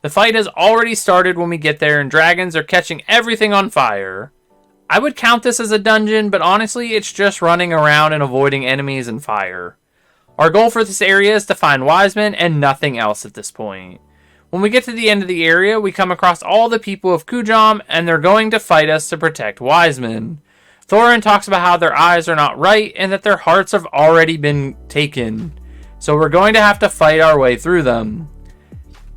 The fight has already started when we get there, and dragons are catching everything on fire. I would count this as a dungeon, but honestly, it's just running around and avoiding enemies and fire. Our goal for this area is to find Wiseman and nothing else at this point. When we get to the end of the area, we come across all the people of Kujam, and they're going to fight us to protect Wiseman. Thorin talks about how their eyes are not right and that their hearts have already been taken. So we're going to have to fight our way through them.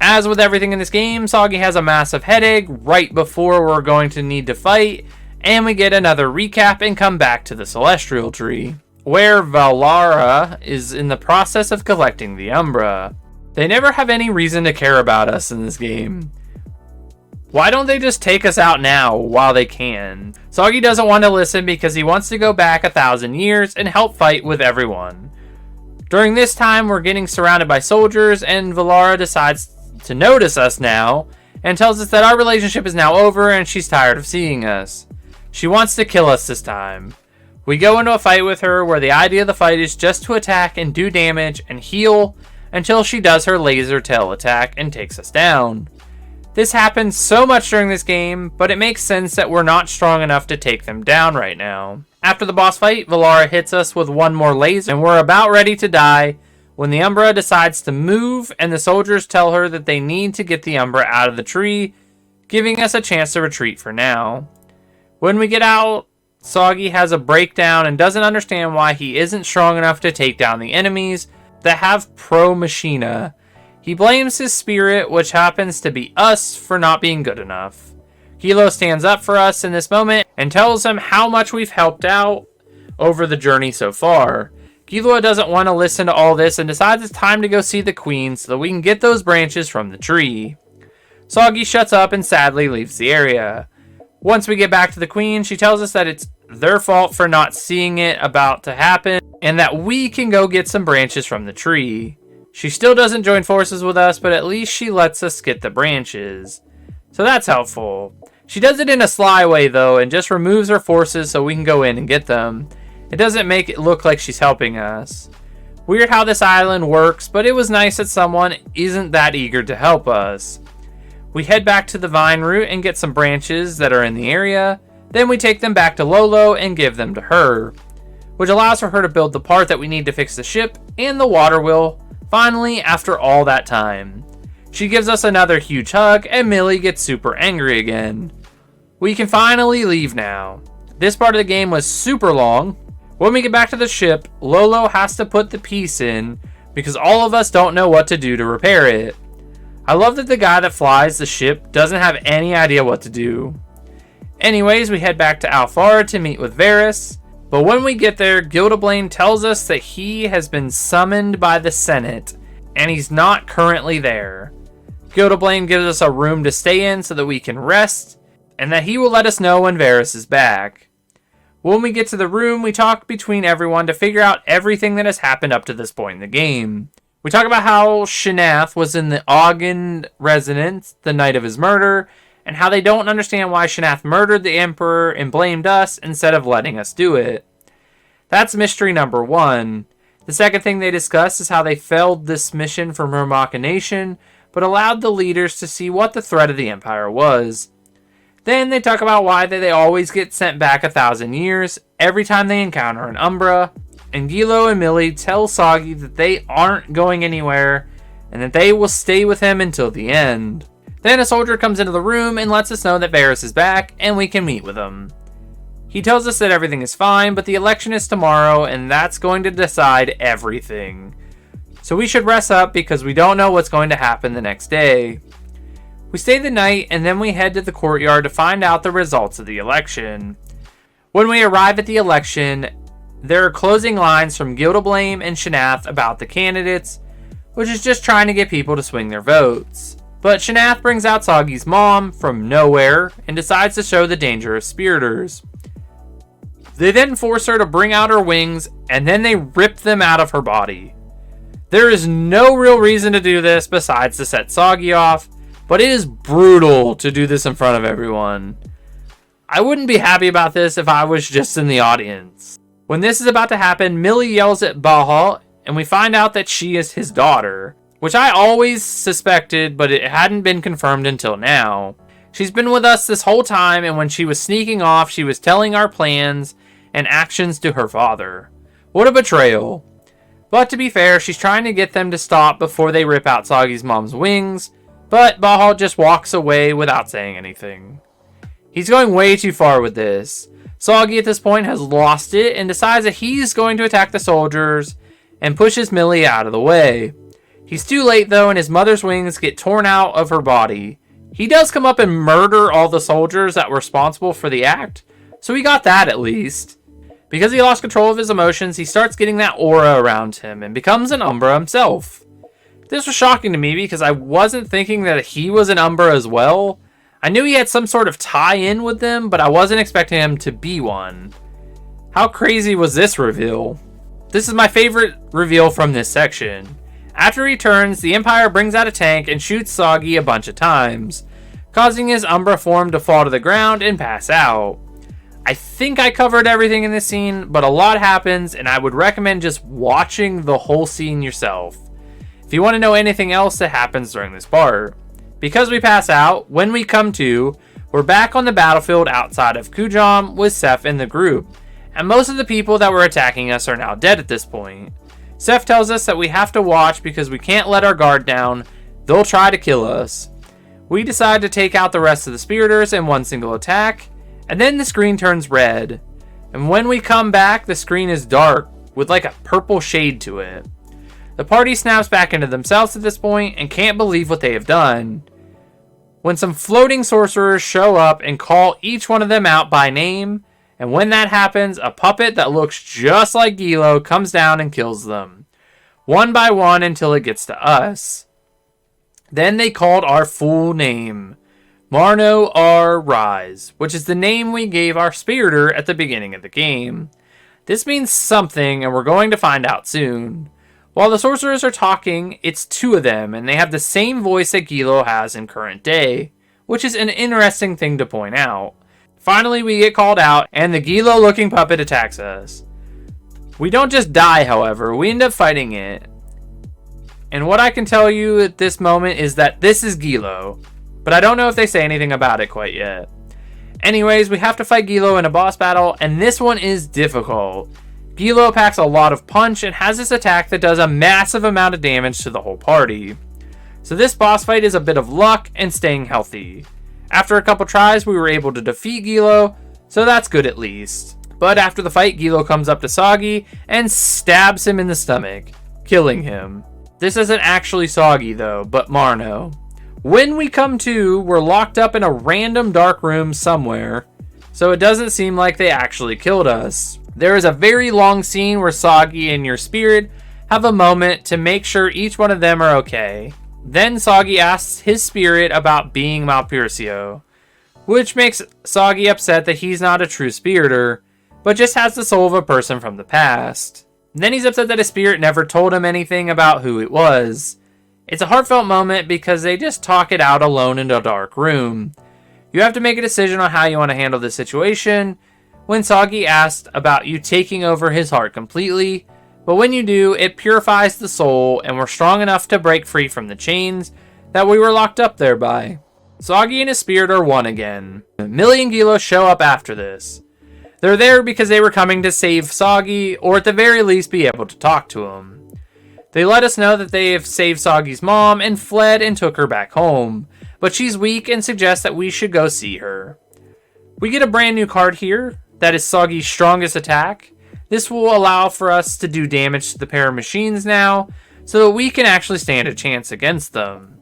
As with everything in this game, Soggy has a massive headache right before we're going to need to fight, and we get another recap and come back to the Celestial Tree, where Valara is in the process of collecting the Umbra. They never have any reason to care about us in this game. Why don't they just take us out now while they can? Soggy doesn't want to listen because he wants to go back 1,000 years and help fight with everyone. During this time, we're getting surrounded by soldiers, and Valara decides to notice us now and tells us that our relationship is now over and she's tired of seeing us. She wants to kill us this time. We go into a fight with her where the idea of the fight is just to attack and do damage and heal until she does her laser tail attack and takes us down. This happens so much during this game, but it makes sense that we're not strong enough to take them down right now. After the boss fight, Valara hits us with one more laser, and we're about ready to die when the Umbra decides to move, and the soldiers tell her that they need to get the Umbra out of the tree, giving us a chance to retreat for now. When we get out, Soggy has a breakdown and doesn't understand why he isn't strong enough to take down the enemies that have Pro Machina. He blames his spirit, which happens to be us, for not being good enough. Kilo stands up for us in this moment and tells him how much we've helped out over the journey so far. Kilo doesn't want to listen to all this and decides it's time to go see the queen so that we can get those branches from the tree. Soggy shuts up and sadly leaves the area. Once we get back to the queen, she tells us that it's their fault for not seeing it about to happen and that we can go get some branches from the tree. She still doesn't join forces with us, but at least she lets us get the branches. So that's helpful. She does it in a sly way though, and just removes her forces so we can go in and get them. It doesn't make it look like she's helping us. Weird how this island works, but it was nice that someone isn't that eager to help us. We head back to the vine root and get some branches that are in the area. Then we take them back to Lolo and give them to her, which allows for her to build the part that we need to fix the ship and the water wheel, finally after all that time. She gives us another huge hug and Millie gets super angry again. We can finally leave now. This part of the game was super long. When we get back to the ship, Lolo has to put the piece in because all of us don't know what to do to repair it. I love that the guy that flies the ship doesn't have any idea what to do. Anyways, we head back to Alfara to meet with Varys, but when we get there, Gildablain tells us that he has been summoned by the Senate and he's not currently there. Gildablain gives us a room to stay in so that we can rest, and that he will let us know when Varys is back. When we get to the room, we talk between everyone to figure out everything that has happened up to this point in the game. We talk about how Shanath was in the Ogden residence the night of his murder, and how they don't understand why Shanath murdered the Emperor and blamed us instead of letting us do it. That's mystery number one. The second thing they discuss is how they failed this mission from her machination, but allowed the leaders to see what the threat of the Empire was. Then they talk about why they always get sent back 1,000 years every time they encounter an Umbra, and Gilo and Millie tell Soggy that they aren't going anywhere and that they will stay with him until the end. Then a soldier comes into the room and lets us know that Varys is back and we can meet with him. He tells us that everything is fine, but the election is tomorrow and that's going to decide everything. So we should rest up because we don't know what's going to happen the next day. We stay the night and then we head to the courtyard to find out the results of the election. When we arrive at the election, there are closing lines from Gildablain and Shanath about the candidates, which is just trying to get people to swing their votes. But Shanath brings out Soggy's mom from nowhere and decides to show the danger of spiriters. They then force her to bring out her wings and then they rip them out of her body. There is no real reason to do this besides to set Soggy off, but it is brutal to do this in front of everyone. I wouldn't be happy about this if I was just in the audience. When this is about to happen, Millie yells at Baha, and we find out that she is his daughter, which I always suspected, but it hadn't been confirmed until now. She's been with us this whole time, and when she was sneaking off, she was telling our plans and actions to her father. What a betrayal. But to be fair, she's trying to get them to stop before they rip out Soggy's mom's wings, but Baha just walks away without saying anything. He's going way too far with this. Soggy at this point has lost it and decides that he's going to attack the soldiers and pushes Millie out of the way. He's too late though, and his mother's wings get torn out of her body. He does come up and murder all the soldiers that were responsible for the act, so he got that at least. Because he lost control of his emotions, he starts getting that aura around him and becomes an Umbra himself. This was shocking to me because I wasn't thinking that he was an Umbra as well. I knew he had some sort of tie-in with them, but I wasn't expecting him to be one. How crazy was this reveal? This is my favorite reveal from this section. After he turns, the Empire brings out a tank and shoots Soggy a bunch of times, causing his Umbra form to fall to the ground and pass out. I think I covered everything in this scene, but a lot happens, and I would recommend just watching the whole scene yourself if you want to know anything else that happens during this part. Because we pass out, when we come to, we're back on the battlefield outside of Kujam with Seth and the group, and most of the people that were attacking us are now dead at this point. Seth tells us that we have to watch because we can't let our guard down, they'll try to kill us. We decide to take out the rest of the Spiriters in one single attack, and then the screen turns red. And when we come back, the screen is dark with like a purple shade to it. The party snaps back into themselves at this point and can't believe what they have done, when some floating sorcerers show up and call each one of them out by name, and when that happens, a puppet that looks just like Gilo comes down and kills them, one by one until it gets to us. Then they called our full name, Marno R. Rise, which is the name we gave our Spiriter at the beginning of the game. This means something, and we're going to find out soon. While the sorcerers are talking, it's two of them, and they have the same voice that Gilo has in current day, which is an interesting thing to point out. Finally, we get called out, and the Gilo-looking puppet attacks us. We don't just die, however, we end up fighting it. And what I can tell you at this moment is that this is Gilo, but I don't know if they say anything about it quite yet. Anyways, we have to fight Gilo in a boss battle, and this one is difficult. Gilo packs a lot of punch and has this attack that does a massive amount of damage to the whole party. So this boss fight is a bit of luck and staying healthy. After a couple tries, we were able to defeat Gilo, so that's good at least. But after the fight, Gilo comes up to Soggy and stabs him in the stomach, killing him. This isn't actually Soggy though, but Marno. When we come to, we're locked up in a random dark room somewhere, so it doesn't seem like they actually killed us. There is a very long scene where Soggy and your spirit have a moment to make sure each one of them are okay. Then Soggy asks his spirit about being Malpurcio, which makes Soggy upset that he's not a true spiriter, but just has the soul of a person from the past. Then he's upset that his spirit never told him anything about who it was. It's a heartfelt moment because they just talk it out alone in a dark room. You have to make a decision on how you want to handle this situation, when Soggy asked about you taking over his heart completely, but when you do, it purifies the soul and we're strong enough to break free from the chains that we were locked up there by. Soggy and his spirit are one again. Millie and Gilo show up after this. They're there because they were coming to save Soggy, or at the very least be able to talk to him. They let us know that they have saved Soggy's mom and fled and took her back home, but she's weak and suggests that we should go see her. We get a brand new card here. That is Soggy's strongest attack. This will allow for us to do damage to the pair of machines now, so that we can actually stand a chance against them.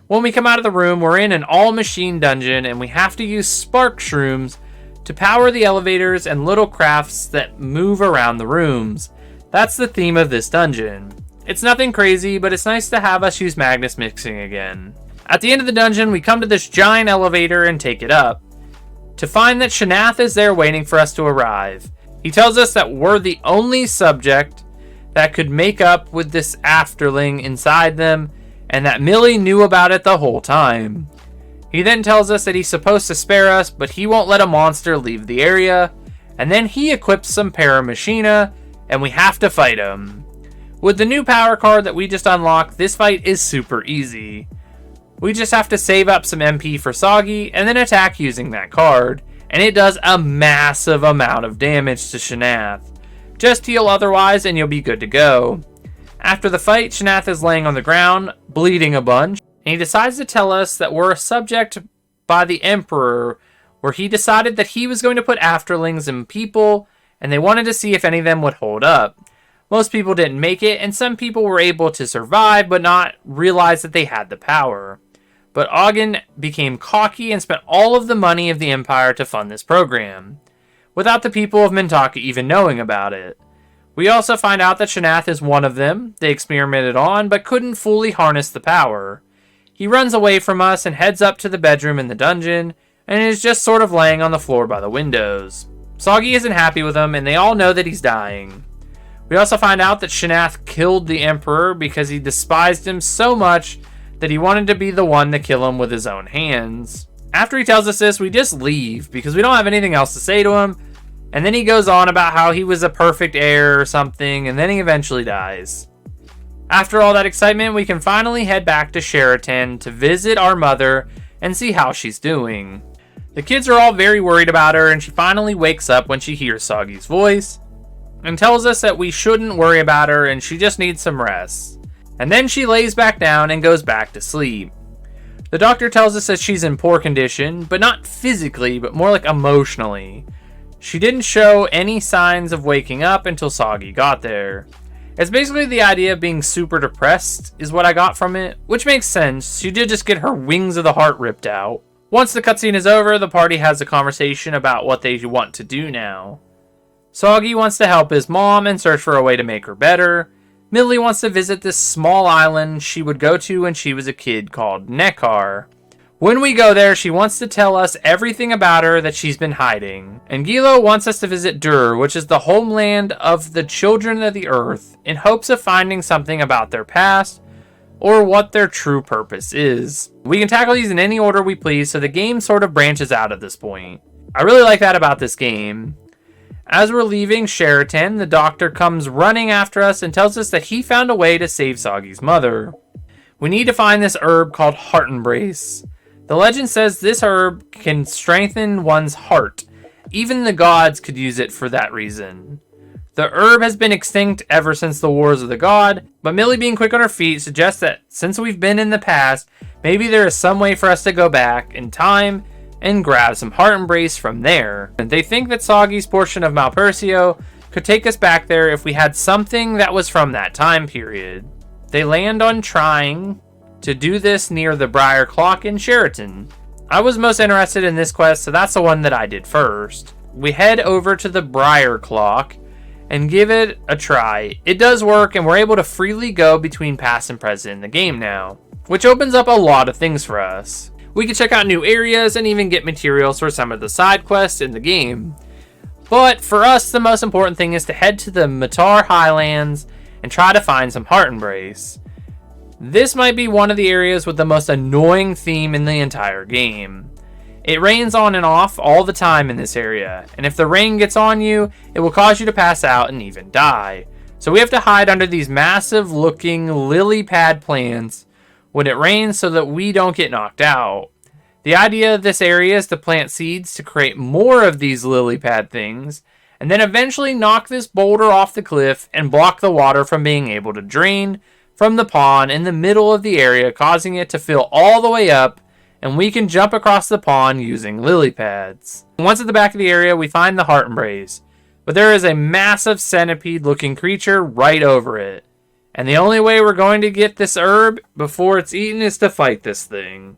When we come out of the room, we're in an all-machine dungeon, and we have to use spark shrooms to power the elevators and little crafts that move around the rooms. That's the theme of this dungeon. It's nothing crazy, but it's nice to have us use Magnus mixing again. At the end of the dungeon, we come to this giant elevator and take it up, to find that Shanath is there waiting for us to arrive. He tells us that we're the only subject that could make up with this afterling inside them, and that Millie knew about it the whole time. He then tells us that he's supposed to spare us, but he won't let a monster leave the area, and then he equips some Paramachina, and we have to fight him. With the new power card that we just unlocked, this fight is super easy. We just have to save up some MP for Soggy and then attack using that card, and it does a massive amount of damage to Shanath. Just heal otherwise and you'll be good to go. After the fight, Shanath is laying on the ground, bleeding a bunch, and he decides to tell us that we're a subject by the Emperor, where he decided that he was going to put afterlings in people, and they wanted to see if any of them would hold up. Most people didn't make it, and some people were able to survive but not realize that they had the power. But Ogden became cocky and spent all of the money of the Empire to fund this program, without the people of Mintaka even knowing about it. We also find out that Shanath is one of them they experimented on, but couldn't fully harness the power. He runs away from us and heads up to the bedroom in the dungeon, and is just sort of laying on the floor by the windows. Soggy isn't happy with him, and they all know that he's dying. We also find out that Shanath killed the Emperor because he despised him so much that he wanted to be the one to kill him with his own hands. After he tells us this, we just leave because we don't have anything else to say to him. And then he goes on about how he was a perfect heir or something, and then he eventually dies. After all that excitement, we can finally head back to Sheraton to visit our mother and see how she's doing. The kids are all very worried about her, and she finally wakes up when she hears Soggy's voice and tells us that we shouldn't worry about her and she just needs some rest. And then she lays back down and goes back to sleep. The doctor tells us that she's in poor condition, but not physically, but more like emotionally. She didn't show any signs of waking up until Soggy got there. It's basically the idea of being super depressed is what I got from it, which makes sense. She did just get her wings of the heart ripped out. Once the cutscene is over, the party has a conversation about what they want to do now. Soggy wants to help his mom and search for a way to make her better. Millie wants to visit this small island she would go to when she was a kid called Neckar. When we go there, she wants to tell us everything about her that she's been hiding. And Gilo wants us to visit Dur, which is the homeland of the children of the earth, in hopes of finding something about their past or what their true purpose is. We can tackle these in any order we please, so the game sort of branches out at this point. I really like that about this game. As we're leaving Sheraton, the doctor comes running after us and tells us that he found a way to save Soggy's mother. We need to find this herb called Heart Embrace. The legend says this herb can strengthen one's heart. Even the gods could use it for that reason. The herb has been extinct ever since the Wars of the God, but Millie being quick on her feet suggests that since we've been in the past, maybe there is some way for us to go back in time and grab some Heart Embrace from there. And they think that Soggy's portion of Malpersio could take us back there if we had something that was from that time period. They land on trying to do this near the Briar Clock in Sheraton. I was most interested in this quest, so that's the one that I did first. We head over to the Briar Clock and give it a try. It does work, and we're able to freely go between past and present in the game now, which opens up a lot of things for us. We can check out new areas and even get materials for some of the side quests in the game. But for us, the most important thing is to head to the Matar Highlands and try to find some Heart Embrace. This might be one of the areas with the most annoying theme in the entire game. It rains on and off all the time in this area, and if the rain gets on you, it will cause you to pass out and even die. So we have to hide under these massive looking lily pad plants when it rains so that we don't get knocked out. The idea of this area is to plant seeds to create more of these lily pad things, and then eventually knock this boulder off the cliff and block the water from being able to drain from the pond in the middle of the area, causing it to fill all the way up, and we can jump across the pond using lily pads. Once at the back of the area, we find the Heart Embrace, but there is a massive centipede looking creature right over it. And the only way we're going to get this herb before it's eaten is to fight this thing.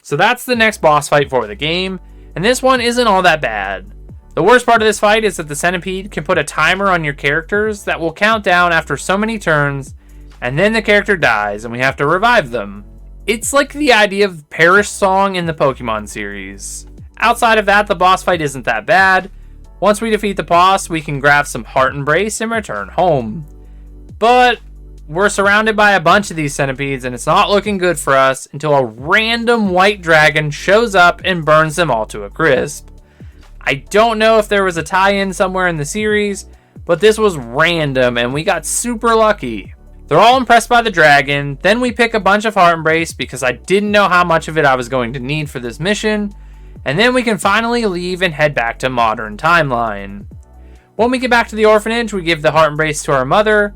So that's the next boss fight for the game, and this one isn't all that bad. The worst part of this fight is that the centipede can put a timer on your characters that will count down after so many turns, and then the character dies and we have to revive them. It's like the idea of Perish Song in the Pokemon series. Outside of that, the boss fight isn't that bad. Once we defeat the boss, we can grab some Heart Embrace and return home. But we're surrounded by a bunch of these centipedes, and it's not looking good for us until a random white dragon shows up and burns them all to a crisp. I don't know if there was a tie-in somewhere in the series, but this was random and we got super lucky. They're all impressed by the dragon. Then we pick a bunch of Heart Embrace because I didn't know how much of it I was going to need for this mission. And then we can finally leave and head back to Modern Timeline. When we get back to the orphanage, we give the Heart Embrace to our mother,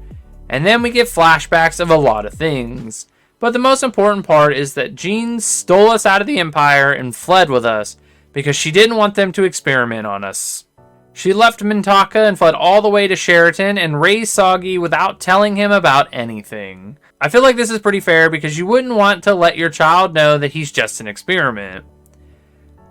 and then we get flashbacks of a lot of things. But the most important part is that Jean stole us out of the Empire and fled with us because she didn't want them to experiment on us. She left Mintaka and fled all the way to Sheraton and raised Soggy without telling him about anything. I feel like this is pretty fair because you wouldn't want to let your child know that he's just an experiment.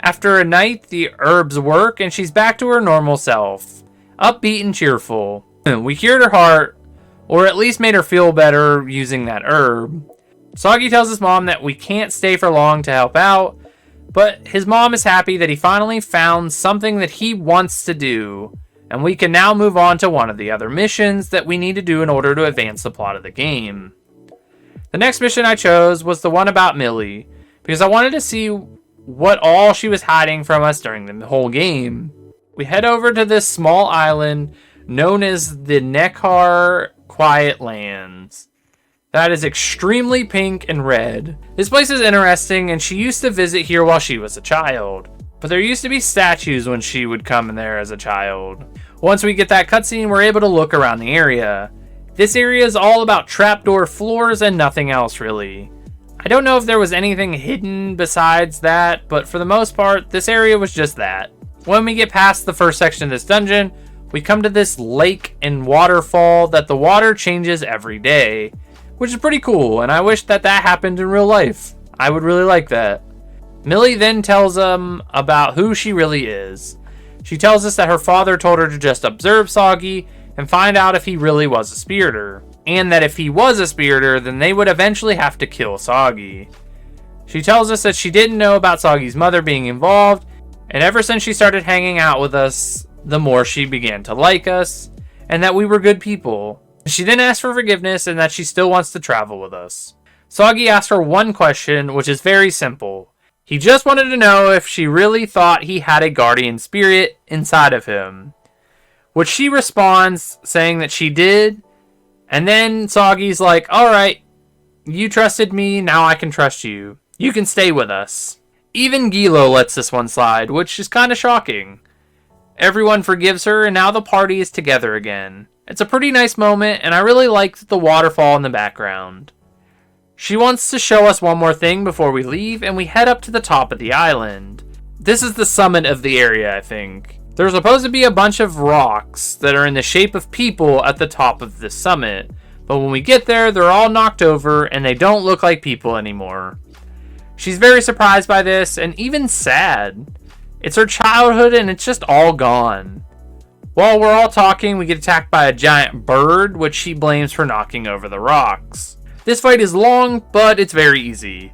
After a night, the herbs work and she's back to her normal self, upbeat and cheerful. We cured her heart, or at least made her feel better using that herb. Soggy tells his mom that we can't stay for long to help out, but his mom is happy that he finally found something that he wants to do. and we can now move on to one of the other missions that we need to do in order to advance the plot of the game. The next mission I chose was the one about Millie, because I wanted to see what all she was hiding from us during the whole game. We head over to this small island known as the Neckar Quiet Lands. That is extremely pink and red. This place is interesting, and she used to visit here while she was a child. But there used to be statues when she would come in there as a child. Once we get that cutscene, we're able to look around the area. This area is all about trapdoor floors and nothing else really. I don't know if there was anything hidden besides that, but for the most part, this area was just that. When we get past the first section of this dungeon, we come to this lake and waterfall that the water changes every day, which is pretty cool, and I wish that happened in real life. I would really like that. Millie then tells them about who she really is. She tells us that her father told her to just observe Soggy and find out if he really was a spiritor, and that if he was a spiritor, then they would eventually have to kill Soggy. She tells us that she didn't know about Soggy's mother being involved, and ever since she started hanging out with us, the more she began to like us, and that we were good people. She then asked for forgiveness and that she still wants to travel with us. Soggy asked her one question, which is very simple. He just wanted to know if she really thought he had a guardian spirit inside of him. Which she responds saying that she did. And then Soggy's like, alright, you trusted me, now I can trust you. You can stay with us. Even Gilo lets this one slide, which is kind of shocking. Everyone forgives her and now the party is together again. It's a pretty nice moment and I really liked the waterfall in the background. She wants to show us one more thing before we leave, and we head up to the top of the island. This is the summit of the area, I think. There's supposed to be a bunch of rocks that are in the shape of people at the top of this summit, but when we get there, they're all knocked over and they don't look like people anymore. She's very surprised by this, and even sad. It's her childhood and it's just all gone. While we're all talking, we get attacked by a giant bird, which she blames for knocking over the rocks. This fight is long, but it's very easy.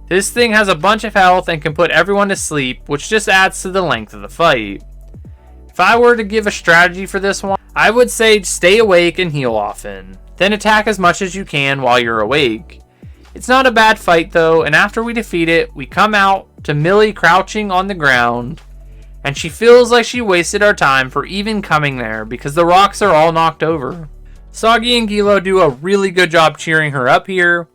This thing has a bunch of health and can put everyone to sleep, which just adds to the length of the fight. If I were to give a strategy for this one, I would say stay awake and heal often. Then attack as much as you can while you're awake. It's not a bad fight though, and after we defeat it, we come out to Millie crouching on the ground, and she feels like she wasted our time for even coming there because the rocks are all knocked over. Soggy and Gilo do a really good job cheering her up here.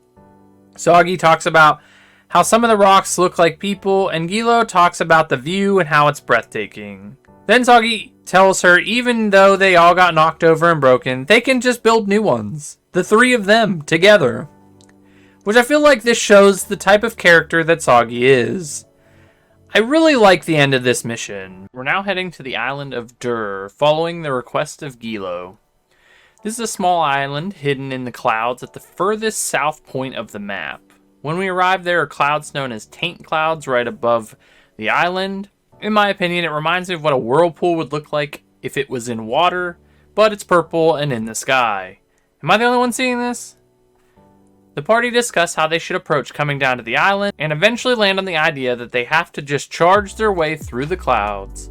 Soggy talks about how some of the rocks look like people, and Gilo talks about the view and how it's breathtaking. Then Soggy tells her even though they all got knocked over and broken, they can just build new ones. The three of them together. Which I feel like this shows the type of character that Soggy is. I really like the end of this mission. We're now heading to the island of Dur, following the request of Gilo. This is a small island hidden in the clouds at the furthest south point of the map. When we arrive, there are clouds known as taint clouds right above the island. In my opinion, it reminds me of what a whirlpool would look like if it was in water, but it's purple and in the sky. Am I the only one seeing this? The party discuss how they should approach coming down to the island and eventually land on the idea that they have to just charge their way through the clouds.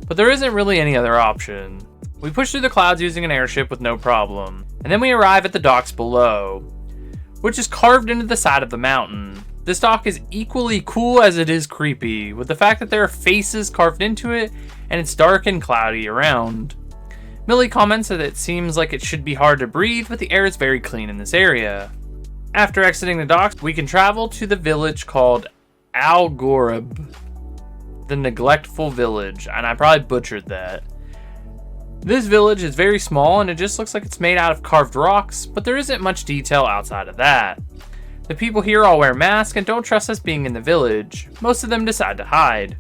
But there isn't really any other option. We push through the clouds using an airship with no problem, and then we arrive at the docks below, which is carved into the side of the mountain. This dock is equally cool as it is creepy, with the fact that there are faces carved into it, and it's dark and cloudy around. Millie comments that it seems like it should be hard to breathe, but the air is very clean in this area. After exiting the docks, we can travel to the village called Al-Ghorab, the Neglectful Village, and I probably butchered that. This village is very small and it just looks like it's made out of carved rocks, but there isn't much detail outside of that. The people here all wear masks and don't trust us being in the village. Most of them decide to hide.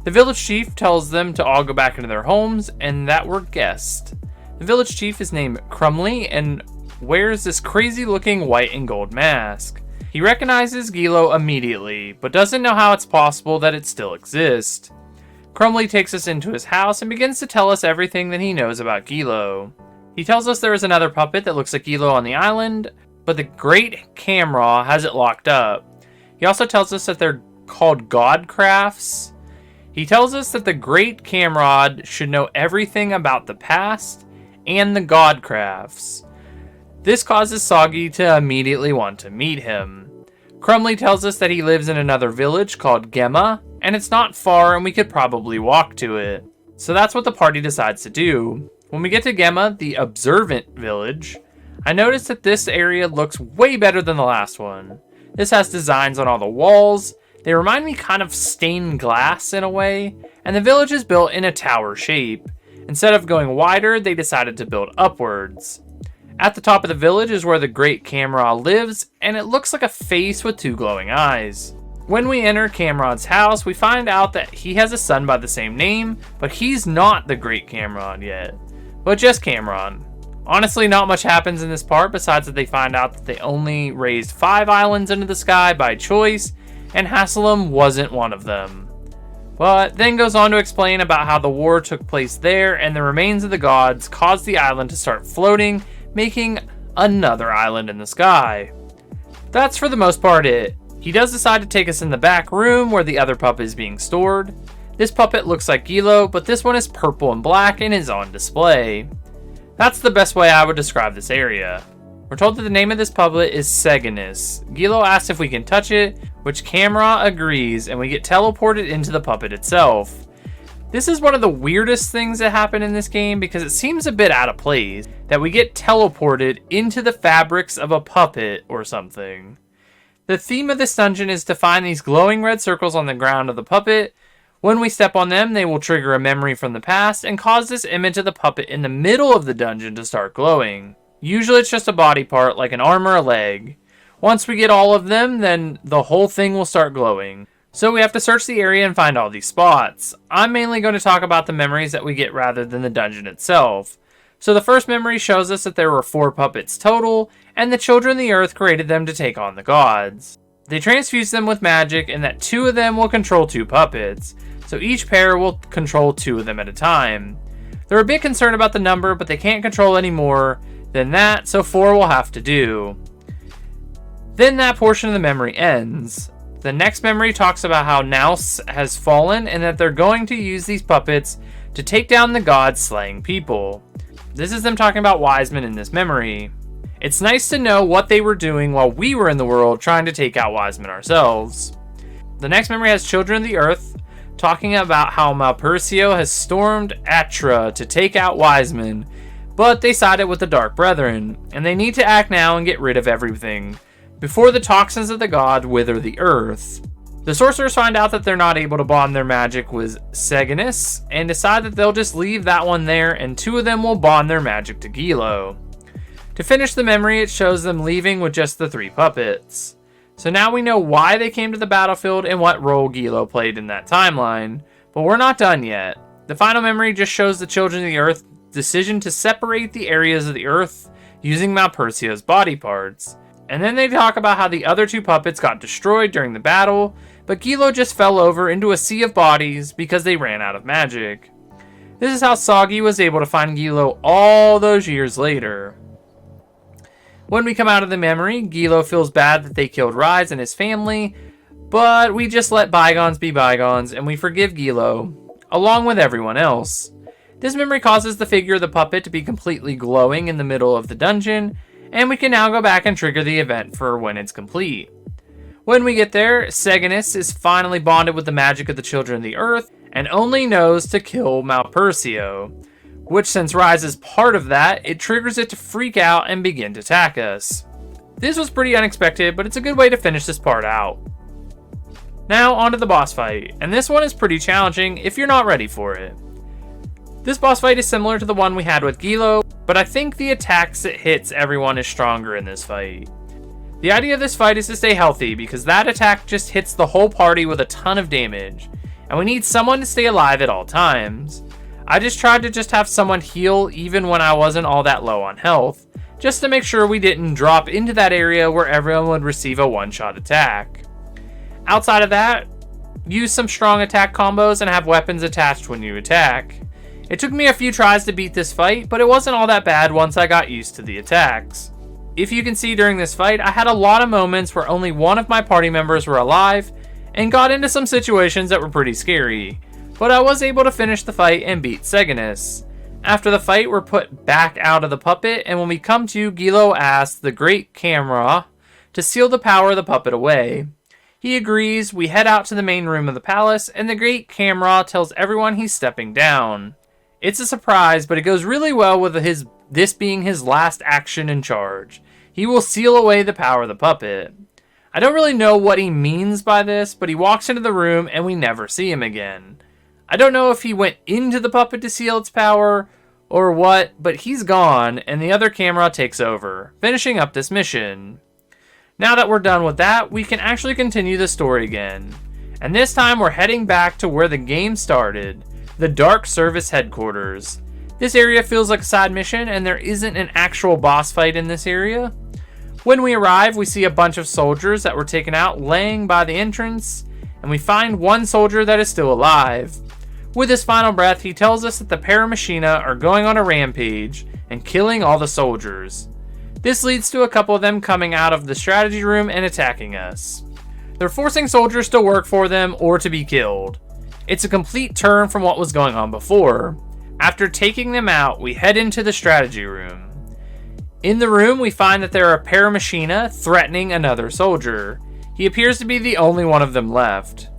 The village chief tells them to all go back into their homes and that we're guests. The village chief is named Crumley and wears this crazy looking white and gold mask. He recognizes Gilo immediately, but doesn't know how it's possible that it still exists. Crumley takes us into his house and begins to tell us everything that he knows about Gilo. He tells us there is another puppet that looks like Gilo on the island, but the great Camera has it locked up. He also tells us that they're called God Crafts. He tells us that the Great Camrod should know everything about the past and the Godcrafts. This causes Soggy to immediately want to meet him. Crumley tells us that he lives in another village called Gemma, and it's not far and we could probably walk to it. So that's what the party decides to do. When we get to Gemma, the observant village, I noticed that this area looks way better than the last one. This has designs on all the walls. They remind me kind of stained glass in a way, and the village is built in a tower shape. Instead of going wider, they decided to build upwards. At the top of the village is where the Great Camrod lives, and it looks like a face with two glowing eyes. When we enter Camrod's house, we find out that he has a son by the same name, but he's not the Great Camrod yet, but just Camrod. Honestly, not much happens in this part besides that they find out that they only raised 5 islands into the sky by choice, and Haslam wasn't one of them. But then goes on to explain about how the war took place there and the remains of the gods caused the island to start floating, making another island in the sky. That's for the most part it. He does decide to take us in the back room where the other puppet is being stored. This puppet looks like Gilo, but this one is purple and black and is on display. That's the best way I would describe this area. We're told that the name of this puppet is Seganis. Gilo asks if we can touch it, which Camra agrees, and we get teleported into the puppet itself. This is one of the weirdest things that happen in this game because it seems a bit out of place that we get teleported into the fabrics of a puppet or something. The theme of this dungeon is to find these glowing red circles on the ground of the puppet. When we step on them, they will trigger a memory from the past and cause this image of the puppet in the middle of the dungeon to start glowing. Usually it's just a body part like an arm or a leg. Once we get all of them, then the whole thing will start glowing. So we have to search the area and find all these spots. I'm mainly going to talk about the memories that we get rather than the dungeon itself. So the first memory shows us that there were 4 puppets total, and the children of the earth created them to take on the gods. They transfused them with magic, and that 2 of them will control 2 puppets, so each pair will control 2 of them at a time. They're a bit concerned about the number, but they can't control any more than that, so 4 will have to do. Then that portion of the memory ends. The next memory talks about how Naus has fallen, and that they're going to use these puppets to take down the gods slaying people. This is them talking about Wiseman in this memory. It's nice to know what they were doing while we were in the world trying to take out Wiseman ourselves. The next memory has Children of the Earth talking about how Malpercio has stormed Atra to take out Wiseman, but they sided with the Dark Brethren, and they need to act now and get rid of everything before the toxins of the god wither the earth. The sorcerers find out that they're not able to bond their magic with Seganis and decide that they'll just leave that one there, and 2 of them will bond their magic to Gilo. To finish the memory, it shows them leaving with just the 3 puppets. So now we know why they came to the battlefield and what role Gilo played in that timeline, but we're not done yet. The final memory just shows the Children of the Earth decision to separate the areas of the earth using Malpercio's body parts. And then they talk about how the other 2 puppets got destroyed during the battle, but Gilo just fell over into a sea of bodies because they ran out of magic. This is how Soggy was able to find Gilo all those years later. When we come out of the memory, Gilo feels bad that they killed Rise and his family, but we just let bygones be bygones and we forgive Gilo, along with everyone else. This memory causes the figure of the puppet to be completely glowing in the middle of the dungeon, and we can now go back and trigger the event for when it's complete. When we get there, Seganis is finally bonded with the magic of the Children of the Earth and only knows to kill Malpercio, which, since Rise is part of that, it triggers it to freak out and begin to attack us. This was pretty unexpected, but it's a good way to finish this part out. Now onto the boss fight, and this one is pretty challenging if you're not ready for it. This boss fight is similar to the one we had with Gilo, but I think the attacks it hits everyone is stronger in this fight. The idea of this fight is to stay healthy because that attack just hits the whole party with a ton of damage, and we need someone to stay alive at all times. I just tried to have someone heal even when I wasn't all that low on health, just to make sure we didn't drop into that area where everyone would receive a one-shot attack. Outside of that, use some strong attack combos and have weapons attached when you attack. It took me a few tries to beat this fight, but it wasn't all that bad once I got used to the attacks. If you can see during this fight, I had a lot of moments where only one of my party members were alive and got into some situations that were pretty scary. but I was able to finish the fight and beat Seganus. After the fight, we're put back out of the puppet, and when we come to, Gilo asks the Great Camera to seal the power of the puppet away. He agrees, we head out to the main room of the palace, and the Great Camera tells everyone he's stepping down. It's a surprise, but it goes really well with this being his last action in charge. He will seal away the power of the puppet. I don't really know what he means by this, but he walks into the room and we never see him again. I don't know if he went into the puppet to seal its power or what, but he's gone and the other camera takes over, finishing up this mission. Now that we're done with that, we can actually continue the story again. And this time we're heading back to where the game started, the Dark Service headquarters. This area feels like a side mission and there isn't an actual boss fight in this area. When we arrive, we see a bunch of soldiers that were taken out laying by the entrance, and we find one soldier that is still alive. With his final breath, he tells us that the Paramachina are going on a rampage and killing all the soldiers. This leads to a couple of them coming out of the strategy room and attacking us. They're forcing soldiers to work for them or to be killed. It's a complete turn from what was going on before. After taking them out, we head into the strategy room. In the room, we find that there are Paramachina threatening another soldier. He appears to be the only one of them left.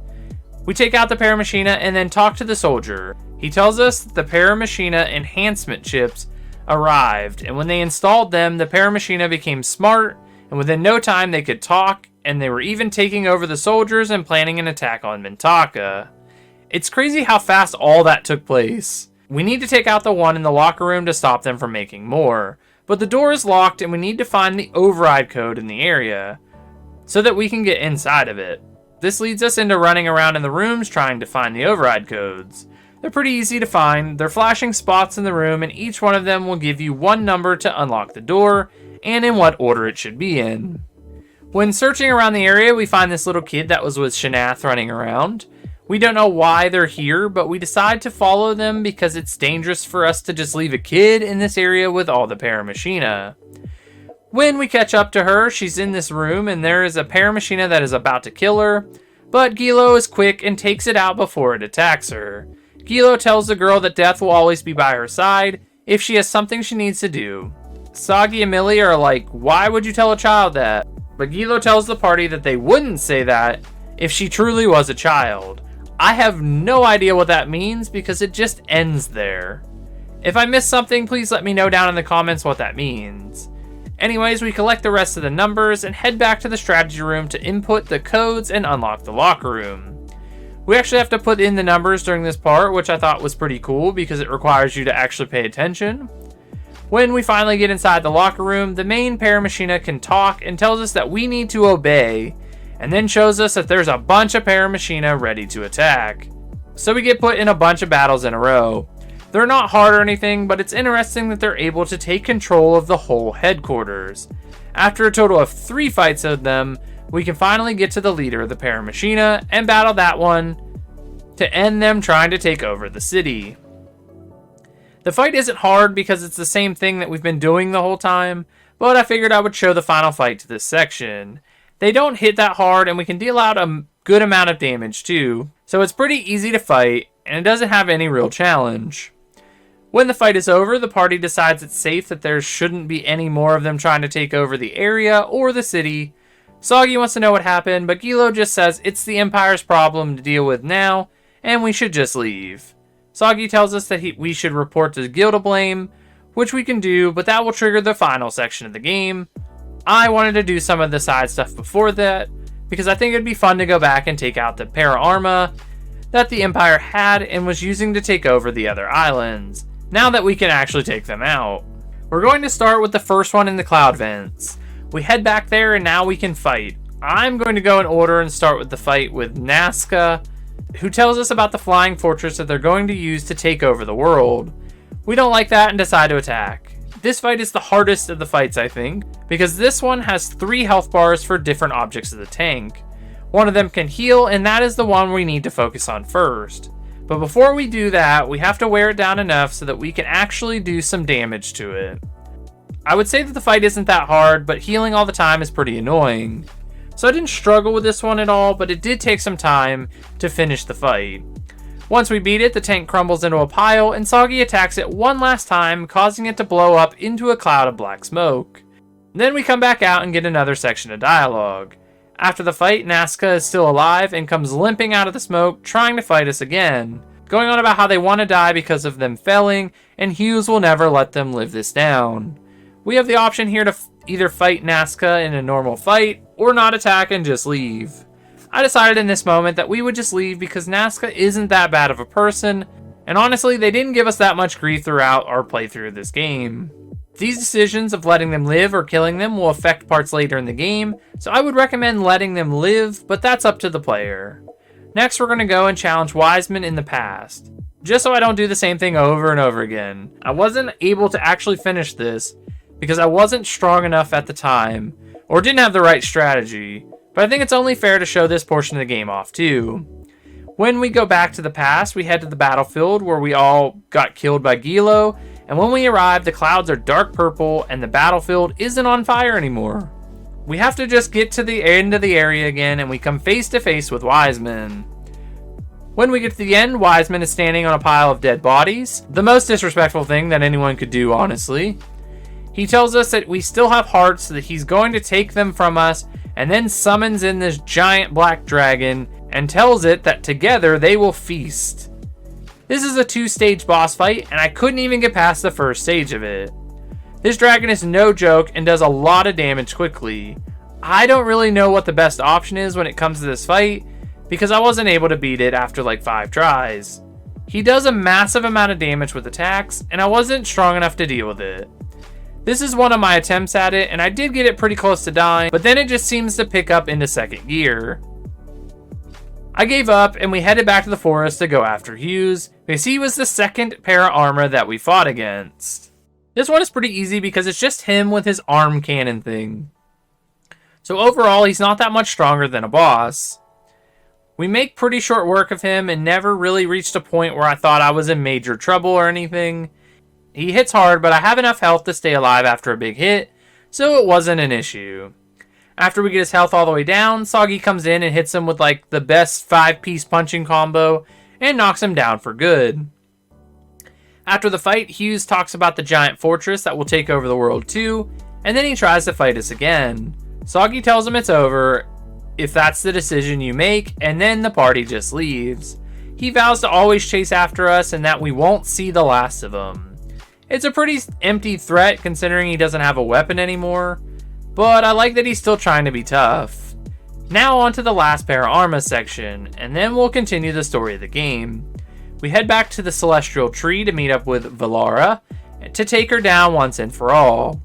We take out the Paramachina and then talk to the soldier. He tells us that the Paramachina enhancement chips arrived, and when they installed them, the Paramachina became smart, and within no time they could talk, and they were even taking over the soldiers and planning an attack on Mintaka. It's crazy how fast all that took place. We need to take out the one in the locker room to stop them from making more, but the door is locked and we need to find the override code in the area so that we can get inside of it. This leads us into running around in the rooms trying to find the override codes. They're pretty easy to find. They're flashing spots in the room and each one of them will give you one number to unlock the door and in what order it should be in. When searching around the area, we find this little kid that was with Shanath running around. We don't know why they're here, but we decide to follow them because it's dangerous for us to just leave a kid in this area with all the Paramachina. When we catch up to her, she's in this room and there is a Paramachina that is about to kill her, but Gilo is quick and takes it out before it attacks her. Gilo tells the girl that death will always be by her side if she has something she needs to do. Sagi and Millie are like, why would you tell a child that? But Gilo tells the party that they wouldn't say that if she truly was a child. I have no idea what that means because it just ends there. If I missed something, please let me know down in the comments what that means. Anyways, we collect the rest of the numbers and head back to the strategy room to input the codes and unlock the locker room. We actually have to put in the numbers during this part, which I thought was pretty cool because it requires you to actually pay attention. When we finally get inside the locker room, the main Paramachina can talk and tells us that we need to obey, and then shows us that there's a bunch of Paramachina ready to attack. So we get put in a bunch of battles in a row. They're not hard or anything, but it's interesting that they're able to take control of the whole headquarters. After a total of 3 fights of them, we can finally get to the leader of the Paramachina and battle that one to end them trying to take over the city. The fight isn't hard because it's the same thing that we've been doing the whole time, but I figured I would show the final fight to this section. They don't hit that hard and we can deal out a good amount of damage too, so it's pretty easy to fight and it doesn't have any real challenge. When the fight is over, the party decides it's safe that there shouldn't be any more of them trying to take over the area or the city. Sagi wants to know what happened, but Gilo just says it's the Empire's problem to deal with now and we should just leave. Sagi tells us that we should report to Gildablame, which we can do, but that will trigger the final section of the game. I wanted to do some of the side stuff before that, because I think it'd be fun to go back and take out the Para-Arma that the Empire had and was using to take over the other islands, now that we can actually take them out. We're going to start with the first one in the Cloud Vents. We head back there and now we can fight. I'm going to go in order and start with the fight with Nazca, who tells us about the flying fortress that they're going to use to take over the world. We don't like that and decide to attack. This fight is the hardest of the fights, I think, because this one has 3 health bars for different objects of the tank. One of them can heal, and that is the one we need to focus on first. But before we do that, we have to wear it down enough so that we can actually do some damage to it. I would say that the fight isn't that hard, but healing all the time is pretty annoying. So I didn't struggle with this one at all, but it did take some time to finish the fight. Once we beat it, the tank crumbles into a pile, and Soggy attacks it one last time, causing it to blow up into a cloud of black smoke. Then we come back out and get another section of dialogue. After the fight, Nazca is still alive and comes limping out of the smoke, trying to fight us again, going on about how they want to die because of them failing, and Hughes will never let them live this down. We have the option here to either fight Nazca in a normal fight, or not attack and just leave. I decided in this moment that we would just leave because Nazca isn't that bad of a person, and honestly, they didn't give us that much grief throughout our playthrough of this game. These decisions of letting them live or killing them will affect parts later in the game, so I would recommend letting them live, but that's up to the player. Next, we're going to go and challenge Wiseman in the past, just so I don't do the same thing over and over again. I wasn't able to actually finish this because I wasn't strong enough at the time, or didn't have the right strategy, but I think it's only fair to show this portion of the game off too. When we go back to the past, we head to the battlefield where we all got killed by Gilo, and when we arrive, the clouds are dark purple and the battlefield isn't on fire anymore. We have to just get to the end of the area again, and we come face to face with Wiseman. When we get to the end, Wiseman is standing on a pile of dead bodies, the most disrespectful thing that anyone could do, honestly. He tells us that we still have hearts, that he's going to take them from us, and then summons in this giant black dragon and tells it that together they will feast. This is a 2-stage boss fight, and I couldn't even get past the first stage of it. This dragon is no joke and does a lot of damage quickly. I don't really know what the best option is when it comes to this fight, because I wasn't able to beat it after like 5 tries. He does a massive amount of damage with attacks, and I wasn't strong enough to deal with it. This is one of my attempts at it, and I did get it pretty close to dying, but then it just seems to pick up into second gear. I gave up, and we headed back to the forest to go after Hughes, because he was the second pair of armor that we fought against. This one is pretty easy because it's just him with his arm cannon thing. So overall, he's not that much stronger than a boss. We make pretty short work of him and never really reached a point where I thought I was in major trouble or anything. He hits hard, but I have enough health to stay alive after a big hit, so it wasn't an issue. After we get his health all the way down, Soggy comes in and hits him with like the best 5-piece punching combo and knocks him down for good. After the fight, Hughes talks about the giant fortress that will take over the world too, and then he tries to fight us again. Soggy tells him it's over if that's the decision you make, and then the party just leaves. He vows to always chase after us and that we won't see the last of him. It's a pretty empty threat considering he doesn't have a weapon anymore, but I like that he's still trying to be tough. Now on to the last pair of armor section, and then we'll continue the story of the game. We head back to the Celestial Tree to meet up with Valara to take her down once and for all.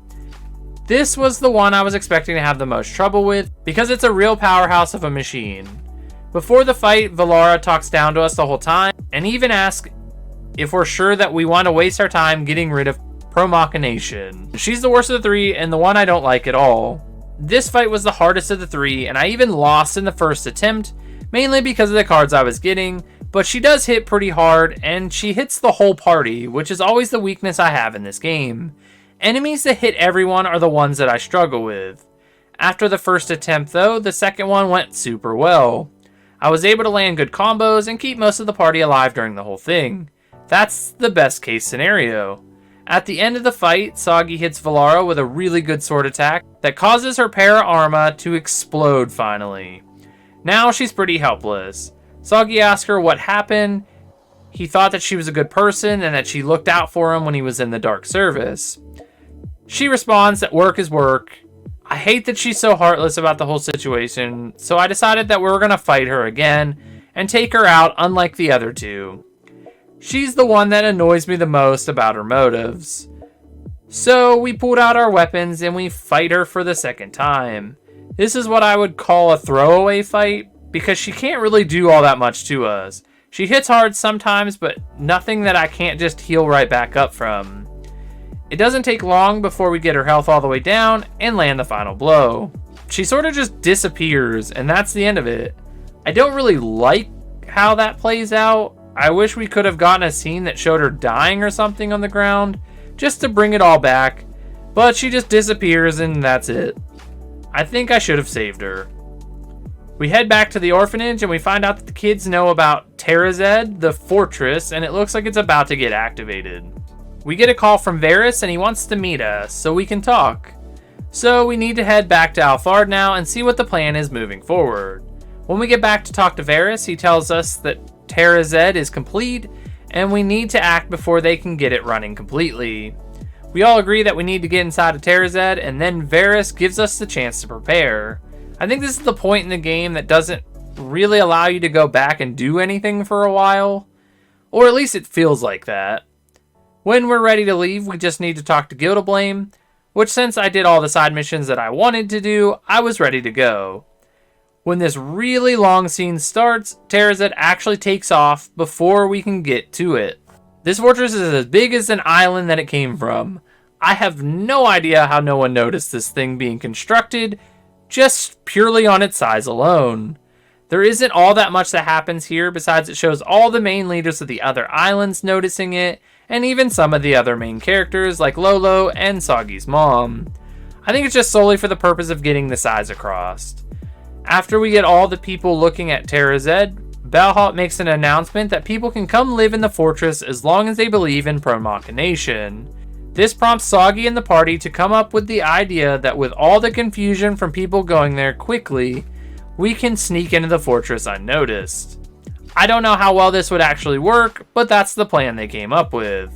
This was the one I was expecting to have the most trouble with because it's a real powerhouse of a machine. Before the fight, Valara talks down to us the whole time and even asks if we're sure that we want to waste our time getting rid of Promochination. She's the worst of the 3 and the one I don't like at all. This fight was the hardest of the 3 and I even lost in the first attempt, mainly because of the cards I was getting, but she does hit pretty hard and she hits the whole party, which is always the weakness I have in this game. Enemies that hit everyone are the ones that I struggle with. After the first attempt though, the second one went super well. I was able to land good combos and keep most of the party alive during the whole thing. That's the best case scenario. At the end of the fight, Soggy hits Valara with a really good sword attack that causes her para armor to explode finally. Now she's pretty helpless. Soggy asks her what happened. He thought that she was a good person and that she looked out for him when he was in the dark service. She responds that work is work. I hate that she's so heartless about the whole situation, so I decided that we were going to fight her again and take her out unlike the other two. She's the one that annoys me the most about her motives. So we pulled out our weapons and we fight her for the second time. This is what I would call a throwaway fight because she can't really do all that much to us. She hits hard sometimes, but nothing that I can't just heal right back up from. It doesn't take long before we get her health all the way down and land the final blow. She sort of just disappears and that's the end of it. I don't really like how that plays out. I wish we could have gotten a scene that showed her dying or something on the ground, just to bring it all back, but she just disappears and that's it. I think I should have saved her. We head back to the orphanage and we find out that the kids know about Terrazed, the fortress, and it looks like it's about to get activated. We get a call from Varys and he wants to meet us so we can talk. So we need to head back to Alfard now and see what the plan is moving forward. When we get back to talk to Varys, he tells us that Terrazed is complete and we need to act before they can get it running completely. We all agree that we need to get inside of Terrazed, and then Varys gives us the chance to prepare. I think this is the point in the game that doesn't really allow you to go back and do anything for a while. Or at least it feels like that. When we're ready to leave, we just need to talk to Gildablame, which since I did all the side missions that I wanted to do, I was ready to go. When this really long scene starts, Terrazed actually takes off before we can get to it. This fortress is as big as an island that it came from. I have no idea how no one noticed this thing being constructed, just purely on its size alone. There isn't all that much that happens here, besides it shows all the main leaders of the other islands noticing it, and even some of the other main characters like Lolo and Soggy's mom. I think it's just solely for the purpose of getting the size across. After we get all the people looking at Terrazed, Balhalt makes an announcement that people can come live in the fortress as long as they believe in pro-machination. This prompts Soggy and the party to come up with the idea that with all the confusion from people going there quickly, we can sneak into the fortress unnoticed. I don't know how well this would actually work, but that's the plan they came up with.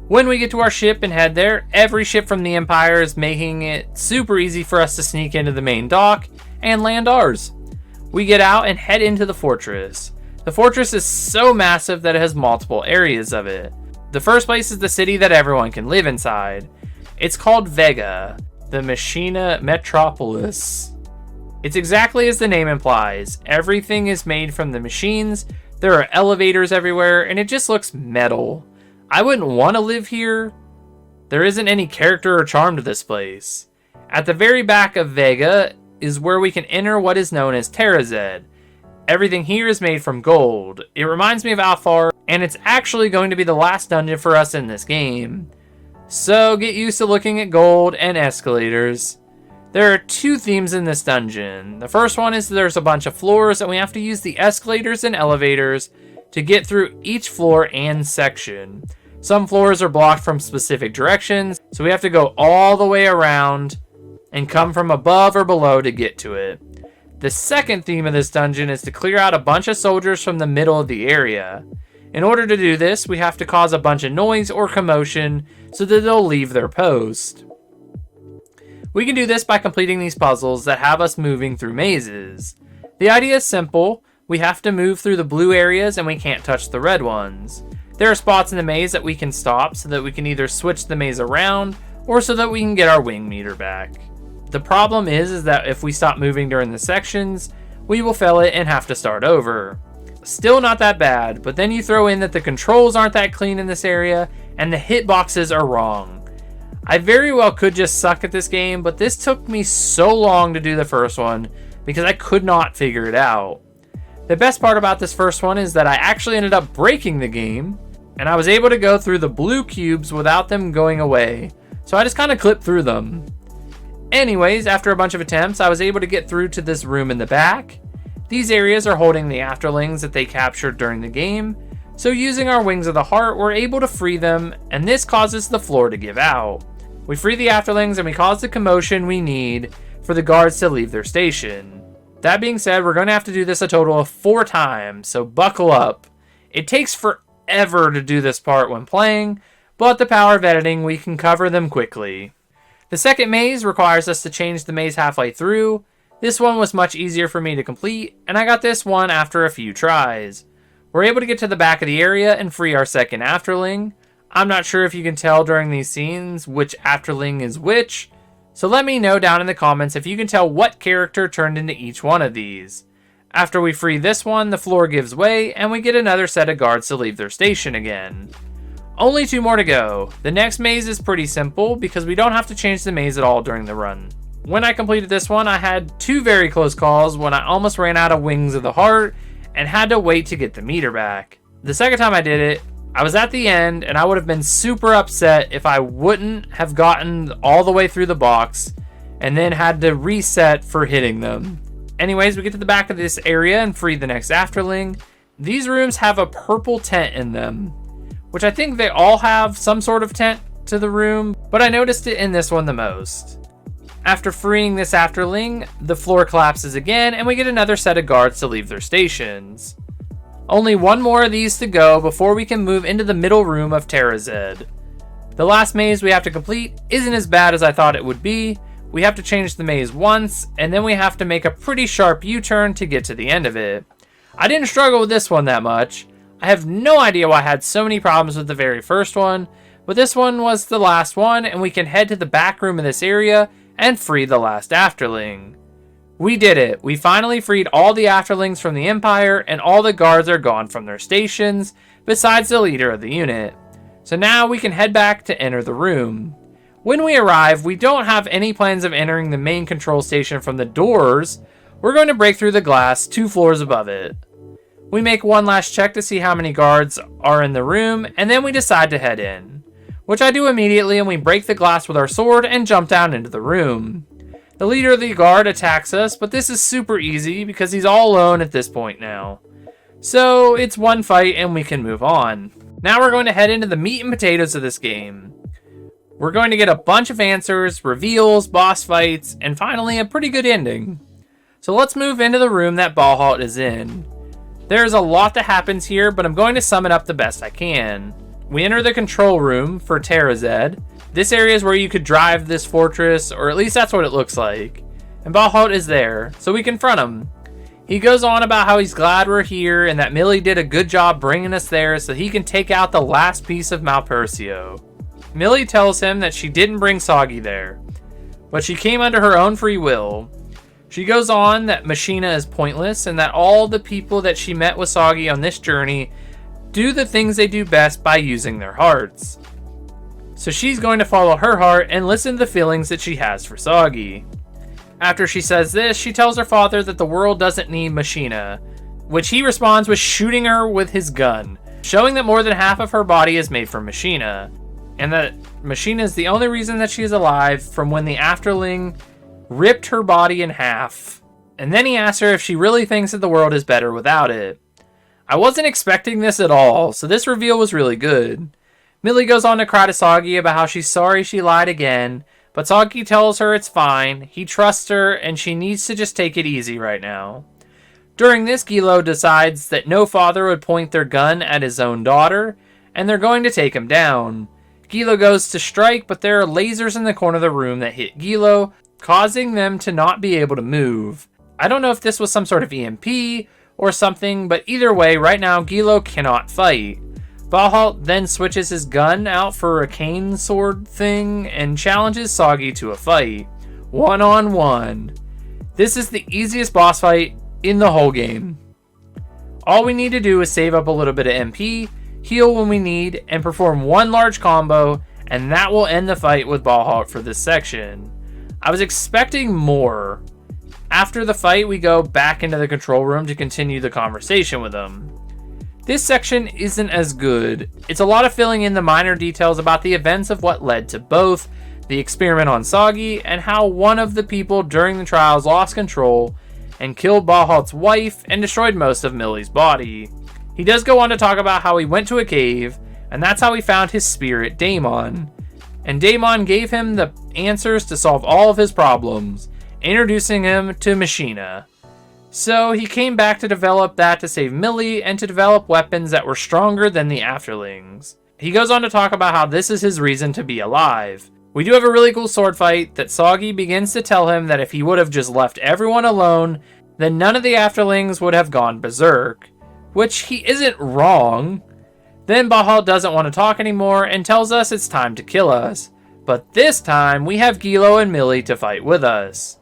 When we get to our ship and head there, every ship from the Empire is making it super easy for us to sneak into the main dock and land ours. We get out and head into the fortress. The fortress is so massive that it has multiple areas of it. The first place is the city that everyone can live inside. It's called Vega, the Machina Metropolis. It's exactly as the name implies. Everything is made from the machines, there are elevators everywhere, and it just looks metal. I wouldn't want to live here. There isn't any character or charm to this place. At the very back of Vega is where we can enter what is known as Terrazed. Everything here is made from gold. It reminds me of Alfard, and it's actually going to be the last dungeon for us in this game. So get used to looking at gold and escalators. There are two themes in this dungeon. The first one is there's a bunch of floors and we have to use the escalators and elevators to get through each floor and section. Some floors are blocked from specific directions, so we have to go all the way around and come from above or below to get to it. The second theme of this dungeon is to clear out a bunch of soldiers from the middle of the area. In order to do this, we have to cause a bunch of noise or commotion so that they'll leave their post. We can do this by completing these puzzles that have us moving through mazes. The idea is simple. We have to move through the blue areas and we can't touch the red ones. There are spots in the maze that we can stop so that we can either switch the maze around or so that we can get our wing meter back. The problem is that if we stop moving during the sections, we will fail it and have to start over. Still not that bad, but then you throw in that the controls aren't that clean in this area and the hitboxes are wrong. I very well could just suck at this game, but this took me so long to do the first one because I could not figure it out. The best part about this first one is that I actually ended up breaking the game and I was able to go through the blue cubes without them going away, so I just kind of clipped through them. Anyways, after a bunch of attempts, I was able to get through to this room in the back. These areas are holding the afterlings that they captured during the game, so using our Wings of the Heart, we're able to free them, and this causes the floor to give out. We free the afterlings and we cause the commotion we need for the guards to leave their station. That being said, we're going to have to do this a total of 4 times, so buckle up. It takes forever to do this part when playing, but the power of editing, we can cover them quickly. The second maze requires us to change the maze halfway through. This one was much easier for me to complete, and I got this one after a few tries. We're able to get to the back of the area and free our second afterling. I'm not sure if you can tell during these scenes which afterling is which, so let me know down in the comments if you can tell what character turned into each one of these. After we free this one, the floor gives way, and we get another set of guards to leave their station again. Only 2 more to go. The next maze is pretty simple because we don't have to change the maze at all during the run. When I completed this one, I had 2 very close calls when I almost ran out of Wings of the Heart and had to wait to get the meter back. The second time I did it, I was at the end and I would have been super upset if I wouldn't have gotten all the way through the box and then had to reset for hitting them. Anyways, we get to the back of this area and free the next afterling. These rooms have a purple tent in them, which I think they all have some sort of tent to the room, but I noticed it in this one the most. After freeing this afterling, the floor collapses again and we get another set of guards to leave their stations. Only one more of these to go before we can move into the middle room of Terrazed. The last maze we have to complete isn't as bad as I thought it would be. We have to change the maze once, and then we have to make a pretty sharp U-turn to get to the end of it. I didn't struggle with this one that much. I have no idea why I had so many problems with the very first one, but this one was the last one, and we can head to the back room of this area and free the last afterling. We did it. We finally freed all the afterlings from the Empire, and all the guards are gone from their stations, besides the leader of the unit. So now we can head back to enter the room. When we arrive, we don't have any plans of entering the main control station from the doors. We're going to break through the glass 2 floors above it. We make one last check to see how many guards are in the room, and then we decide to head in, which I do immediately, and we break the glass with our sword and jump down into the room. The leader of the guard attacks us, but this is super easy because he's all alone at this point now. So it's one fight and we can move on. Now we're going to head into the meat and potatoes of this game. We're going to get a bunch of answers, reveals, boss fights, and finally a pretty good ending. So let's move into the room that Balhalt is in. There's a lot that happens here, but I'm going to sum it up the best I can. We enter the control room for Terrazed. This area is where you could drive this fortress, or at least that's what it looks like. And Balhalt is there, so we confront him. He goes on about how he's glad we're here and that Millie did a good job bringing us there so he can take out the last piece of Malpercio. Millie tells him that she didn't bring Soggy there, but she came under her own free will. She goes on that Machina is pointless and that all the people that she met with Soggy on this journey do the things they do best by using their hearts. So she's going to follow her heart and listen to the feelings that she has for Soggy. After she says this, she tells her father that the world doesn't need Machina, which he responds with shooting her with his gun, showing that more than half of her body is made from Machina, and that Machina is the only reason that she is alive from when the Afterling ripped her body in half. And then he asks her if she really thinks that the world is better without it. I wasn't expecting this at all, so this reveal was really good. Millie goes on to cry to Soggy about how she's sorry she lied again, but Soggy tells her it's fine, he trusts her, and she needs to just take it easy right now. During this, Gilo decides that no father would point their gun at his own daughter, and they're going to take him down. Gilo goes to strike, but there are lasers in the corner of the room that hit Gilo, causing them to not be able to move. I don't know if this was some sort of EMP or something, but either way, right now, Gilo cannot fight. Balhalt then switches his gun out for a cane sword thing and challenges Soggy to a fight. 1-on-1. This is the easiest boss fight in the whole game. All we need to do is save up a little bit of MP, heal when we need, and perform one large combo, and that will end the fight with Balhalt for this section. I was expecting more. After the fight, we go back into the control room to continue the conversation with him. This section isn't as good. It's a lot of filling in the minor details about the events of what led to both the experiment on Soggy and how one of the people during the trials lost control and killed Balhalt's wife and destroyed most of Millie's body. He does go on to talk about how he went to a cave, and that's how he found his spirit, Daemon. And Daemon gave him the answers to solve all of his problems, introducing him to Machina. So he came back to develop that to save Millie and to develop weapons that were stronger than the Afterlings. He goes on to talk about how this is his reason to be alive. We do have a really cool sword fight that Soggy begins to tell him that if he would have just left everyone alone, then none of the Afterlings would have gone berserk. Which he isn't wrong. Then Balhalt doesn't want to talk anymore and tells us it's time to kill us. But this time we have Gilo and Millie to fight with us.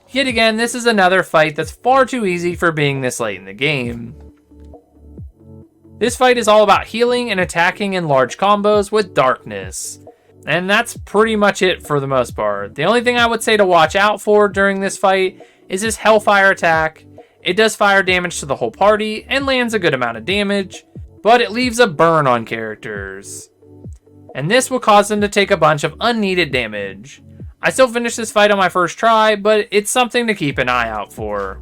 Yet again, this is another fight that's far too easy for being this late in the game. This fight is all about healing and attacking in large combos with darkness. And that's pretty much it for the most part. The only thing I would say to watch out for during this fight is his Hellfire attack. It does fire damage to the whole party and lands a good amount of damage, but it leaves a burn on characters. And this will cause them to take a bunch of unneeded damage. I still finished this fight on my first try, but it's something to keep an eye out for.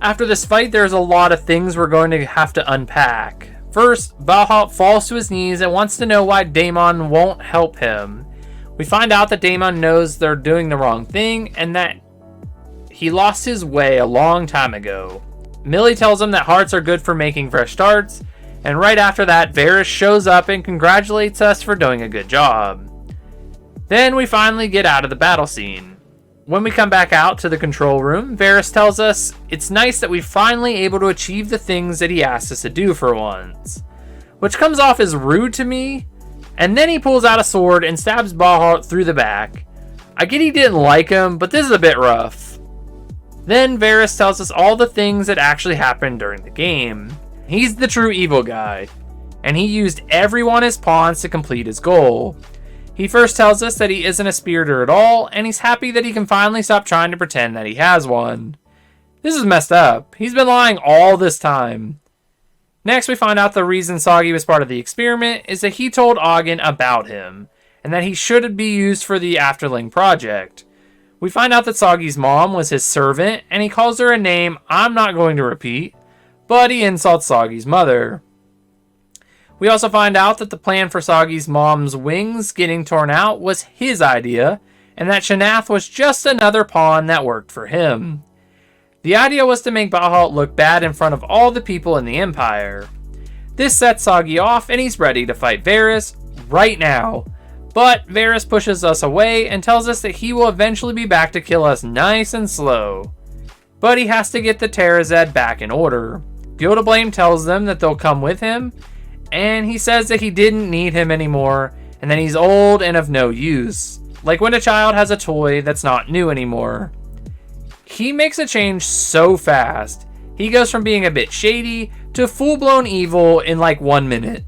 After this fight, there's a lot of things we're going to have to unpack. First, Baten falls to his knees and wants to know why Damon won't help him. We find out that Damon knows they're doing the wrong thing and that he lost his way a long time ago. Millie tells him that hearts are good for making fresh starts, and right after that, Varys shows up and congratulates us for doing a good job. Then we finally get out of the battle scene. When we come back out to the control room, Varys tells us it's nice that we're finally able to achieve the things that he asked us to do for once. Which comes off as rude to me, and then he pulls out a sword and stabs Baten through the back. I get he didn't like him, but this is a bit rough. Then Varys tells us all the things that actually happened during the game. He's the true evil guy, and he used everyone as pawns to complete his goal. He first tells us that he isn't a spiritor at all, and he's happy that he can finally stop trying to pretend that he has one. This is messed up. He's been lying all this time. Next, we find out the reason Soggy was part of the experiment is that he told Ogden about him, and that he should be used for the Afterling project. We find out that Soggy's mom was his servant, and he calls her a name I'm not going to repeat, but he insults Soggy's mother. We also find out that the plan for Soggy's mom's wings getting torn out was his idea, and that Shanath was just another pawn that worked for him. The idea was to make Baten look bad in front of all the people in the Empire. This sets Soggy off, and he's ready to fight Varys right now. But Varys pushes us away and tells us that he will eventually be back to kill us nice and slow. But he has to get the Terrazed back in order. Gildablame tells them that they'll come with him, and he says that he didn't need him anymore, and that he's old and of no use. Like when a child has a toy that's not new anymore. He makes a change so fast. He goes from being a bit shady to full-blown evil in like 1 minute.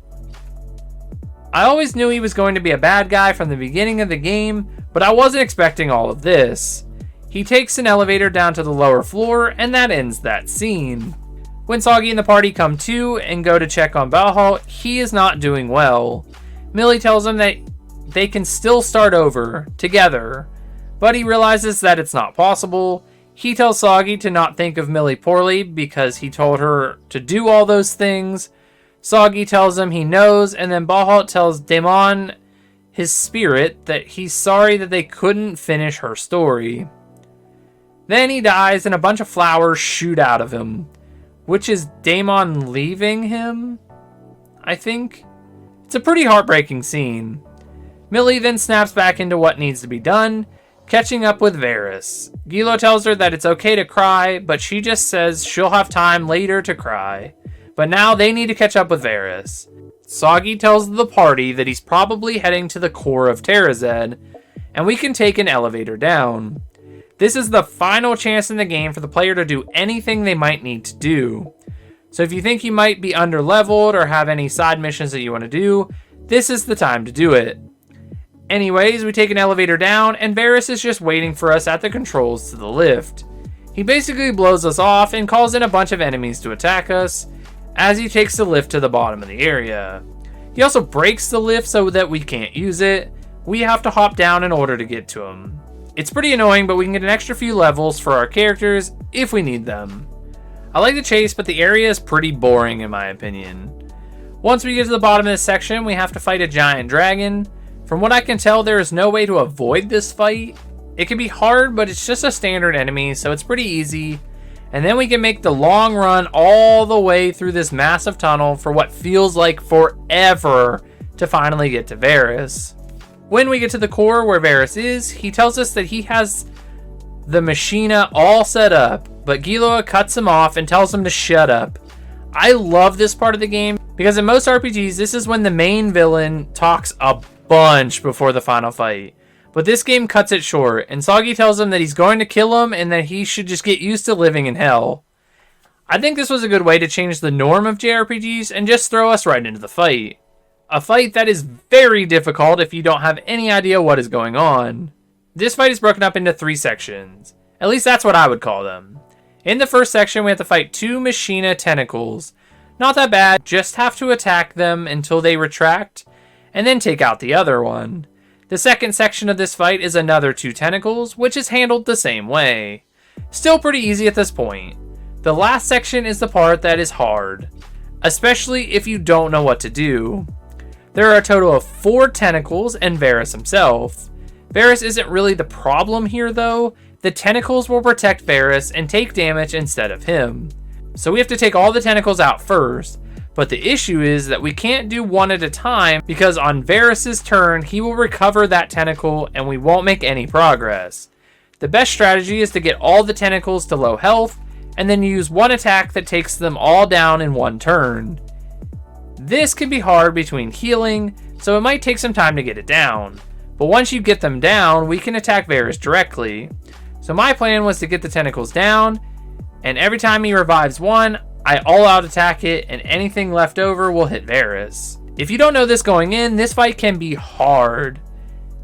I always knew he was going to be a bad guy from the beginning of the game, but I wasn't expecting all of this. He takes an elevator down to the lower floor, and that ends that scene. When Soggy and the party come to and go to check on Baten, he is not doing well. Millie tells him that they can still start over, together, but he realizes that it's not possible. He tells Soggy to not think of Millie poorly because he told her to do all those things. Soggy tells him he knows, and then Baten tells Damon, his spirit, that he's sorry that they couldn't finish her story. Then he dies and a bunch of flowers shoot out of him. Which is Damon leaving him, I think. It's a pretty heartbreaking scene. Millie then snaps back into what needs to be done, catching up with Varys. Gilo tells her that it's okay to cry, but she just says she'll have time later to cry. But now they need to catch up with Varys. Soggy tells the party that he's probably heading to the core of Terrazed, and we can take an elevator down. This is the final chance in the game for the player to do anything they might need to do. So if you think you might be underleveled or have any side missions that you want to do, this is the time to do it. Anyways, we take an elevator down, and Varys is just waiting for us at the controls to the lift. He basically blows us off and calls in a bunch of enemies to attack us, as he takes the lift to the bottom of the area. He also breaks the lift so that we can't use it. We have to hop down in order to get to him. It's pretty annoying, but we can get an extra few levels for our characters if we need them. I like the chase, but the area is pretty boring in my opinion. Once we get to the bottom of this section, we have to fight a giant dragon. From what I can tell, there is no way to avoid this fight. It can be hard, but it's just a standard enemy, so it's pretty easy. And then we can make the long run all the way through this massive tunnel for what feels like forever to finally get to Varys. When we get to the core where Varys is, he tells us that he has the Machina all set up, but Gilo cuts him off and tells him to shut up. I love this part of the game because in most RPGs, this is when the main villain talks a bunch before the final fight. But this game cuts it short, and Soggy tells him that he's going to kill him and that he should just get used to living in hell. I think this was a good way to change the norm of JRPGs and just throw us right into the fight. A fight that is very difficult if you don't have any idea what is going on. This fight is broken up into 3 sections. At least that's what I would call them. In the first section, we have to fight 2 Machina tentacles. Not that bad, just have to attack them until they retract, and then take out the other one. The second section of this fight is another 2 tentacles, which is handled the same way. Still pretty easy at this point. The last section is the part that is hard, especially if you don't know what to do. There are a total of 4 tentacles and Varus himself. Varus isn't really the problem here though. The tentacles will protect Varus and take damage instead of him. So we have to take all the tentacles out first, but the issue is that we can't do one at a time because on Varus's turn, he will recover that tentacle and we won't make any progress. The best strategy is to get all the tentacles to low health and then use one attack that takes them all down in one turn. This can be hard between healing, so it might take some time to get it down. But once you get them down, we can attack Varus directly. So my plan was to get the tentacles down, and every time he revives one, I all-out attack it, and anything left over will hit Varus. If you don't know this going in, this fight can be hard.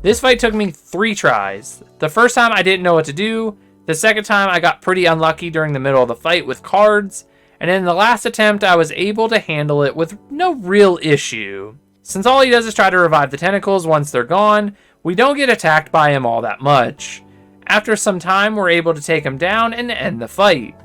This fight took me 3 tries. The first time I didn't know what to do, the second time I got pretty unlucky during the middle of the fight with cards, and in the last attempt I was able to handle it with no real issue. Since all he does is try to revive the tentacles once they're gone, we don't get attacked by him all that much. After some time, we're able to take him down and end the fight.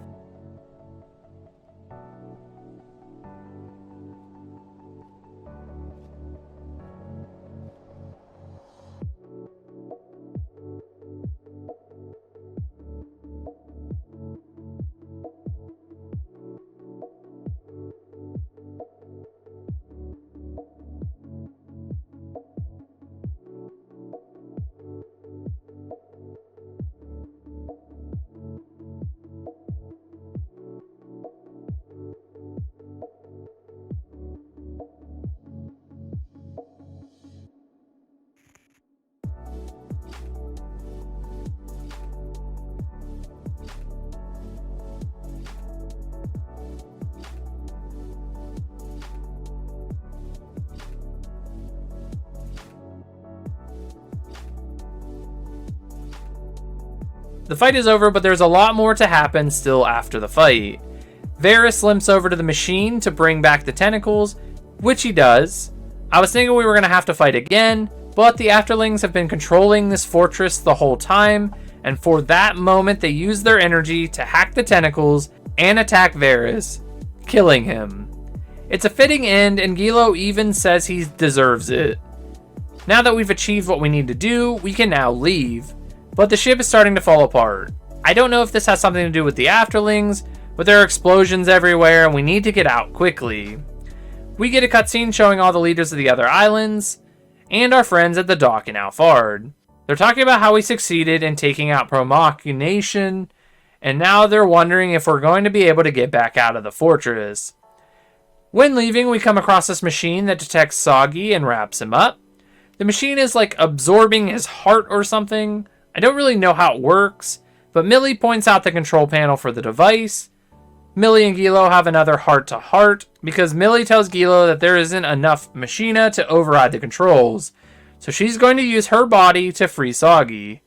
The fight is over, but there's a lot more to happen still after the fight. Varus limps over to the machine to bring back the tentacles, which he does. I was thinking we were going to have to fight again, but the Afterlings have been controlling this fortress the whole time, and for that moment they use their energy to hack the tentacles and attack Varus, killing him. It's a fitting end, and Gilo even says he deserves it. Now that we've achieved what we need to do, we can now leave. But the ship is starting to fall apart. I don't know if this has something to do with the Afterlings, but there are explosions everywhere and we need to get out quickly. We get a cutscene showing all the leaders of the other islands and our friends at the dock in Alfard. They're talking about how we succeeded in taking out Nation, and now they're wondering if we're going to be able to get back out of the fortress. When leaving, we come across this machine that detects Soggy and wraps him up. The machine is like absorbing his heart or something. I don't really know how it works, but Millie points out the control panel for the device. Millie and Gilo have another heart-to-heart because Millie tells Gilo that there isn't enough machina to override the controls, so she's going to use her body to free Soggy.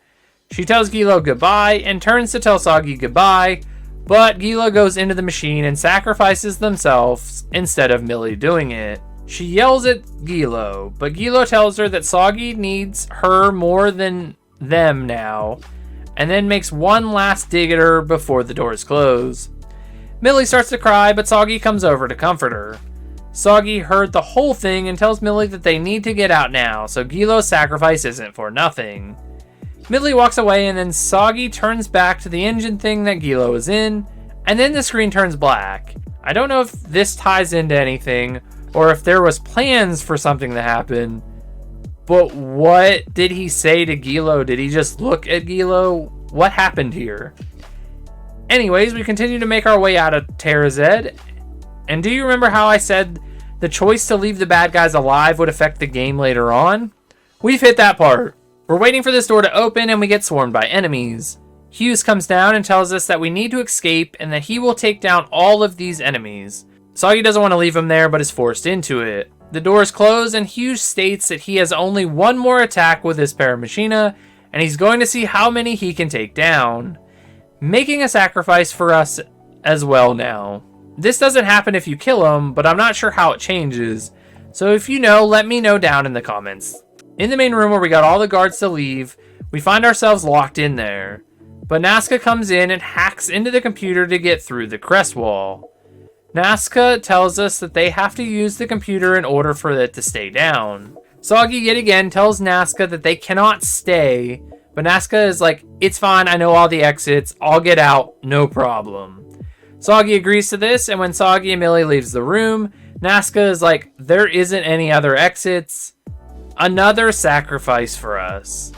She tells Gilo goodbye and turns to tell Soggy goodbye, but Gilo goes into the machine and sacrifices themselves instead of Millie doing it. She yells at Gilo, but Gilo tells her that Soggy needs her more than them now, and then makes one last dig at her before the doors close. Millie starts to cry, but Soggy comes over to comfort her. Soggy heard the whole thing and tells Millie that they need to get out now, so Gilo's sacrifice isn't for nothing. Millie walks away and then Soggy turns back to the engine thing that Gilo is in, and then the screen turns black. I don't know if this ties into anything, or if there was plans for something to happen, but what did he say to Gilo? Did he just look at Gilo? What happened here? Anyways, we continue to make our way out of Terra Zed. And do you remember how I said the choice to leave the bad guys alive would affect the game later on? We've hit that part. We're waiting for this door to open and we get swarmed by enemies. Hughes comes down and tells us that we need to escape and that he will take down all of these enemies. Soggy doesn't want to leave him there but is forced into it. The doors close and Hughes states that he has only one more attack with his Paramachina and he's going to see how many he can take down, making a sacrifice for us as well now. This doesn't happen if you kill him, but I'm not sure how it changes, so if you know, let me know down in the comments. In the main room where we got all the guards to leave, we find ourselves locked in there. But Nazca comes in and hacks into the computer to get through the crest wall. Nazca tells us that they have to use the computer in order for it to stay down. Soggy yet again tells Nazca that they cannot stay, but Nazca is like, it's fine, I know all the exits, I'll get out, no problem. Soggy agrees to this, and when Soggy and Millie leaves the room, Nazca is like, there isn't any other exits. Another sacrifice for us.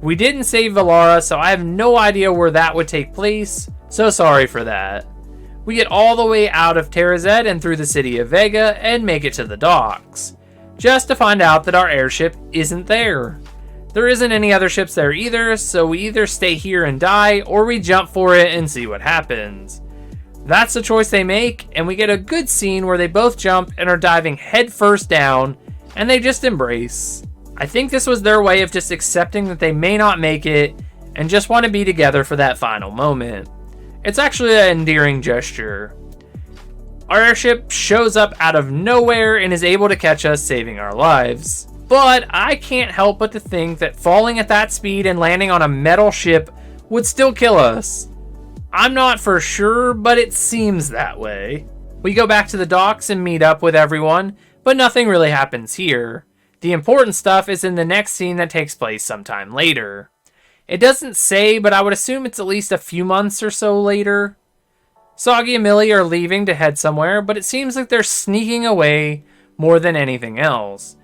We didn't save Valara, so I have no idea where that would take place, so sorry for that. We get all the way out of Terrazet and through the city of Vega and make it to the docks, just to find out that our airship isn't there. There isn't any other ships there either, so we either stay here and die, or we jump for it and see what happens. That's the choice they make, and we get a good scene where they both jump and are diving headfirst down, and they just embrace. I think this was their way of just accepting that they may not make it, and just want to be together for that final moment. It's actually an endearing gesture. Our airship shows up out of nowhere and is able to catch us, saving our lives. But I can't help but to think that falling at that speed and landing on a metal ship would still kill us. I'm not for sure, but it seems that way. We go back to the docks and meet up with everyone, but nothing really happens here. The important stuff is in the next scene that takes place sometime later. It doesn't say, but I would assume it's at least a few months or so later. Soggy and Millie are leaving to head somewhere, but it seems like they're sneaking away more than anything else.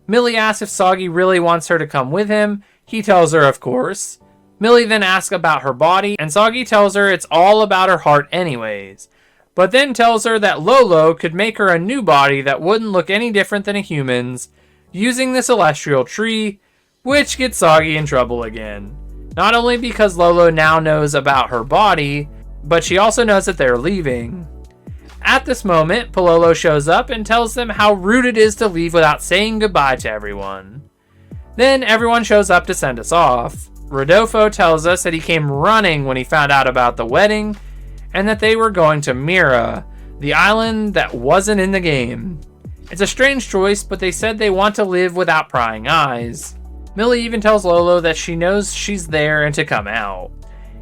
Millie asks if Soggy really wants her to come with him. He tells her, of course. Millie then asks about her body, and Soggy tells her it's all about her heart anyways, but then tells her that Lolo could make her a new body that wouldn't look any different than a human's, using the celestial tree, which gets Soggy in trouble again. Not only because Lolo now knows about her body, but she also knows that they're leaving. At this moment, Pololo shows up and tells them how rude it is to leave without saying goodbye to everyone. Then everyone shows up to send us off. Rodolfo tells us that he came running when he found out about the wedding, and that they were going to Mira, the island that wasn't in the game. It's a strange choice, but they said they want to live without prying eyes. Millie even tells Lolo that she knows she's there and to come out.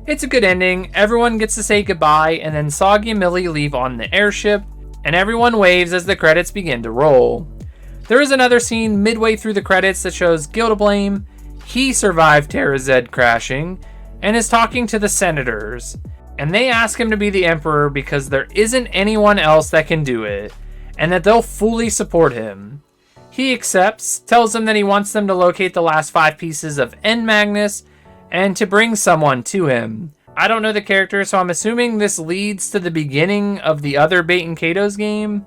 It's a good ending, everyone gets to say goodbye, and then Soggy and Millie leave on the airship, and everyone waves as the credits begin to roll. There is another scene midway through the credits that shows Gildablame. He survived Terrazed crashing, and is talking to the senators, and they ask him to be the emperor because there isn't anyone else that can do it, and that they'll fully support him. He accepts, tells them that he wants them to locate the last 5 pieces of N Magnus, and to bring someone to him. I don't know the character, so I'm assuming this leads to the beginning of the other Baten Kaitos game.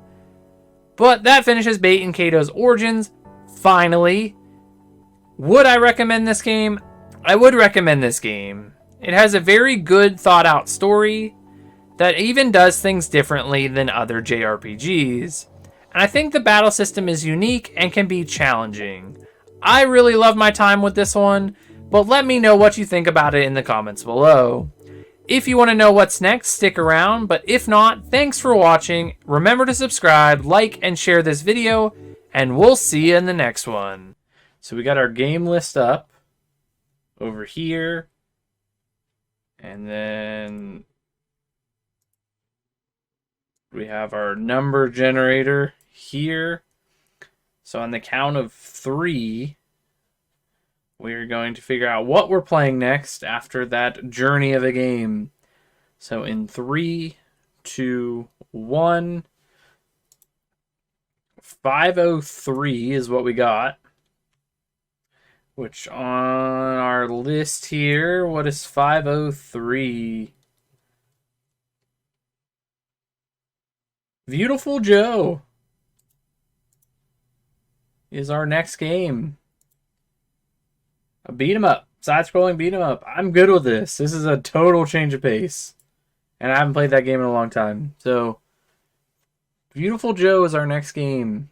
But that finishes Baten Kaitos Origins, finally. Would I recommend this game? I would recommend this game. It has a very good thought out story that even does things differently than other JRPGs. And I think the battle system is unique and can be challenging. I really love my time with this one, but let me know what you think about it in the comments below. If you want to know what's next, stick around, but if not, thanks for watching. Remember to subscribe, like, and share this video, and we'll see you in the next one. So we got our game list up over here, and then we have our number generator here. So on the count of 3, we're going to figure out what we're playing next after that journey of a game. So in 3, 2, 1, 503 is what we got. Which on our list here, what is 503? Beautiful Joe is our next game. A beat 'em up, side-scrolling beat 'em up. I'm good with this. This is a total change of pace, and I haven't played that game in a long time. So, Beautiful Joe is our next game.